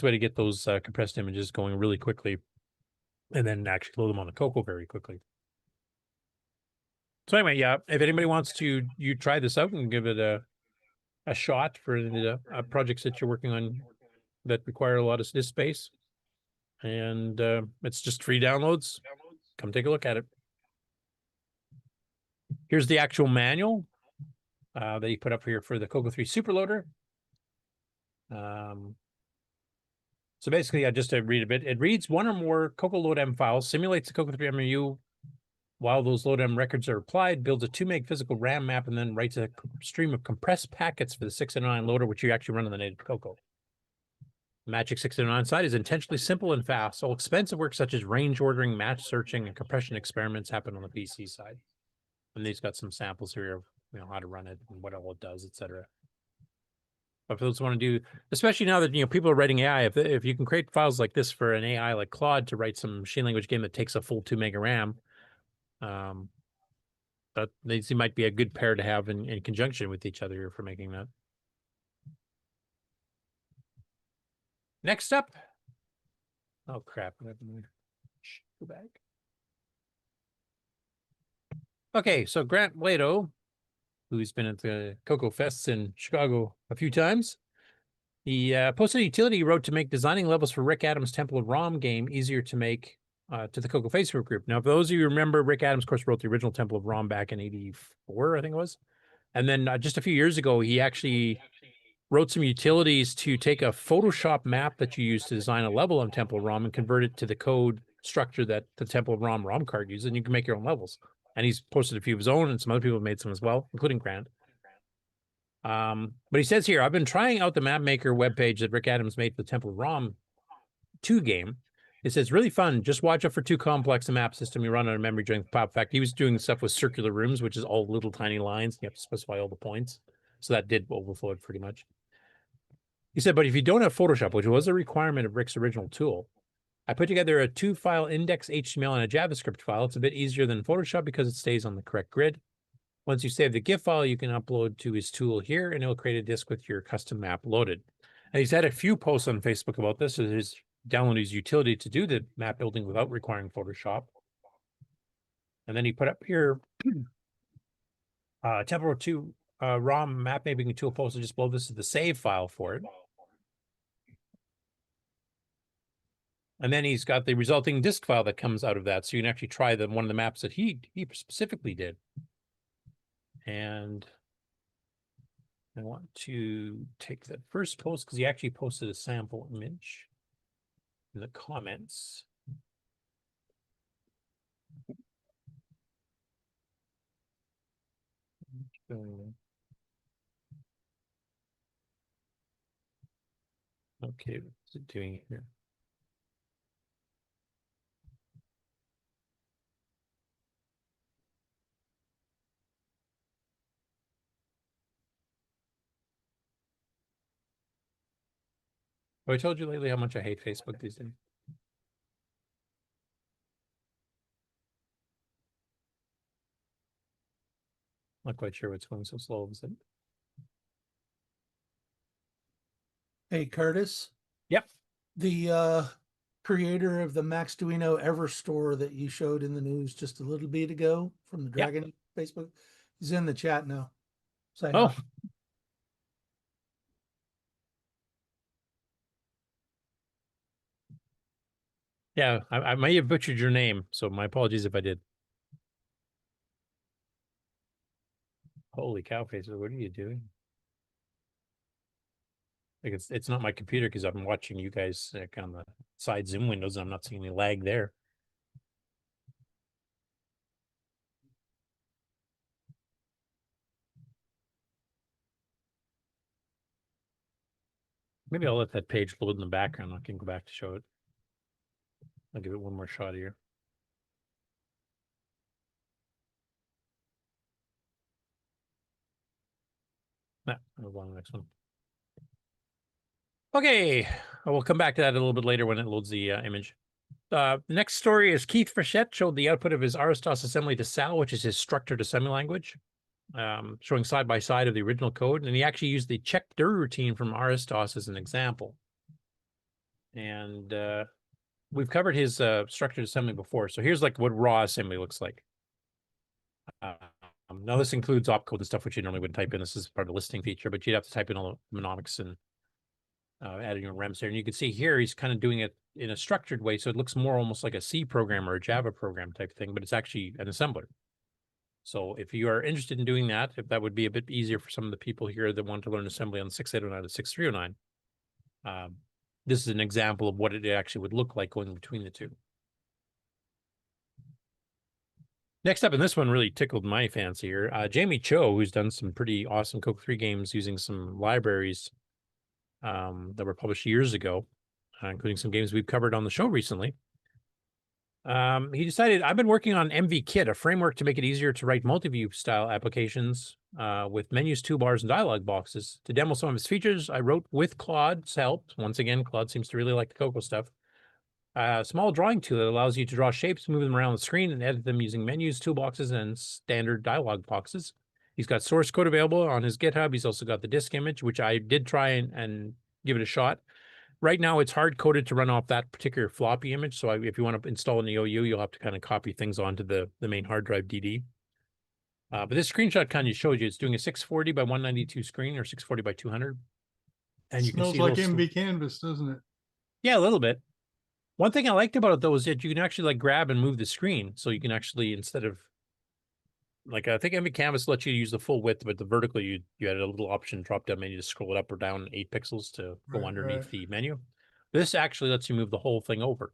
way to get those compressed images going really quickly, and then actually load them on the Coco very quickly. So anyway, yeah, if anybody wants to, try this out and give it a shot for the projects that you're working on that require a lot of disk space. And it's just free downloads. Come take a look at it. Here's the actual manual that you put up here for the Coco 3 Superloader. So basically, just to read a bit, it reads one or more Coco LoadM files, simulates the Coco 3 MMU while those LoadM records are applied, builds a 2 meg physical RAM map, and then writes a stream of compressed packets for the 609 loader, which you actually run on the native Coco. The Magic 609 side is intentionally simple and fast. All expensive work such as range ordering, match searching, and compression experiments happen on the PC side. And these got some samples here of how to run it and what all it does, etc. But for those who want to do, especially now that people are writing AI, if you can create files like this for an AI like Claude to write some machine language game that takes a full 2 meg of RAM, but these might be a good pair to have in conjunction with each other for making that. Next up, oh crap! Go back. Okay, so Grant Lato, who's been at the Coco Fests in Chicago a few times, he posted a utility he wrote to make designing levels for Rick Adams' Temple of Rom game easier to make to the Coco Facebook group. Now, for those of you who remember, Rick Adams, of course, wrote the original Temple of Rom back in '84, I think it was. And then just a few years ago, he actually wrote some utilities to take a Photoshop map that you use to design a level on Temple of Rom and convert it to the code structure that the Temple of Rom ROM card uses, and you can make your own levels. And he's posted a few of his own, and some other people have made some as well, including Grant. But he says here, I've been trying out the map maker webpage that Rick Adams made for the Temple ROM 2 game. It says really fun. Just watch out for too complex a map system you run out of memory during the pop. In fact, he was doing stuff with circular rooms, which is all little tiny lines. You have to specify all the points. So that did overflow it pretty much. He said, but if you don't have Photoshop, which was a requirement of Rick's original tool, I put together a 2-file index HTML and a JavaScript file. It's a bit easier than Photoshop because it stays on the correct grid. Once you save the GIF file, you can upload to his tool here, and it'll create a disk with your custom map loaded. And he's had a few posts on Facebook about this. His download his utility to do the map building without requiring Photoshop. And then he put up here Temple 2 ROM map mapping tool posted just below. This is the save file for it. And then he's got the resulting disk file that comes out of that. So you can actually try one of the maps that he specifically did. And I want to take that first post because he actually posted a sample image in the comments. Okay, what's it doing here? Oh, I told you lately how much I hate Facebook these days. Not quite sure what's going so slow. Is it? Hey, Curtis. Yep. The creator of the Maxduino Ever store that you showed in the news just a little bit ago from the Dragon Facebook, he's in the chat now. Say hi. Yeah, I may have butchered your name, so my apologies if I did. Holy cow, Facebook, what are you doing? Like it's not my computer because I'm watching you guys on the side Zoom windows and I'm not seeing any lag there. Maybe I'll let that page load in the background. I can go back to show it. I'll give it one more shot here. Nah, I'll go on the next one. Okay, we'll come back to that a little bit later when it loads the image. The next story is Keith Frechette showed the output of his Aristos assembly to Sal, which is his structured assembly language, showing side by side of the original code. And he actually used the check dir routine from Aristos as an example. And we've covered his structured assembly before. So here's like what raw assembly looks like. Now this includes opcode and stuff which you normally wouldn't type in. This is part of the listing feature, but you'd have to type in all the mnemonics and adding your rems there. And you can see here he's kind of doing it in a structured way, so it looks more almost like a C program or a Java program type thing, but it's actually an assembler. So if you are interested in doing that, if that would be a bit easier for some of the people here that want to learn assembly on 6809 to 6309, this is an example of what it actually would look like going between the two. Next up, and this one really tickled my fancy here, Jamie Cho, who's done some pretty awesome Coke 3 games using some libraries that were published years ago, including some games we've covered on the show recently. He decided, I've been working on MVKit, a framework to make it easier to write multi-view style applications with menus, toolbars, and dialog boxes. To demo some of its features, I wrote with Claude's help. Once again, Claude seems to really like the Coco stuff. A small drawing tool that allows you to draw shapes, move them around the screen, and edit them using menus, toolboxes, and standard dialog boxes. He's got source code available on his GitHub. He's also got the disk image, which I did try and give it a shot. Right now, it's hard-coded to run off that particular floppy image. So if you want to install an EOU, you'll have to kind of copy things onto the main hard drive DD. But this screenshot kind of shows you it's doing a 640 by 192 screen or 640 by 200. And you Smells can see like MV Canvas, doesn't it? Yeah, a little bit. One thing I liked about it, though, is that you can actually like grab and move the screen. So you can actually, instead of, like, I think MV Canvas lets you use the full width, but the vertical, you had a little option drop down menu to scroll it up or down 8 pixels to go underneath the menu. This actually lets you move the whole thing over.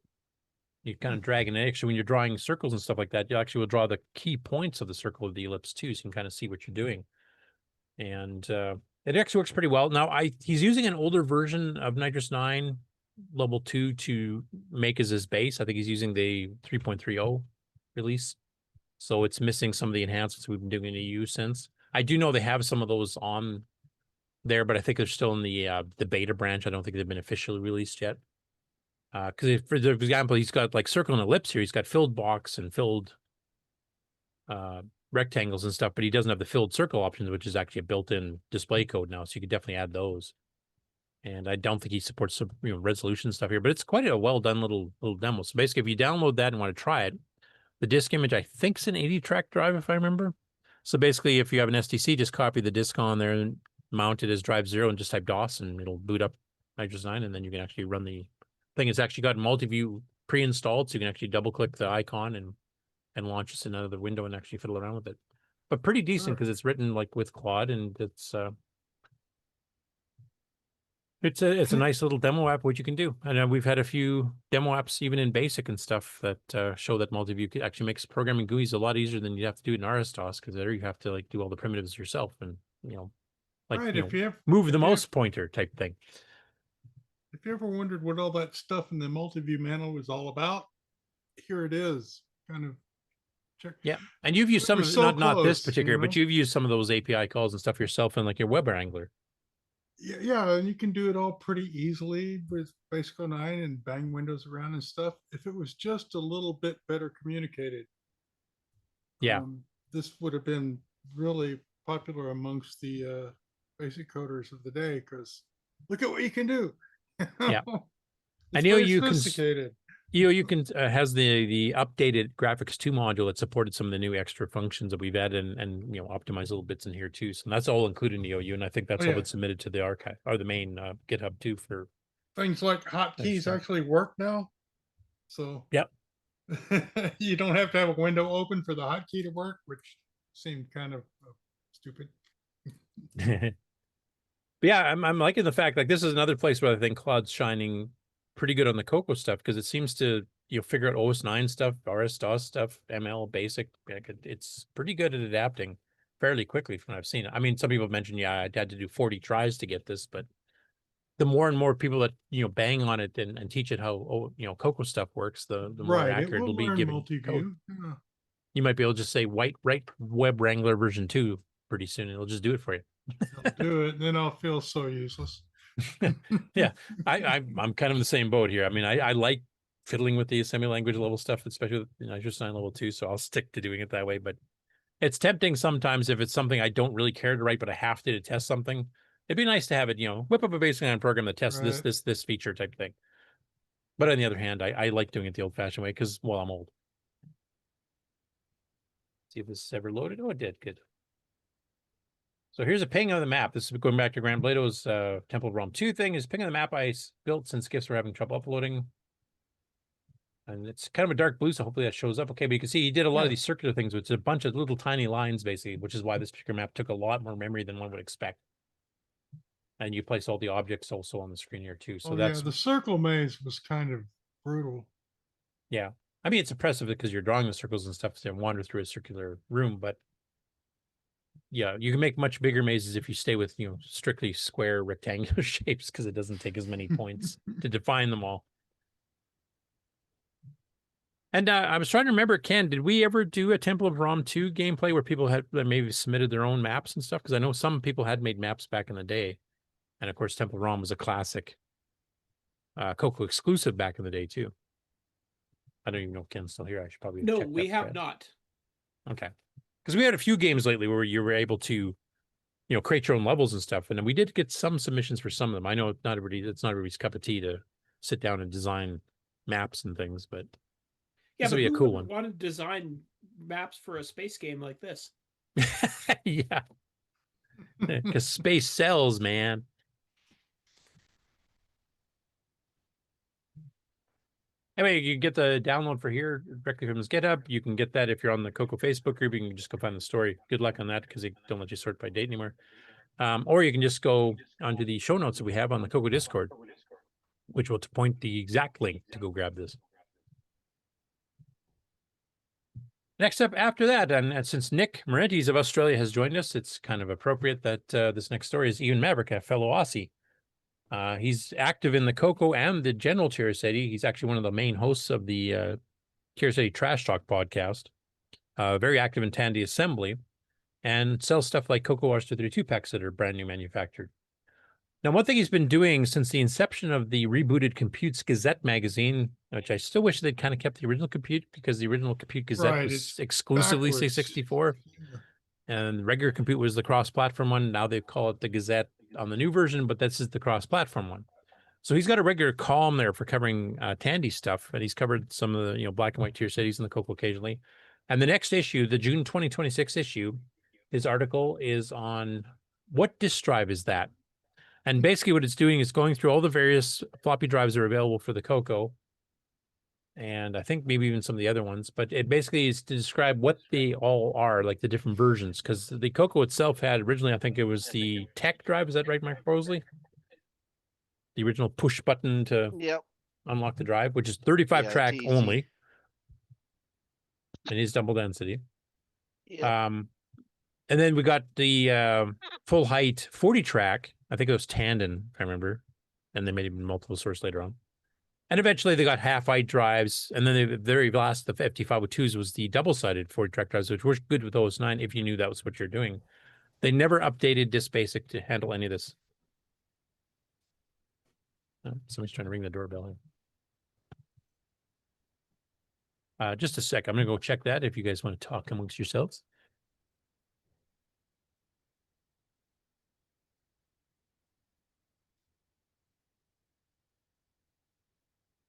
You kind of drag and actually when you're drawing circles and stuff like that, you actually will draw the key points of the circle of the ellipse too, so you can kind of see what you're doing. And It actually works pretty well. Now, he's using an older version of Nitrous 9 level 2 to make as his base. I think he's using the 3.30 release. So it's missing some of the enhancements we've been doing in EU since. I do know they have some of those on there, but I think they're still in the beta branch. I don't think they've been officially released yet. Because for example, he's got like circle and ellipse here. He's got filled box and filled rectangles and stuff, but he doesn't have the filled circle options, which is actually a built-in display code now. So you could definitely add those. And I don't think he supports some resolution stuff here, but it's quite a well-done little demo. So basically, if you download that and want to try it, the disk image, I think, is an 80-track drive, if I remember. So basically, if you have an STC, just copy the disk on there and mount it as drive 0 and just type DOS, and it'll boot up Nitrous 9, and then you can actually run the thing. It's actually got Multi-Vue pre-installed, so you can actually double-click the icon and launch this in another window and actually fiddle around with it. But pretty decent because it's written like with Claude, and it's a nice little demo app what you can do. And we've had a few demo apps even in BASIC and stuff that show that Multi-Vue actually makes programming GUIs a lot easier than you have to do it in RSDOS, because there you have to like do all the primitives yourself and move the mouse pointer type thing. If you ever wondered what all that stuff in the Multi-Vue manual was all about, here it is. Kind of check. Yeah, and you've used some of not this particular, but you've used some of those API calls and stuff yourself in like your Web Wrangler. Yeah, and you can do it all pretty easily with Basic 09 and bang windows around and stuff. If it was just a little bit better communicated, this would have been really popular amongst the basic coders of the day, because look at what you can do. Yeah, I know you can has the updated graphics 2 module that supported some of the new extra functions that we've added and optimized little bits in here too. So that's all included in the OU, and I think that's all been submitted to the archive or the main GitHub too for things like hotkeys actually work now. So you don't have to have a window open for the hotkey to work, which seemed kind of stupid. But yeah, I'm liking the fact like this is another place where I think Claude's shining pretty good on the Coco stuff, because it seems to figure out OS 9 stuff, RS-DOS stuff, ML basic. It's pretty good at adapting fairly quickly from what I've seen. I mean, some people have mentioned, I had to do 40 tries to get this, but the more and more people that bang on it and teach it how Coco stuff works, the more accurate it'll be given code. Yeah. You might be able to just say write Web Wrangler version 2 pretty soon, and it'll just do it for you. I'll do it, and then I'll feel so useless. Yeah, I'm kind of in the same boat here. I mean, I like fiddling with the assembly language level stuff, especially with Nitrous 9 level 2, so I'll stick to doing it that way. But it's tempting sometimes if it's something I don't really care to write, but I have to test something. It'd be nice to have it, whip up a Basic 9 program that tests this feature type thing. But on the other hand, I like doing it the old-fashioned way because, well, I'm old. See if this is ever loaded. Oh, it did. Good. So here's a ping of the map. This is going back to Grand Blato's Temple of Rome 2 thing. Is ping of the map I built since GIFs were having trouble uploading. And it's kind of a dark blue, so hopefully that shows up. Okay, but you can see he did a lot of these circular things, which is a bunch of little tiny lines, basically, which is why this particular map took a lot more memory than one would expect. And you place all the objects also on the screen here, too. So that's the circle maze was kind of brutal. Yeah. I mean, it's impressive because you're drawing the circles and stuff to wander through a circular room, but yeah, you can make much bigger mazes if you stay with, strictly square rectangular shapes, because it doesn't take as many points to define them all. And I was trying to remember, Ken, did we ever do a Temple of Rom 2 gameplay where people had maybe submitted their own maps and stuff? Because I know some people had made maps back in the day. And of course, Temple of Rom was a classic Coco exclusive back in the day, too. I don't even know if Ken's still here. I should probably No, we have not. Okay. Because we had a few games lately where you were able to, create your own levels and stuff. And then we did get some submissions for some of them. I know it's not everybody's cup of tea to sit down and design maps and things, but yeah, this would be a cool one. Want to design maps for a space game like this? Yeah. Because space sells, man. Anyway, you can get the download for here directly from his GitHub. You can get that if you're on the Coco Facebook group. You can just go find the story. Good luck on that because they don't let you sort by date anymore. Or you can just go onto the show notes that we have on the Coco Discord, which will point the exact link to go grab this. Next up after that, and since Nick Marentes of Australia has joined us, it's kind of appropriate that this next story is Ian Maverick, a fellow Aussie. He's active in the Coco and the general Cheraseti. He's actually one of the main hosts of the Cheraseti Trash Talk podcast. Very active in Tandy Assembly, and sells stuff like Coco R232 packs that are brand new manufactured. Now, one thing he's been doing since the inception of the rebooted Computes Gazette magazine, which I still wish they'd kind of kept the original Compute, because the original Compute Gazette was exclusively C64, and regular Compute was the cross-platform one. Now they call it the Gazette on the new version, but this is the cross-platform one. So he's got a regular column there for covering Tandy stuff, and he's covered some of the black and white tier cities in the Coco occasionally. And the next issue, the June 2026 issue, his article is on what disk drive is that? And basically what it's doing is going through all the various floppy drives that are available for the Coco, and I think maybe even some of the other ones, but it basically is to describe what they all are, like the different versions, because the Coco itself had originally, I think it was the tech drive, is that right, Mike Mosley? The original push button to unlock the drive, which is 35 track only, and is double density. And then we got the full height 40 track. I think it was Tandon, if I remember. And they made even multiple source later on. And eventually they got half height drives. And then the very last, the FT502s was the double sided 40 track drives, which worked good with OS 9 if you knew that was what you're doing. They never updated Disk Basic to handle any of this. Oh, somebody's trying to ring the doorbell here. Just a sec. I'm going to go check that if you guys want to talk amongst yourselves.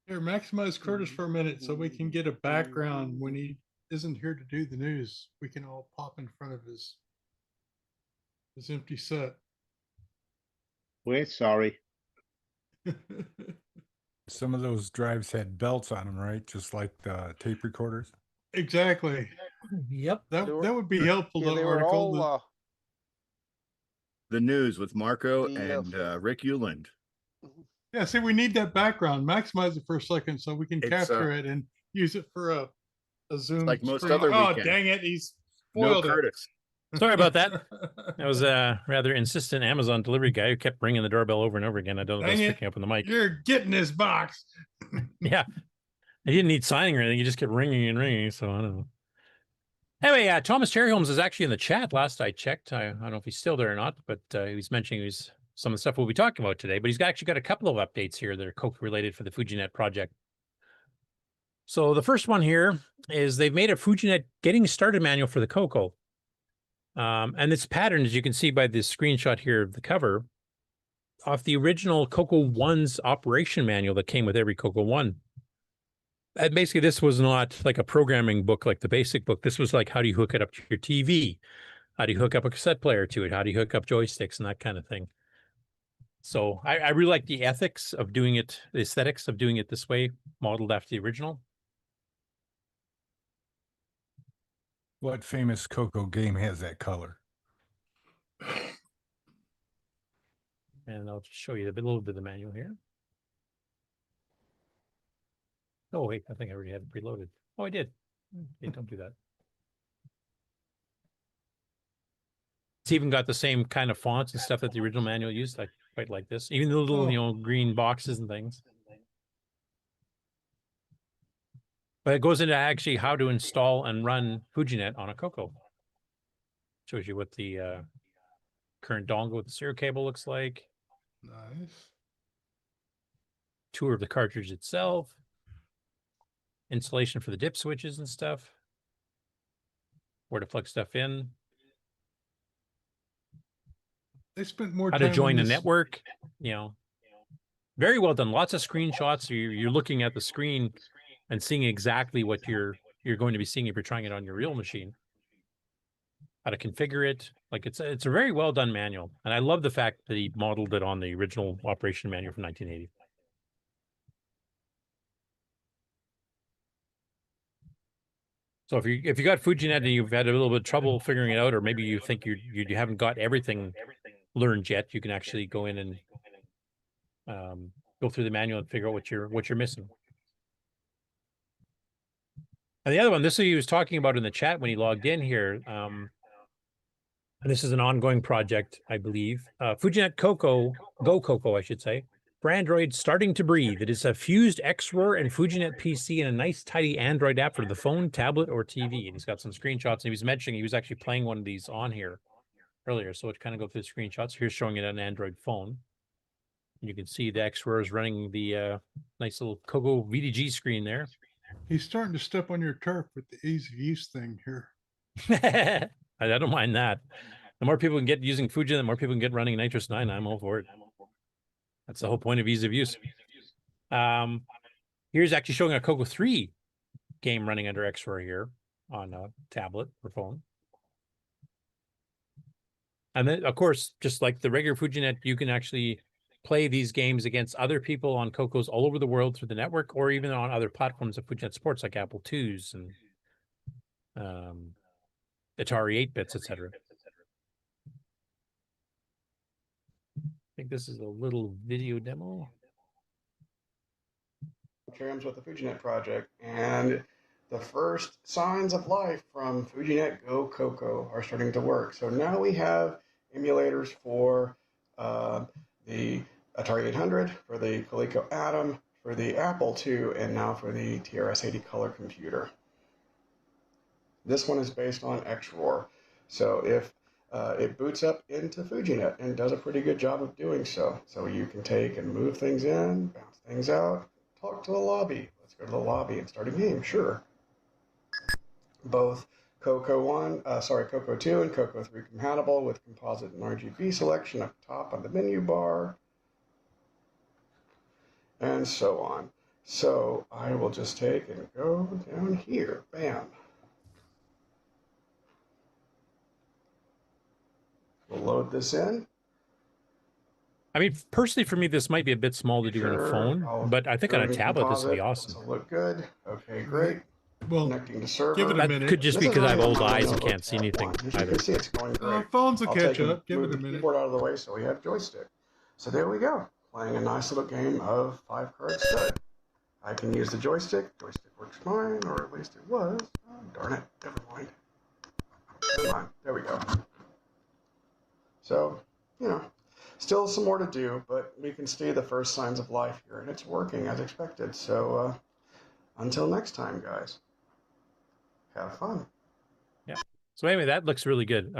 Here, maximize Curtis for a minute so we can get a background when he isn't here to do the news. We can all pop in front of his empty set. We're sorry. Some of those drives had belts on them, right? Just like the tape recorders. Exactly. Yep. That would be helpful. Yeah, the they were article. all, the news with Marco and Rick Euland. Yeah, see, we need that background. Maximize it for a second so we can capture it and use it for a Zoom. Like most screen. other Oh, weekend. dang it. He's spoiled No Curtis. Sorry about that. That was a rather insistent Amazon delivery guy who kept ringing the doorbell over and over again. I don't know if I was picking up on the mic. You're getting this box. Yeah. He didn't need signing or anything. He just kept ringing and ringing. So I don't know. Anyway, Thomas Cherryholmes is actually in the chat. Last I checked, I don't know if he's still there or not, but he was mentioning some of the stuff we'll be talking about today. But he's actually got a couple of updates here that are Coke related for the Fujinet project. So the first one here is they've made a Fujinet getting started manual for the Coco. And it's patterned, as you can see by this screenshot here of the cover, off the original Coco 1's operation manual that came with every Coco 1. And basically, this was not like a programming book like the basic book. This was like, how do you hook it up to your TV? How do you hook up a cassette player to it? How do you hook up joysticks and that kind of thing? So I really like the ethics of doing it, the aesthetics of doing it this way, modeled after the original. What famous Coco game has that color? And I'll just show you a little bit of the manual here. Oh, wait, I think I already had it preloaded. Oh, I did. Okay, don't do that. It's even got the same kind of fonts and stuff that the original manual used. I quite like this. Even the little, green boxes and things. But it goes into actually how to install and run Fujinet on a Coco. Shows you what the current dongle with the serial cable looks like. Nice. Tour of the cartridge itself. Installation for the dip switches and stuff. Where to plug stuff in. They spent more how time to join on a this. network, very well done. Lots of screenshots. You're looking at the screen and seeing exactly what you're going to be seeing if you're trying it on your real machine. How to configure it. Like it's a very well done manual. And I love the fact that he modeled it on the original operation manual from 1980. So if you got Fujinet and you've had a little bit of trouble figuring it out, or maybe you think you haven't got everything learned yet, you can actually go in and go through the manual and figure out what you're missing. And the other one, this is what he was talking about in the chat when he logged in here. And this is an ongoing project, I believe. Fujinet Go Coco, I should say. For Android, starting to breathe. It is a fused XRoar and Fujinet PC and a nice, tidy Android app for the phone, tablet, or TV. And he's got some screenshots. And he was mentioning he was actually playing one of these on here earlier. So let's kind of go through the screenshots. Here's showing it on an Android phone. And you can see the XRoar is running the nice little Coco VDG screen there. He's starting to step on your turf with the ease of use thing here. I don't mind that. The more people can get using Fuji, the more people can get running Nitrous 9. I'm all for it. That's the whole point of ease of use. Here's actually showing a Coco 3 game running under XRoar here on a tablet or phone. And then, of course, just like the regular Fujinet, you can actually play these games against other people on Cocos all over the world through the network, or even on other platforms of Fujinet supports like Apple IIs and Atari 8-bits, etc. I think this is a little video demo. Terms with the Fujinet project, and the first signs of life from Fujinet Go Coco are starting to work. So now we have emulators for the Atari 800, for the Coleco Atom, for the Apple II, and now for the TRS-80 color computer. This one is based on XRoar. So if it boots up into Fujinet and does a pretty good job of doing so. So you can take and move things in, bounce things out, talk to the lobby. Let's go to the lobby and start a game, sure. Both Coco 2 and Coco 3 compatible with composite and RGB selection up top on the menu bar, and so on. So I will just take and go down here, bam. We'll load this in. I mean, personally, for me, this might be a bit small to do on a phone, but I think on a tablet, this would be awesome. This will look good. Okay, great. Well, connecting to server. give it a minute. That could just be because I have old eyes and can't see anything As you either. can see, it's going great. Phones will I'll catch take up. Give move it a the minute. keyboard out of the way so we have joystick. So there we go. Playing a nice little game of 5-card stud. I can use the joystick. Joystick works fine, or at least it was. Oh, darn it. Never mind. Never mind. There we go. So, you know, still some more to do, but we can see the first signs of life here, and it's working as expected. So until next time, guys, have fun. Yeah. So anyway, that looks really good.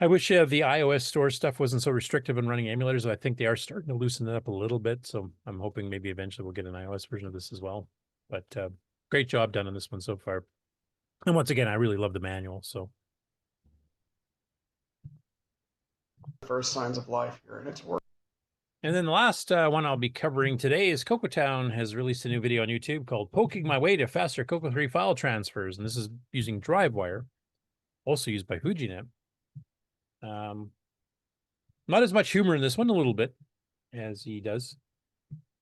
I wish the iOS store stuff wasn't so restrictive in running emulators. I think they are starting to loosen it up a little bit. So I'm hoping maybe eventually we'll get an iOS version of this as well. But great job done on this one so far. And once again, I really love the manual. So First signs of life here, and it's working. And then the last one I'll be covering today is CocoTown has released a new video on YouTube called Poking My Way to Faster Coco 3 File Transfers. And this is using DriveWire, also used by Fujinet. Not as much humor in this one, a little bit, as he does.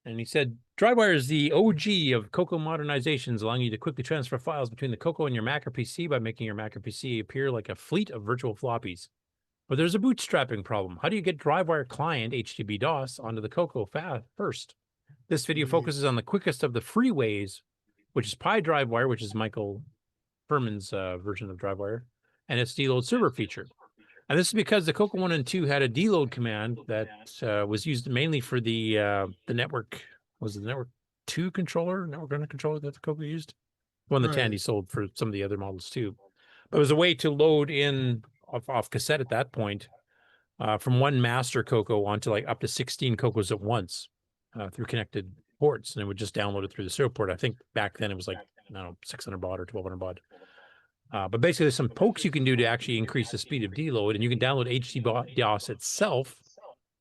And he said, DriveWire is the OG of Coco modernizations, allowing you to quickly transfer files between the Coco and your Mac or PC by making your Mac or PC appear like a fleet of virtual floppies. But there's a bootstrapping problem. How do you get DriveWire client HTTP DOS onto the Coco first? This video focuses on the quickest of the free ways, which is PyDriveWire, which is Michael Furman's version of DriveWire, and its deload server feature. And this is because the Coco 1 and 2 had a deload command that was used mainly for the network. Was it the network 2 controller, network runner controller that the Coco used? One that Tandy sold for some of the other models too. But it was a way to load in off cassette at that point from one master Coco onto like up to 16 Cocos at once through connected ports, and it would just download it through the serial port. I think back then it was like, I don't know, 600 baud or 1200 baud. But basically there's some pokes you can do to actually increase the speed of deload, and you can download HTTP DOS itself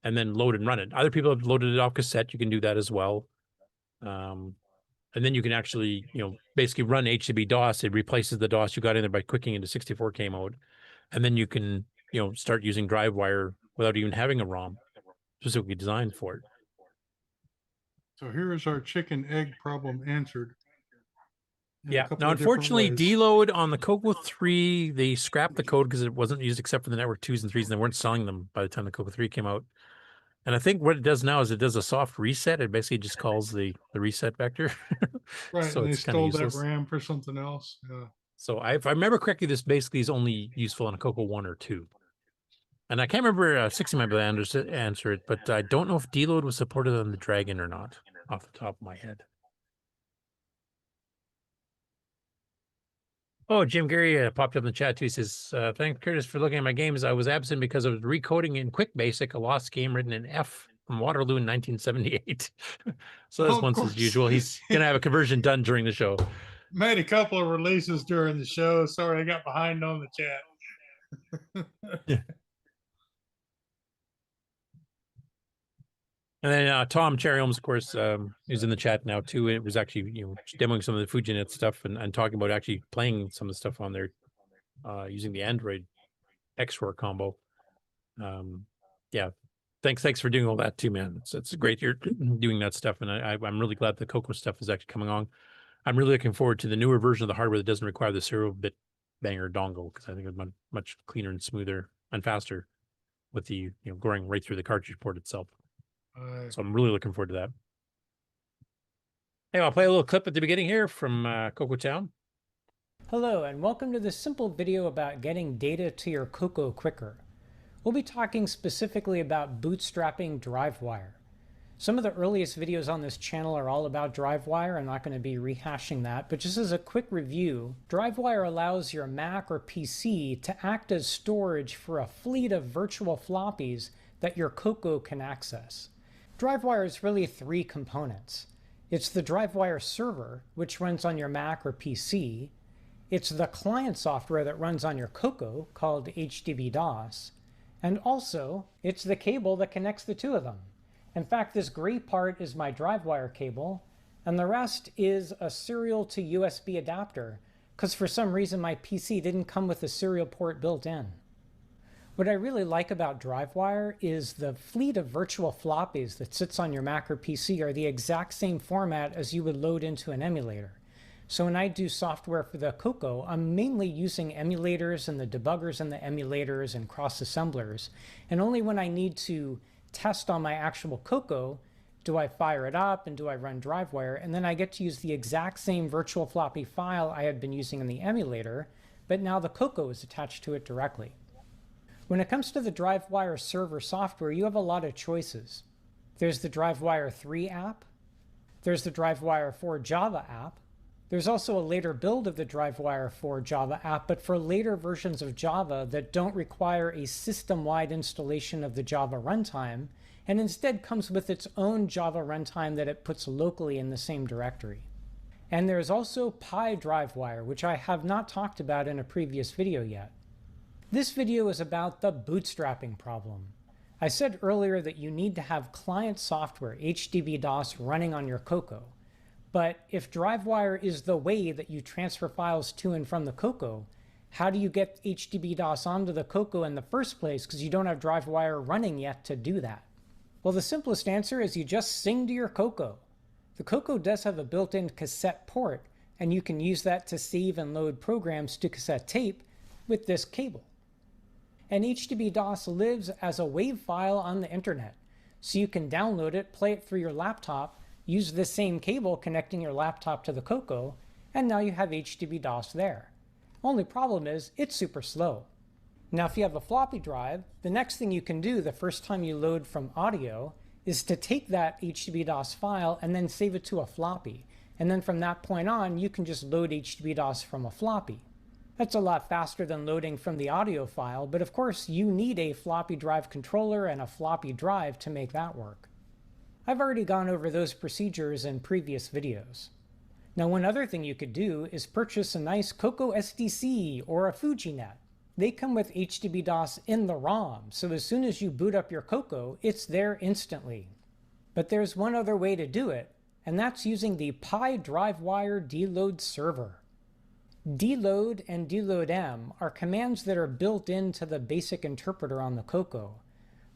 and then load and run it. Other people have loaded it off cassette. You can do that as well. And then you can actually, basically run HTTP DOS. It replaces the DOS you got in there by clicking into 64K mode. And then you can, start using DriveWire without even having a ROM, specifically designed for it. So here is our chicken egg problem answered. Yeah. Now, unfortunately, deload on the Coco 3, they scrapped the code because it wasn't used except for the network 2s and 3s, and they weren't selling them by the time the Coco 3 came out. And I think what it does now is it does a soft reset. It basically just calls the reset vector. Right, So and they it's kind of stole that useless. RAM for something else. Yeah. So if I remember correctly, this basically is only useful in a Coco 1 or 2. And I can't remember 60 might be able to answer it, but I don't know if deload was supported on the Dragon or not, off the top of my head. Oh, Jim Gary popped up in the chat too. He says, thanks, Curtis, for looking at my games. I was absent because I was recoding in Quick Basic, a lost game written in F from Waterloo in 1978. So that's Oh, of once as course. usual. He's going to have a conversion done during the show. Made a couple of releases during the show. Sorry, I got behind on the chat. Yeah. And then Tom Cherry Holmes, of course, is in the chat now too. It was actually, demoing some of the Fujinet stuff and talking about actually playing some of the stuff on there using the Android XROR combo. Yeah, thanks for doing all that too, man. It's great you're doing that stuff, and I'm really glad the Coco stuff is actually coming on. I'm really looking forward to the newer version of the hardware that doesn't require the serial bit banger dongle, because I think it's much cleaner and smoother and faster with the going right through the cartridge port itself. So I'm really looking forward to that. Hey, I'll play a little clip at the beginning here from Coco Town. Hello, and welcome to this simple video about getting data to your Coco quicker. We'll be talking specifically about bootstrapping DriveWire. Some of the earliest videos on this channel are all about DriveWire. I'm not going to be rehashing that, but just as a quick review, DriveWire allows your Mac or PC to act as storage for a fleet of virtual floppies that your Coco can access. DriveWire is really 3 components. It's the DriveWire server, which runs on your Mac or PC. It's the client software that runs on your Coco, called HDB-DOS. And also, it's the cable that connects the two of them. In fact, this gray part is my DriveWire cable, and the rest is a serial to USB adapter, because for some reason my PC didn't come with a serial port built in. What I really like about DriveWire is the fleet of virtual floppies that sits on your Mac or PC are the exact same format as you would load into an emulator. So when I do software for the Coco, I'm mainly using emulators and the debuggers in the emulators and cross-assemblers, and only when I need to test on my actual Coco do I fire it up and do I run DriveWire, and then I get to use the exact same virtual floppy file I had been using in the emulator, but now the Coco is attached to it directly. When it comes to the DriveWire server software, you have a lot of choices. There's the DriveWire 3 app. There's the DriveWire 4 Java app. There's also a later build of the DriveWire 4 Java app, but for later versions of Java that don't require a system-wide installation of the Java runtime, and instead comes with its own Java runtime that it puts locally in the same directory. And there's also PyDriveWire, which I have not talked about in a previous video yet. This video is about the bootstrapping problem. I said earlier that you need to have client software, HDB-DOS, running on your Coco. But if DriveWire is the way that you transfer files to and from the Coco, how do you get HDB-DOS onto the Coco in the first place, because you don't have DriveWire running yet to do that? Well, the simplest answer is you just sing to your Coco. The Coco does have a built-in cassette port, and you can use that to save and load programs to cassette tape with this cable. And HDB-DOS lives as a WAV file on the internet, so you can download it, play it through your laptop, use this same cable connecting your laptop to the Coco, and now you have HDB-DOS there. Only problem is, it's super slow. Now if you have a floppy drive, the next thing you can do the first time you load from audio is to take that HDB-DOS file and then save it to a floppy. And then from that point on, you can just load HDB-DOS from a floppy. That's a lot faster than loading from the audio file, but of course you need a floppy drive controller and a floppy drive to make that work. I've already gone over those procedures in previous videos. Now one other thing you could do is purchase a nice Coco SDC or a Fujinet. They come with HDB-DOS in the ROM, so as soon as you boot up your Coco, it's there instantly. But there's one other way to do it, and that's using the PyDriveWire deload server. Deload and deloadm are commands that are built into the basic interpreter on the Coco,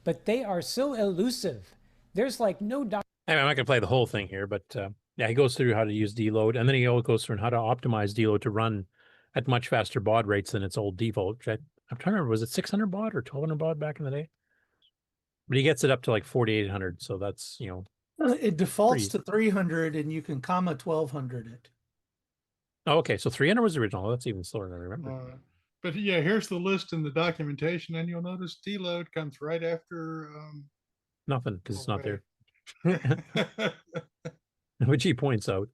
but they are so elusive. There's like no I'm not going to play the whole thing here, but yeah, he goes through how to use deload, and then he also goes through how to optimize deload to run at much faster baud rates than its old default. I'm trying to remember, was it 600 baud or 1200 baud back in the day? But he gets it up to like 4,800. So that's, you know. It defaults to 300 and you can comma 1200 it. Oh, okay. So 300 was the original. That's even slower than I remember. But yeah, here's the list in the documentation, and you'll notice deload comes right after. Nothing, because it's not there. Which he points out.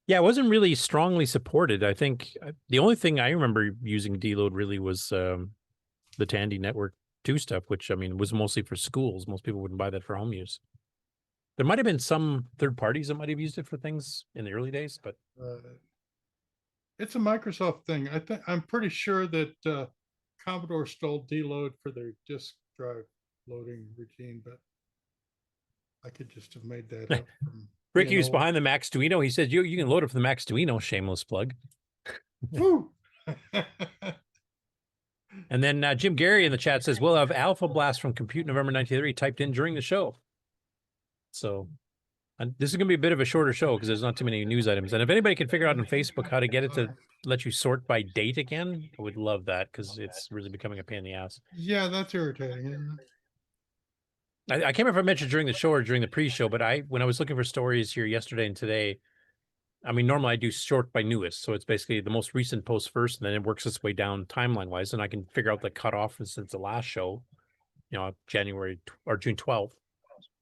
Yeah, it wasn't really strongly supported. I think the only thing I remember using deload really was the Tandy Network 2 stuff, which, I mean, was mostly for schools. Most people wouldn't buy that for home use. There might have been some third parties that might have used it for things in the early days, but it's a Microsoft thing. I'm pretty sure that Commodore stole deload for their disk drive loading routine, but I could just have made that up. Ricky was behind the Maxduino. He said, you can load it for the Maxduino, shameless plug. Woo! And then Jim Gary in the chat says, we'll have Alpha Blast from Compute November 1993 typed in during the show. So this is going to be a bit of a shorter show because there's not too many news items. And if anybody can figure out on Facebook how to get it to let you sort by date again, I would love that because it's really becoming a pain in the ass. Yeah, that's irritating, isn't it? I can't remember if I mentioned during the show or during the pre-show, but when I was looking for stories here yesterday and today, I mean, normally I do sort by newest. So it's basically the most recent post first, and then it works its way down timeline-wise, and I can figure out the cutoff since the last show, you know, January or June 12th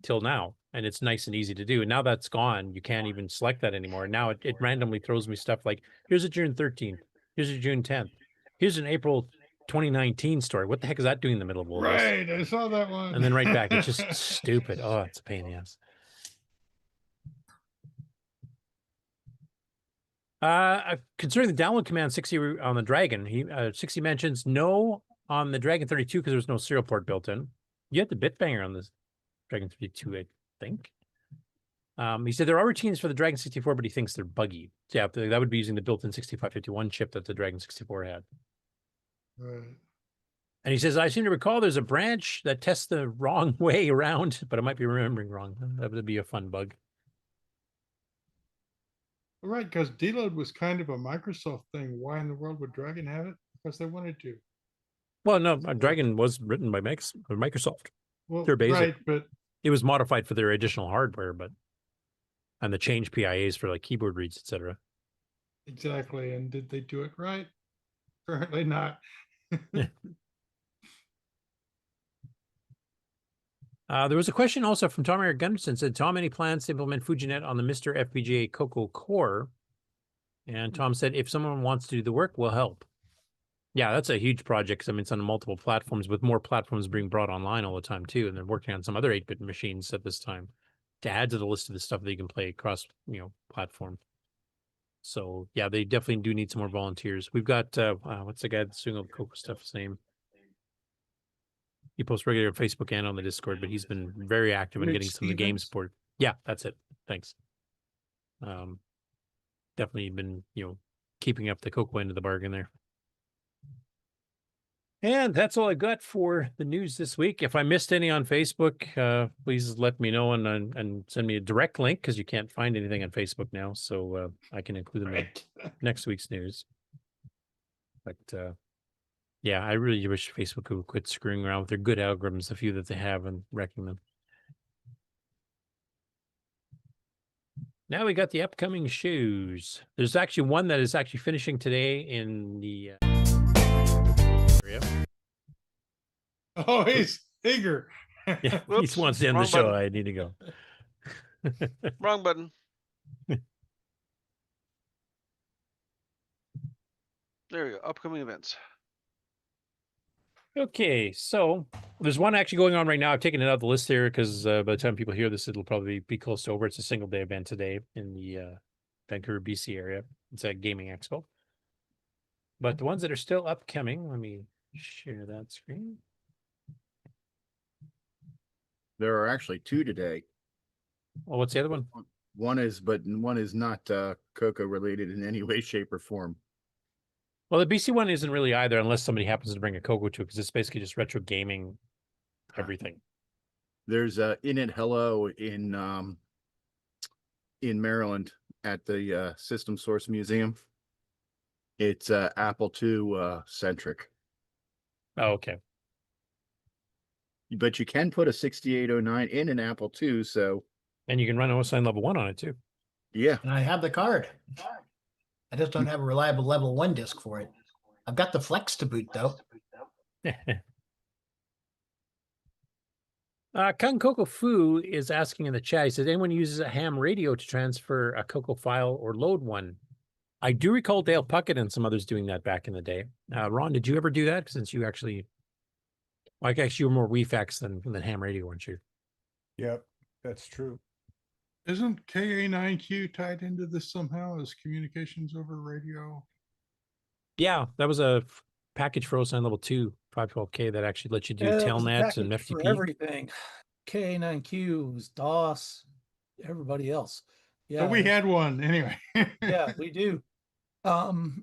till now. And it's nice and easy to do. And now that's gone, you can't even select that anymore. Now it randomly throws me stuff like, here's a June 13th, here's a June 10th, here's an April 2019 story. What the heck is that doing in the middle of all this? Right, I saw that one. And then right back. It's just stupid. Oh, it's a pain in the ass. Concerning the download command 60 on the Dragon, 60 mentions no on the Dragon 32 because there's no serial port built in. You had the bitbanger on this Dragon 32, I think. He said there are routines for the Dragon 64, but he thinks they're buggy. So yeah, that would be using the built-in 6551 chip that the Dragon 64 had. Right. And he says, I seem to recall there's a branch that tests the wrong way around, but I might be remembering wrong. That would be a fun bug. Right, because deload was kind of a Microsoft thing. Why in the world would Dragon have it? Because they wanted to. Well, no, Dragon was written by Microsoft. Well, they're basic. right, but it was modified for their additional hardware, and the change PIAs for like keyboard reads, etc. Exactly. And did they do it right? Apparently not. There was a question also from Tom Eric Gunderson. Said, Tom, any plans to implement Fujinet on the Mr. FPGA Coco core? And Tom said, if someone wants to do the work, we'll help. Yeah, that's a huge project because I mean, it's on multiple platforms with more platforms being brought online all the time too. And they're working on some other 8-bit machines at this time to add to the list of the stuff that you can play across, platform. So yeah, they definitely do need some more volunteers. We've got, what's the guy that's doing all the Coco stuff, his name? He posts regularly on Facebook and on the Discord, but he's been very active in getting some of the game support. Yeah, that's it. Thanks. Definitely been, keeping up the Coco end of the bargain there. And that's all I got for the news this week. If I missed any on Facebook, please let me know and send me a direct link because you can't find anything on Facebook now. So I can include them in next week's news. But yeah, I really wish Facebook would quit screwing around with their good algorithms, the few that they have, and wrecking them. Now we got the upcoming shows. There's actually one that is actually finishing today in the area. Oh, he's eager. Yeah, he wants to end the show. I need to go. Wrong button. There we go. Upcoming events. Okay, so there's one actually going on right now. I've taken it out of the list here because by the time people hear this, it'll probably be close to over. It's a single day event today in the Vancouver, BC area. It's a gaming expo. But the ones that are still upcoming, let me share that screen. There are actually two today. Well, what's the other one? One is not Coco related in any way, shape, or form. Well, the BC one isn't really either, unless somebody happens to bring a Coco to it, because it's basically just retro gaming everything. There's In It Hello in Maryland at the System Source Museum. It's Apple II centric. Oh, okay. but you can put a 6809 in an Apple II. So, and you can run OSINE level 1 on it too. Yeah. And I have the card. I just don't have a reliable level 1 disk for it. I've got the Flex to boot though. Kung Coco Fu is asking in the chat, he says, anyone uses a ham radio to transfer a Coco file or load one? I do recall Dale Puckett and some others doing that back in the day. Ron, did you ever do that? Since you actually, I guess you were more WeFax than ham radio, weren't you? Yep, that's true. Isn't KA9Q tied into this somehow as communications over radio? Yeah, that was a package for OSINE level 2, 512K that actually lets you do Telnet and For FTP. everything. KA9Q was DOS, everybody else. Yeah. But we had one anyway. Yeah, we do.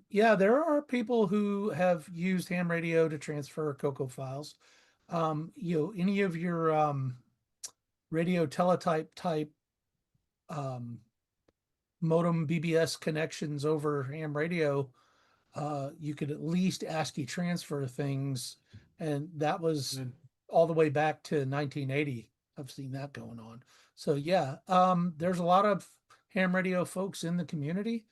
Yeah, there are people who have used ham radio to transfer Coco files. Any of your radio teletype type modem BBS connections over ham radio, you could at least ASCII transfer things, and that was all the way back to 1980. I've seen that going on. So yeah, there's a lot of ham radio folks in the community,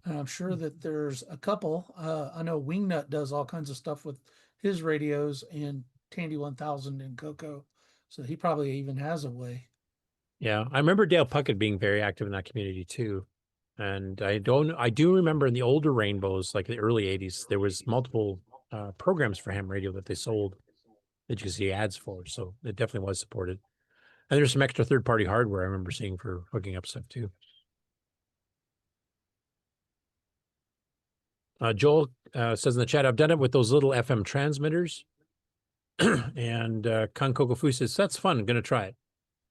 and I'm sure that there's a couple. I know Wingnut does all kinds of stuff with his radios and Tandy 1000 and Coco, so he probably even has a way. Yeah, I remember Dale Puckett being very active in that community too. And I do remember in the older Rainbows, like the early 80s, there was multiple programs for ham radio that they sold that you could see ads for. So it definitely was supported. And there's some extra third-party hardware I remember seeing for hooking up stuff too. Joel says in the chat, I've done it with those little FM transmitters. And Kung Coco Fu says, that's fun. I'm going to try it.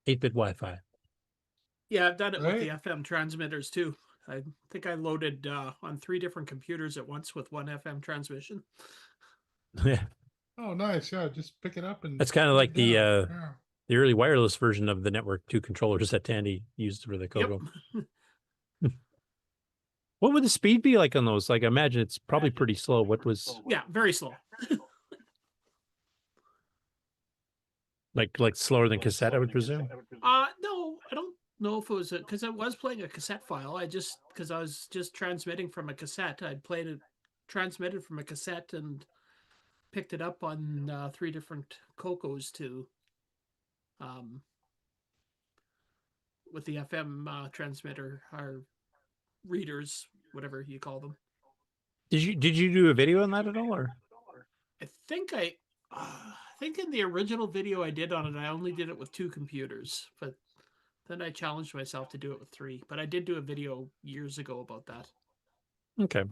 8-bit Wi-Fi. Yeah, I've done it with the FM transmitters too. I think I loaded on 3 different computers at once with one FM transmission. Yeah. Oh, nice. Yeah, just pick it up and. That's kind of like the early wireless version of the Network 2 controllers that Tandy used for the Coco. Yep. What would the speed be like on those? Like, I imagine it's probably pretty slow. What was? Yeah, very slow. like slower than cassette, I would presume. No, I don't know if it was because I was playing a cassette file. Because I was just transmitting from a cassette. I'd transmitted from a cassette and picked it up on 3 different Cocos to, with the FM transmitter, or readers, whatever you call them. Did you do a video on that at all, or? I think in the original video I did on it, I only did it with 2 computers, but then I challenged myself to do it with 3. But I did do a video years ago about that. Okay.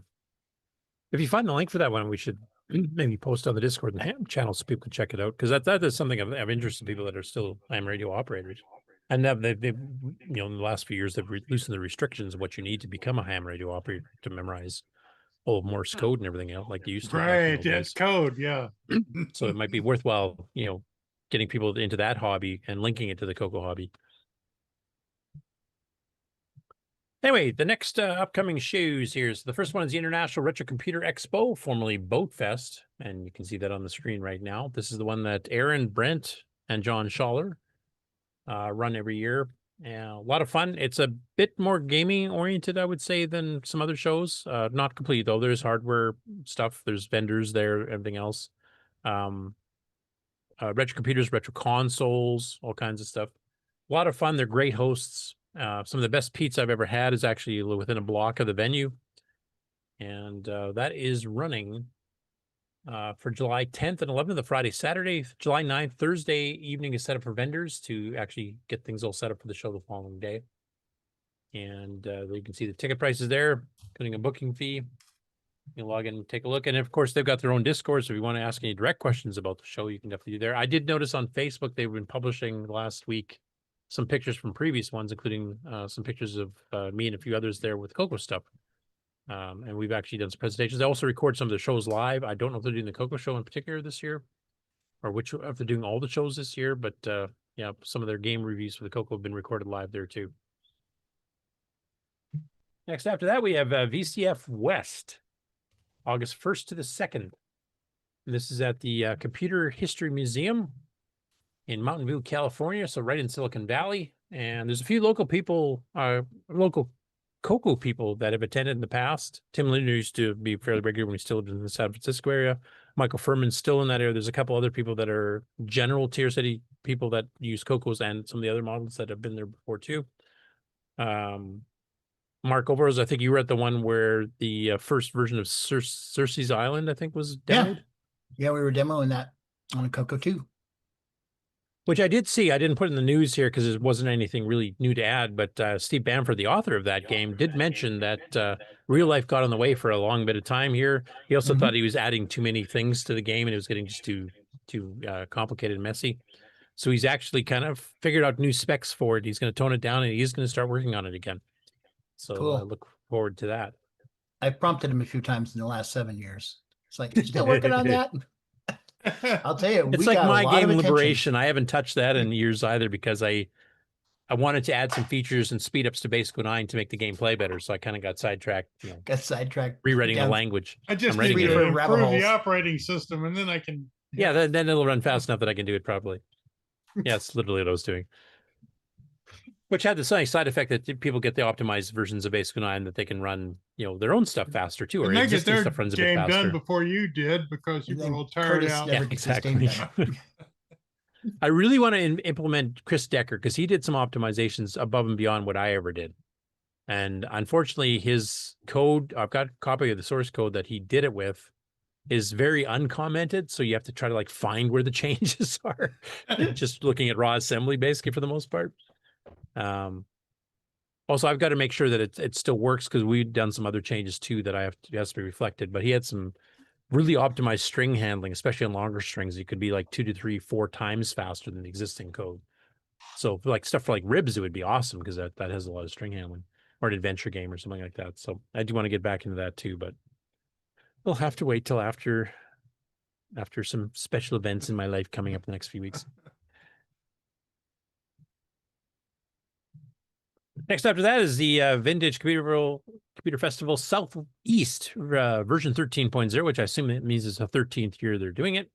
If you find the link for that one, we should maybe post on the Discord and the ham channel so people can check it out, because that is something of interest to people that are still ham radio operators. And they've in the last few years, they've loosened the restrictions of what you need to become a ham radio operator to memorize all of Morse code and everything else like you used to. Right, yes, code, yeah. So it might be worthwhile, getting people into that hobby and linking it to the Coco hobby. Anyway, the next upcoming shows here is the first one is the International Retro Computer Expo, formerly Boat Fest, and you can see that on the screen right now. This is the one that Aaron, Brent, and John Schaller run every year. A lot of fun. It's a bit more gaming oriented, I would say, than some other shows. Not complete though. There's hardware stuff. There's vendors there. Everything else. Retro computers, retro consoles, all kinds of stuff. A lot of fun. They're great hosts. Some of the best pizza I've ever had is actually within a block of the venue, and that is running for July 10th and 11th, the Friday, Saturday. July 9th, Thursday evening is set up for vendors to actually get things all set up for the show the following day. And you can see the ticket prices there, including a booking fee. You can log in and take a look. And of course, they've got their own Discord, so if you want to ask any direct questions about the show, you can definitely do there. I did notice on Facebook they've been publishing last week some pictures from previous ones, including some pictures of me and a few others there with Coco stuff. And we've actually done some presentations. They also record some of the shows live. I don't know if they're doing the Coco show in particular this year, or if they're doing all the shows this year, but yeah, some of their game reviews for the Coco have been recorded live there too. Next after that, we have VCF West, August 1st to the 2nd. And this is at the Computer History Museum. in Mountain View, California, so right in Silicon Valley. And there's a few local people, local cocoa people that have attended in the past. Tim Linder used to be fairly regular when he still lived in the San Francisco area. Michael Furman's still in that area. There's a couple other people that are general tier city people that use cocos and some of the other models that have been there before too. Mark Overos, I think you were at the one where the first version of Cersei's Island, I think, was demoed. Yeah, we were demoing that on Coco 2. Which I did see. I didn't put in the news here because it wasn't anything really new to add, but Steve Bamford, the author of that game, did mention that real life got in the way for a long bit of time here. He also thought he was adding too many things to the game and it was getting just too complicated and messy. So he's actually kind of figured out new specs for it. He's going to tone it down and he's going to start working on it again. So I look forward to that. I prompted him a few times in the last 7 years. It's like, still working on that? I'll tell you, it's like My Game Liberation. I haven't touched that in years either because I wanted to add some features and speed ups to Basic 09 to make the game play better. So I kind of got sidetracked. Rewriting the language. I just need to improve the operating system, and then I can. Yeah, then it'll run fast enough that I can do it properly. Yeah, it's literally what I was doing. Which had the nice side effect that people get the optimized versions of Basic 09 that they can run, their own stuff faster too, or and they get their stuff runs a bit game faster. done before you did because you were all tired out. Yeah, exactly. I really want to implement Chris Decker because he did some optimizations above and beyond what I ever did. And unfortunately, his code, I've got a copy of the source code that he did it with, is very uncommented. So you have to try to find where the changes are. Just looking at raw assembly, basically, for the most part. Also, I've got to make sure that it still works because we've done some other changes too that has to be reflected. But he had some really optimized string handling, especially on longer strings. It could be 2 to 3, 4 times faster than the existing code. So for stuff for ribs, it would be awesome because that has a lot of string handling, or an adventure game or something like that. So I do want to get back into that too, but we'll have to wait till after some special events in my life coming up the next few weeks. Next after that is the Vintage Computer Festival Southeast version 13.0, which I assume it means it's the 13th year they're doing it.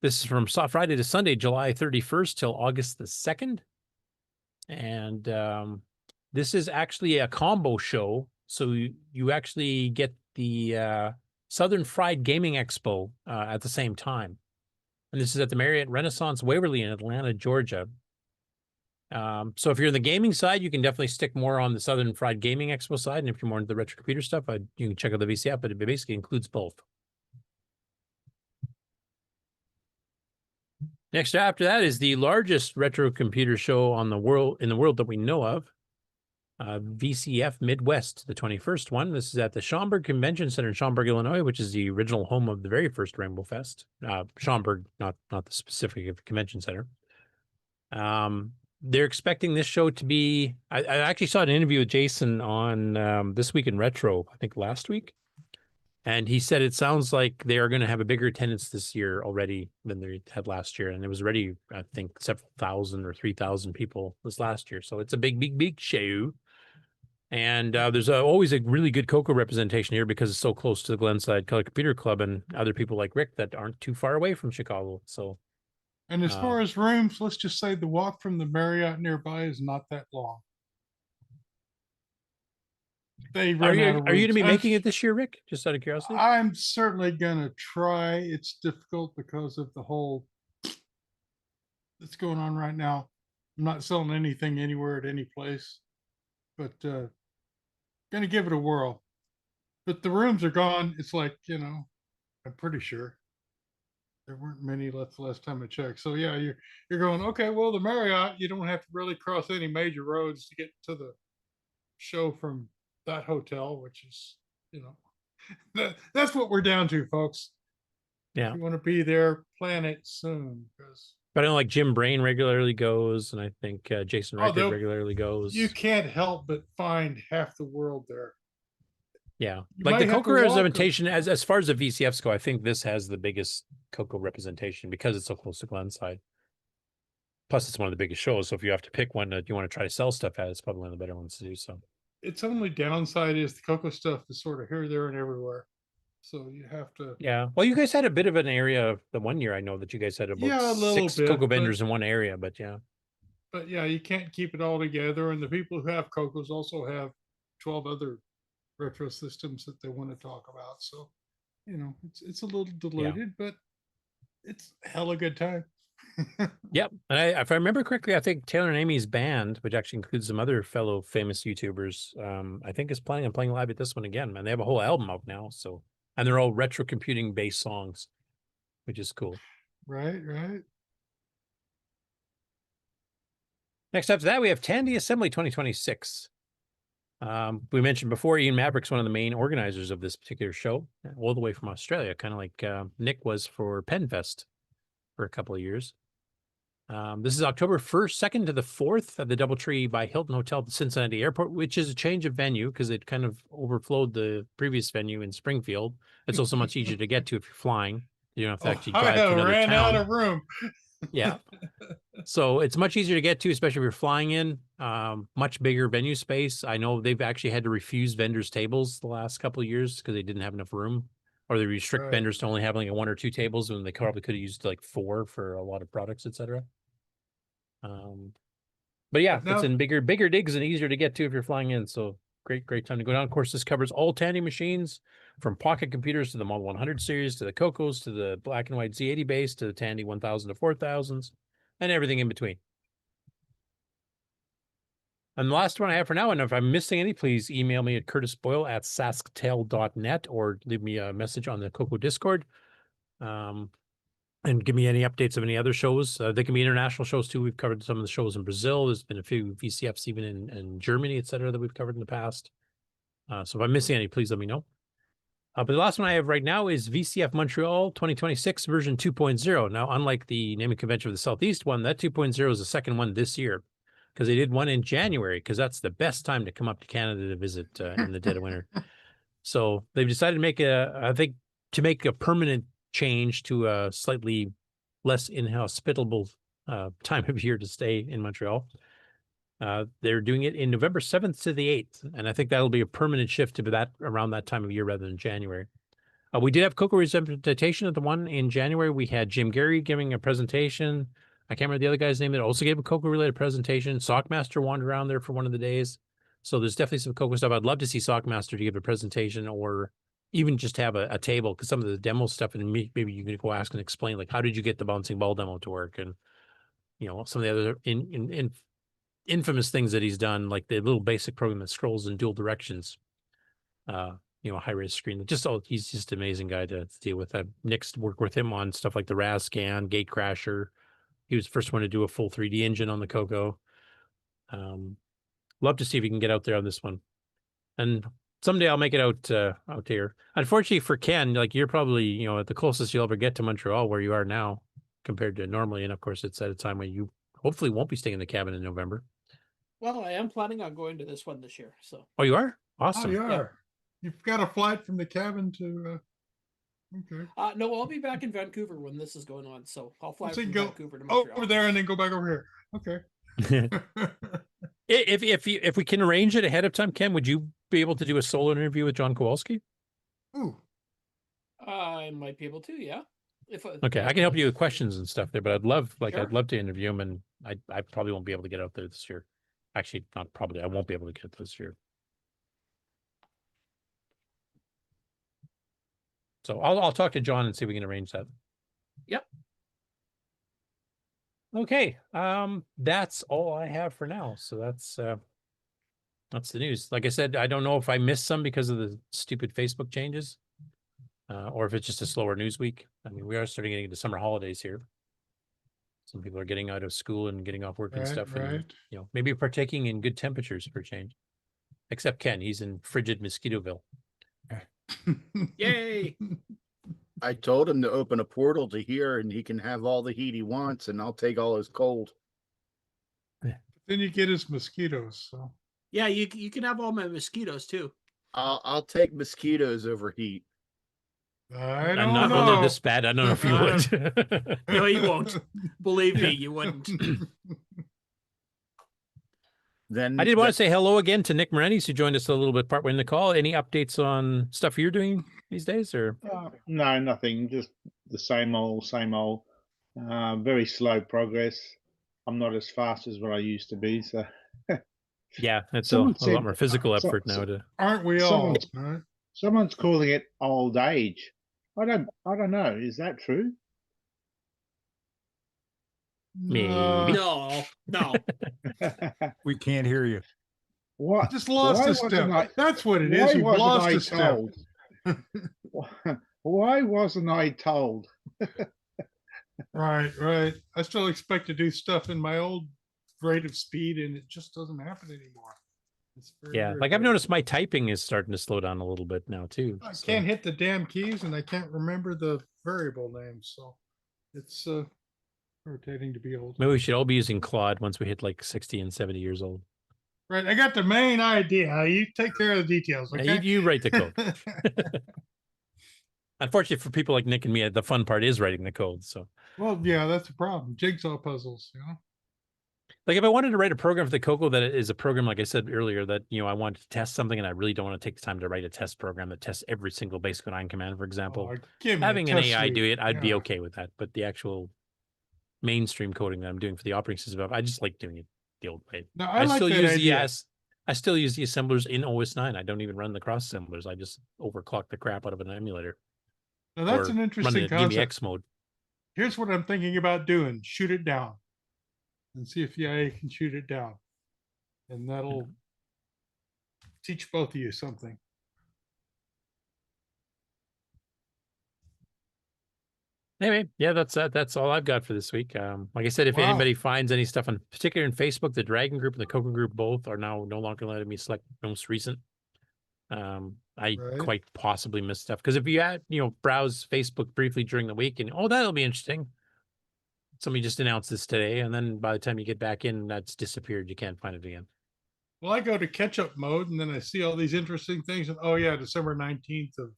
This is from Friday to Sunday, July 31st till August the 2nd. And this is actually a combo show. So you actually get the Southern Fried Gaming Expo at the same time. And this is at the Marriott Renaissance Waverly in Atlanta, Georgia. So if you're in the gaming side, you can definitely stick more on the Southern Fried Gaming Expo side. And if you're more into the retro computer stuff, you can check out the VCF, but it basically includes both. Next after that is the largest retro computer show in the world that we know of. VCF Midwest, the 21st one. This is at the Schaumburg Convention Center in Schaumburg, Illinois, which is the original home of the very first Rainbow Fest. Schaumburg, not the specific convention center. They're expecting this show to be, I actually saw an interview with Jason on This Week in Retro, I think last week. And he said it sounds like they are going to have a bigger attendance this year already than they had last year. And it was already, I think, several thousand or 3,000 people this last year. So it's a big show. And there's always a really good CoCo representation here because it's so close to the Glenside Color Computer Club and other people like Rick that aren't too far away from Chicago. So. And as far as rooms, let's just say the walk from the Marriott nearby is not that long. They run out of rooms. Are you going to be making it this year, Rick? Just out of curiosity? I'm certainly going to try. It's difficult because of the whole that's going on right now. I'm not selling anything anywhere at any place, but going to give it a whirl. But the rooms are gone. It's I'm pretty sure. There weren't many left the last time I checked. So yeah, you're going, okay, well, the Marriott, you don't have to really cross any major roads to get to the show from that hotel, which is, that's what we're down to, folks. Yeah. If you want to be there, plan it soon. But I know Jim Brain regularly goes, and I think Jason Reichert regularly goes. You can't help but find half the world there. Yeah, the CoCo representation, as far as the VCFs go, I think this has the biggest CoCo representation because it's so close to Glenside. Plus, it's one of the biggest shows. So if you have to pick one that you want to try to sell stuff at, it's probably one of the better ones to do so. Its only downside is the CoCo stuff is sort of here, there, and everywhere. So you have to. Yeah. Well, you guys had a bit of an area the one year I know that you guys had about Yeah, a little 6 bit, cocoa but- vendors in one area, but yeah. But yeah, you can't keep it all together. And the people who have Cocos also have 12 other retro systems that they want to talk about. So, you know, it's a little diluted, but it's a hell of a good time. Yep. And if I remember correctly, I think Taylor and Amy's band, which actually includes some other fellow famous YouTubers, I think is planning on playing live at this one again. And they have a whole album out now. So, and they're all retro computing based songs, which is cool. Right, right. Next up to that, we have Tandy Assembly 2026. We mentioned before, Ian Maverick's one of the main organizers of this particular show, all the way from Australia, kind of like Nick was for PenFest for a couple of years. This is October 1st, 2nd to the 4th at the Doubletree by Hilton Hotel at the Cincinnati Airport, which is a change of venue because it kind of overflowed the previous venue in Springfield. It's also much easier to get to if you're flying. You don't have to actually drive to another ran town. out of room. Yeah. So it's much easier to get to, especially if you're flying in. Much bigger venue space. I know they've actually had to refuse vendors tables the last couple of years because they didn't have enough room, or they restrict Right. vendors to only having like 1 or 2 tables when they probably could have used like 4 for a lot of products, etc. But yeah, Now- it's in bigger digs and easier to get to if you're flying in. So great time to go down. Of course, this covers all Tandy machines, from pocket computers to the Model 100 series, to the Cocos, to the black and white Z80 base, to the Tandy 1000 to 4000s, and everything in between. And the last one I have for now, and if I'm missing any, please email me at curtisboyle@sasktail.net or leave me a message on the Coco Discord. And give me any updates of any other shows. They can be international shows too. We've covered some of the shows in Brazil. There's been a few VCFs even in Germany, et cetera, that we've covered in the past. So if I'm missing any, please let me know. But the last one I have right now is VCF Montreal 2026 version 2.0. Now, unlike the naming convention of the Southeast one, that 2.0 is the second one this year because they did one in January because that's the best time to come up to Canada to visit in the dead of winter. So they've decided to make make a permanent change to a slightly less inhospitable time of year to stay in Montreal. They're doing it in November 7th to the 8th, and I think that'll be a permanent shift to that around that time of year rather than January. We did have Coco representation at the one in January. We had Jim Gary giving a presentation. I can't remember the other guy's name that also gave a Coco related presentation. Sockmaster wandered around there for one of the days. So there's definitely some Coco stuff. I'd love to see Sockmaster to give a presentation or even just have a table, because some of the demo stuff, and maybe you can go ask and explain, like, how did you get the bouncing ball demo to work? And, you know, some of the other infamous things that he's done, like the little basic program that scrolls in dual directions, you know, high-res screen. He's just an amazing guy to deal with. Nick's worked with him on stuff like the RAS scan, Gate Crasher. He was the first one to do a full 3D engine on the Coco. Love to see if he can get out there on this one. And someday I'll make it out here. Unfortunately for Ken, like, you're probably, you know, at the closest you'll ever get to Montreal where you are now compared to normally. And of course, it's at a time when you hopefully won't be staying in the cabin in November. Well, I am planning on going to this one this year. So. Oh, you are? Oh, Awesome. you are. You've got a flight from the cabin to. Okay. No, I'll be back in Vancouver when this is going on. So I'll fly So from go Vancouver to Montreal. over there and then go back over here. Okay. If we can arrange it ahead of time, Ken, would you be able to do a solo interview with John Kowalski? Ooh. I might be able to, yeah. Okay, I can help you with questions and stuff there, but I'd love to interview him, and I probably won't be able to get out there this year. Actually, not probably. I won't be able to get this year. So I'll talk to John and see if we can arrange that. Yep. Okay. That's all I have for now. So that's the news. Like I said, I don't know if I missed some because of the stupid Facebook changes, or if it's just a slower news week. I mean, we are starting getting into summer holidays here. Some people are getting out of school and getting off work and stuff, and you know, maybe partaking in good temperatures for change. Except Ken, he's in frigid Mosquitoville. Yay! I told him to open a portal to here, and he can have all the heat he wants, and I'll take all his cold. Then you get his mosquitoes. So. Yeah, you can have all my mosquitoes too. I'll take mosquitoes over heat. I don't know. Well, they're this bad. I don't know if you would. No, you won't. Believe me, you wouldn't. then I did want to say hello again to Nick Morenis, who joined us a little bit partway in the call. Any updates on stuff you're doing these days, or? No, nothing. Just the same old, same old. Very slow progress. I'm not as fast as what I used to be. So Yeah, it's a Someone lot said- more physical so- effort now. so- To Aren't we all? someone's, someone's calling it old age. I don't know. Is that true? Maybe. No. We can't hear you. What? Just lost why a step. wasn't I- That's what it why is. You've wasn't lost I a step. told? Why wasn't I told? Right. I still expect to do stuff in my old rate of speed, and it just doesn't happen anymore. It's very yeah, like I've irritating. noticed my typing is starting to slow down a little bit now too. I so- can't hit the damn keys, and I can't remember the variable names. So it's irritating to be old. Maybe we should all be using Claude once we hit like 60 and 70 years old. Right, I got the main idea. You take care of the details. Yeah, Okay. you write the code. Unfortunately, for people like Nick and me, the fun part is writing the code. So, Well, yeah, that's the problem. Jigsaw puzzles. like, if I wanted to write a program for the Coco that is a program, like I said earlier, that I want to test something, and I really don't want to take the time to write a test program that tests every single basic 9 command, for example. give me a Having an test AI suite, do it, I'd be yeah. okay with that. But the actual mainstream coding that I'm doing for the operating system, I just like doing it the old way. No, I like still that use idea. I still use the assemblers in OS 9. I don't even run the cross assemblers. I just overclock the crap out of an emulator. Now that's or an run interesting it in concept. GMX mode. Here's what I'm thinking about doing: shoot it down, and see if the IA can shoot it down, and that'll teach both of you something. Anyway, yeah, that's all I've got for this week. Like I said, if Wow. anybody finds any stuff on, particularly in Facebook, the Dragon group and the Coco group both are now no longer letting me select most recent. I Right. quite possibly missed stuff because if you had browse Facebook briefly during the week and that'll be interesting. Somebody just announced this today, and then by the time you get back in, that's disappeared. You can't find it again. Well, I go to catch-up mode, and then I see all these interesting things, and oh yeah, December 19th of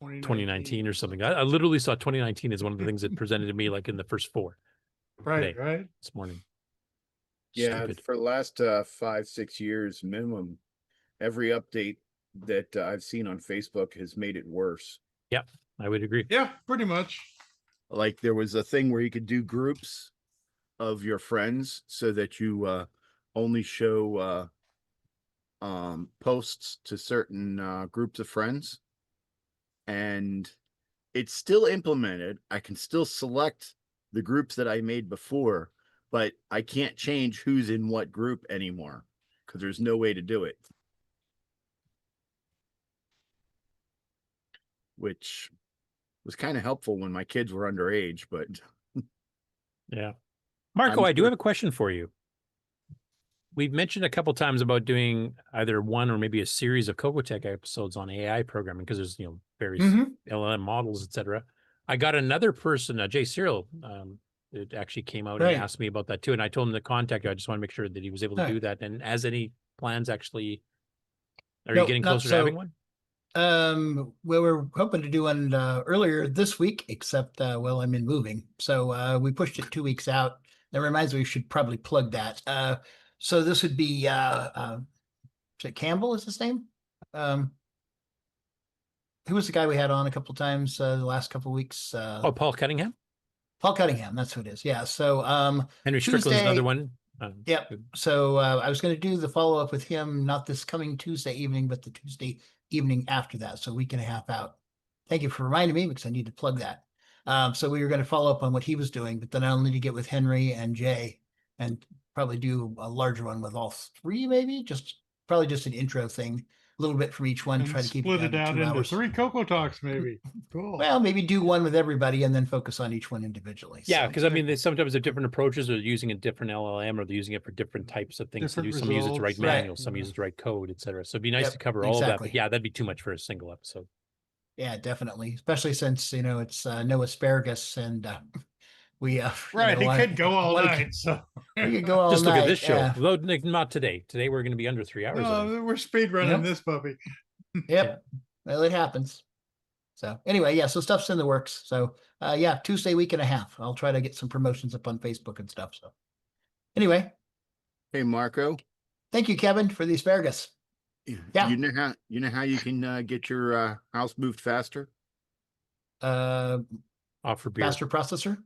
2019 or something. I literally saw 2019 as one of the things that presented to me like in the first 4. Right, today, right. this morning. Yeah, Stupid. for the last 5-6 years minimum, every update that I've seen on Facebook has made it worse. Yeah, I would agree. Yeah, pretty much. Like there was a thing where you could do groups of your friends so that you only show posts to certain groups of friends. And it's still implemented. I can still select the groups that I made before, but I can't change who's in what group anymore because there's no way to do it. Which was kind of helpful when my kids were underage, but Yeah. Marco, I'm I do sure- have a question for you. We've mentioned a couple times about doing either one or maybe a series of CocoTech episodes on AI programming because there's various Mhm. LLM models, etc. I got another person, Jay Cyril, that actually came out Right. and asked me about that too, and I told him to contact you. I just want to make sure that he was able to Right. do that. And as any plans actually, are No, you getting not closer to having so. one? We were hoping to do one earlier this week, except well, I'm in moving, so we pushed it 2 weeks out. That reminds me, we should probably plug that. So this would be is it Campbell is his name? Who was the guy we had on a couple times the last couple weeks? Paul Cunningham. Paul Cunningham, that's who it is. Yeah. So Henry Strickland's another Tuesday- one. Yep. So I was going to do the follow up with him, not this coming Tuesday evening, but the Tuesday evening after that. So a week and a half out. Thank you for reminding me because I need to plug that. So we were going to follow up on what he was doing, but then I'll need to get with Henry and Jay and probably do a larger one with all three, maybe probably just an intro thing, a little bit from each one, And try to keep split it it down out to 2 into hours. 3 Coco Talks, maybe. Cool. Well, maybe do one with everybody and then focus on each one individually. Yeah, So- because I mean, they sometimes have different approaches, or they're using a different LLM, or they're using it for different types of things to do. Different Some use it to write results. Right. manuals, some use it to write code, etc. So it'd be nice Yep, to cover all of that. exactly. But yeah, that'd be too much for a single episode. Yeah, definitely. Especially since, it's no asparagus and we Right, he could go all wanna- night. So We could go all Just look night. at this show. yeah. Though not today. Today we're going to be under 3 hours. I think. no, we're speed running Yep. this puppy. Yep. Well, it happens. So anyway, yeah, so stuff's in the works. So yeah, Tuesday week and a half. I'll try to get some promotions up on Facebook and stuff. So anyway, hey, Marco, Thank you, Kevin, for the asparagus. Yeah. You know how you can get your house moved faster? Offer beer. Faster processor?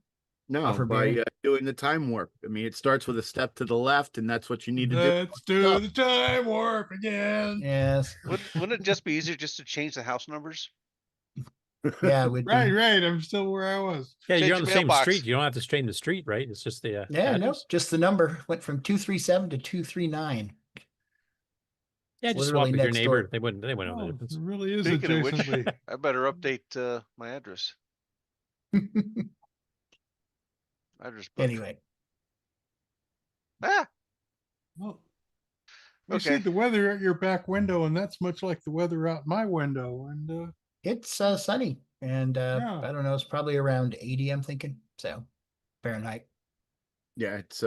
No, Offer by beer. doing the time warp. I mean, it starts with a step to the left, and that's what you need to do. Let's do the time warp again. Yes. Wouldn't it just be easier just to change the house numbers? Yeah, it would be. Right. I'm still where I was. Yeah, Change you're on your the same mailbox. street. You don't have to change the street, right? It's just the Yeah, no, address. just the number went from 237 to 239. Yeah, just Literally swap with your next neighbor. door. They wouldn't know Oh, the it difference. really is Speaking of which, adjacently. I better update my address. Address book. Anyway, Ah, Well, you Okay. see the weather at your back window, and that's much like the weather out my window. And it's sunny, and Yeah. I don't know, it's probably around 80, I'm thinking. So Fahrenheit. Yeah, it's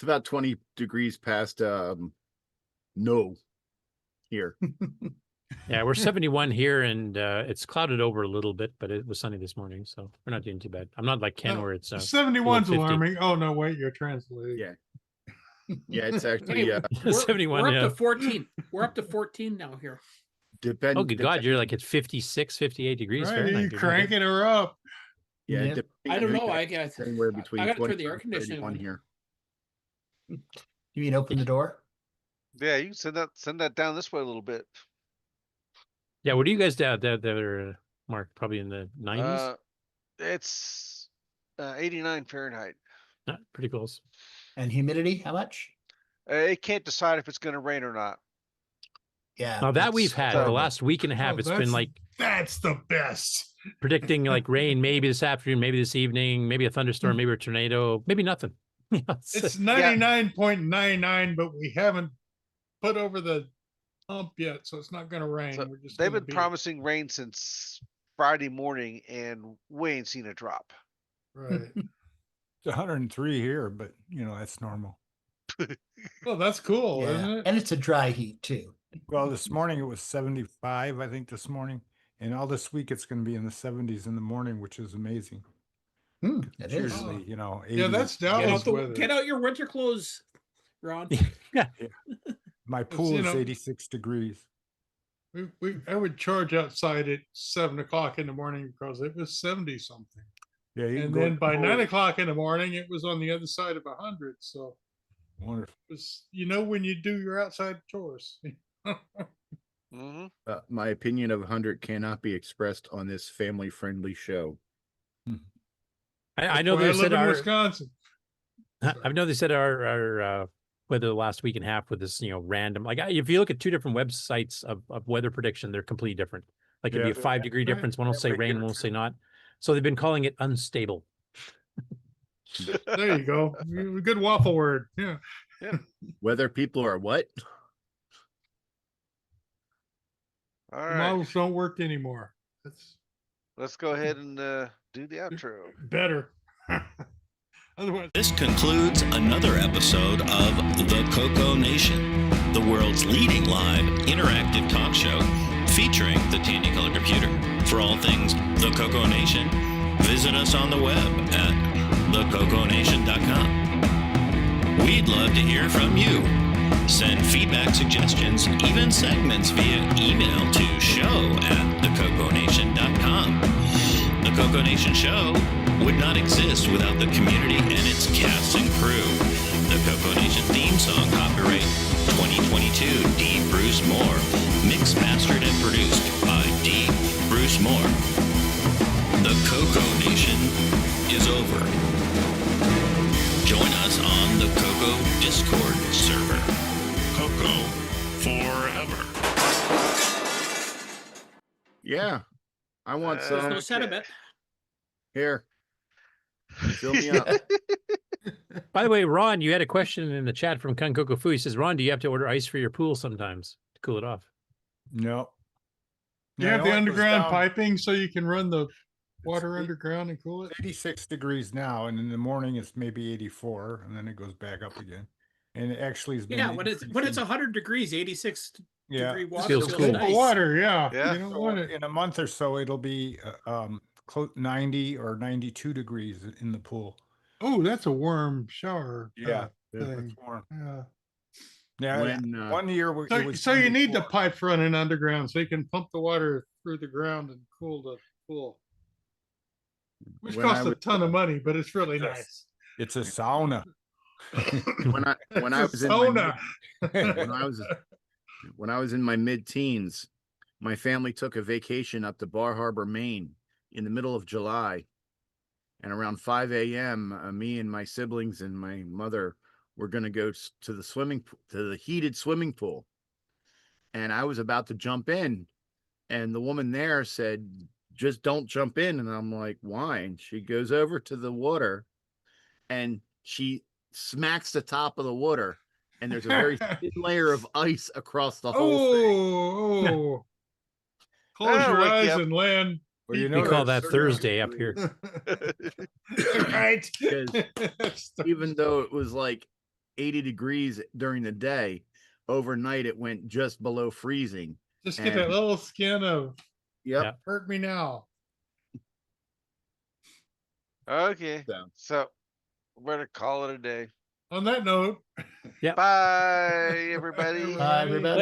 about 20 degrees past no here. Yeah, we're 71 here, and it's clouded over a little bit, but it was sunny this morning, so we're not doing too bad. I'm not like Ken, where it's 71's below 50. alarming. Oh no, wait, you're translating. Yeah. Yeah, it's actually Hey, we're, 71, we're yeah. up to 14. We're up to 14 now here. depend. Oh, good God, you're like at 56, 58 degrees Right, Fahrenheit. you dude. cranking her up. Yeah, Yeah. depending I on don't who know. you I ask, guess anywhere between I got to 20 turn the air and conditioning 31 on. here. You mean open the door? yeah, you can send that down this way a little bit. Yeah, what do you guys do there, Mark? Probably in the 90s? It's 89 Fahrenheit. Pretty close. And humidity, how much? It can't decide if it's going to rain or not. Yeah. Now that it's we've had the horrible. last week and a half, Oh, it's been like that's the best. predicting like rain maybe this afternoon, maybe this evening, maybe a thunderstorm, maybe a tornado, maybe nothing. It's 99.99, but we haven't put over the hump yet, so it's not going to rain. So We're just they've gonna been be- promising rain since Friday morning, and we ain't seen a drop. Right. It's 103 here, but that's normal. Well, that's cool, Yeah. isn't it? And it's a dry heat too. Well, this morning it was 75, I think, this morning. And all this week it's going to be in the 70s in the morning, which is amazing. It It's is. usually, 80. Yeah, that's Dallas weather. Get out your winter clothes, Ron. Yeah. My pool you is know- 86 degrees. I would charge outside at 7 o'clock in the morning because it was 70 something. Yeah, you can And go then to by pool. 9 o'clock in the morning, it was on the other side of 100. So Wonderful. it was, when you do your outside chores. Mm-hmm. My opinion of 100 cannot be expressed on this family-friendly show. I know Well, they I said live in our Wisconsin. I know they said our weather the last week and a half with this, random. Like if you look at two different websites of weather prediction, they're completely different. Like it'd be a Yeah. 5-degree Right. difference. One will say rain, one will say not. So they've been calling it unstable. There you go. Good waffle word. Yeah. Whether people are what? All The right, models don't work anymore. That's let's go ahead and do the outro. better. Otherwise, This concludes another episode of the CoCoNation, the world's leading live interactive talk show featuring the Tandy Color Computer. For all things the CoCoNation, visit us on the web at thecoconation.com. We'd love to hear from you. Send feedback, suggestions, even segments via email to show@thecoconation.com. The CoCoNation show would not exist without the community and its cast and crew. The CoCoNation theme song, copyright 2022, D. Bruce Moore. Mixed, mastered, and produced by D. Bruce Moore. The CoCoNation is over. Join us on the Coco Discord server. Coco forever. Yeah, I want There's some. no sediment. Here, fill me up. By the way, Ron, you had a question in the chat from Kun Coco Fu. He says, Ron, do you have to order ice for your pool sometimes to cool it off? No. you have the underground piping so you can run the water underground and cool it. 86 degrees now, and in the morning it's maybe 84, and then it goes back up again. And it actually has been. Yeah, when it's 100 degrees, 86 degree water feels feels cool. nice. Water, yeah. Yeah. You don't So want it. in a month or so, it'll be 90 or 92 degrees in the pool. Oh, that's a warm shower. Yeah, thing. it's warm. Yeah. Yeah, When, one year So, it was so you need the 74. pipes running underground so you can pump the water through the ground and cool the pool. Which When I costs a was, ton of money, but it's really nice. It's a sauna. when I It's was a in my sauna. when I was in my mid-teens, my family took a vacation up to Bar Harbor, Maine, in the middle of July, and around 5 a.m., me and my siblings and my mother were going to go to the heated swimming pool, and I was about to jump in, and the woman there said, "Just don't jump in," and I'm like, "Why?" And she goes over to the water, and she smacks the top of the water, and there's a very thin layer of ice across the whole thing. Oh, close That'll your wake you eyes up. and land. Well, you We know call there's that certain- Thursday up here. Right. Because even though it was like 80 degrees during the day, overnight it went just below freezing. Just get that little skin of Yep. hurt me now. Okay. So we're gonna call it a day. On that note, Bye, everybody. Bye, everybody.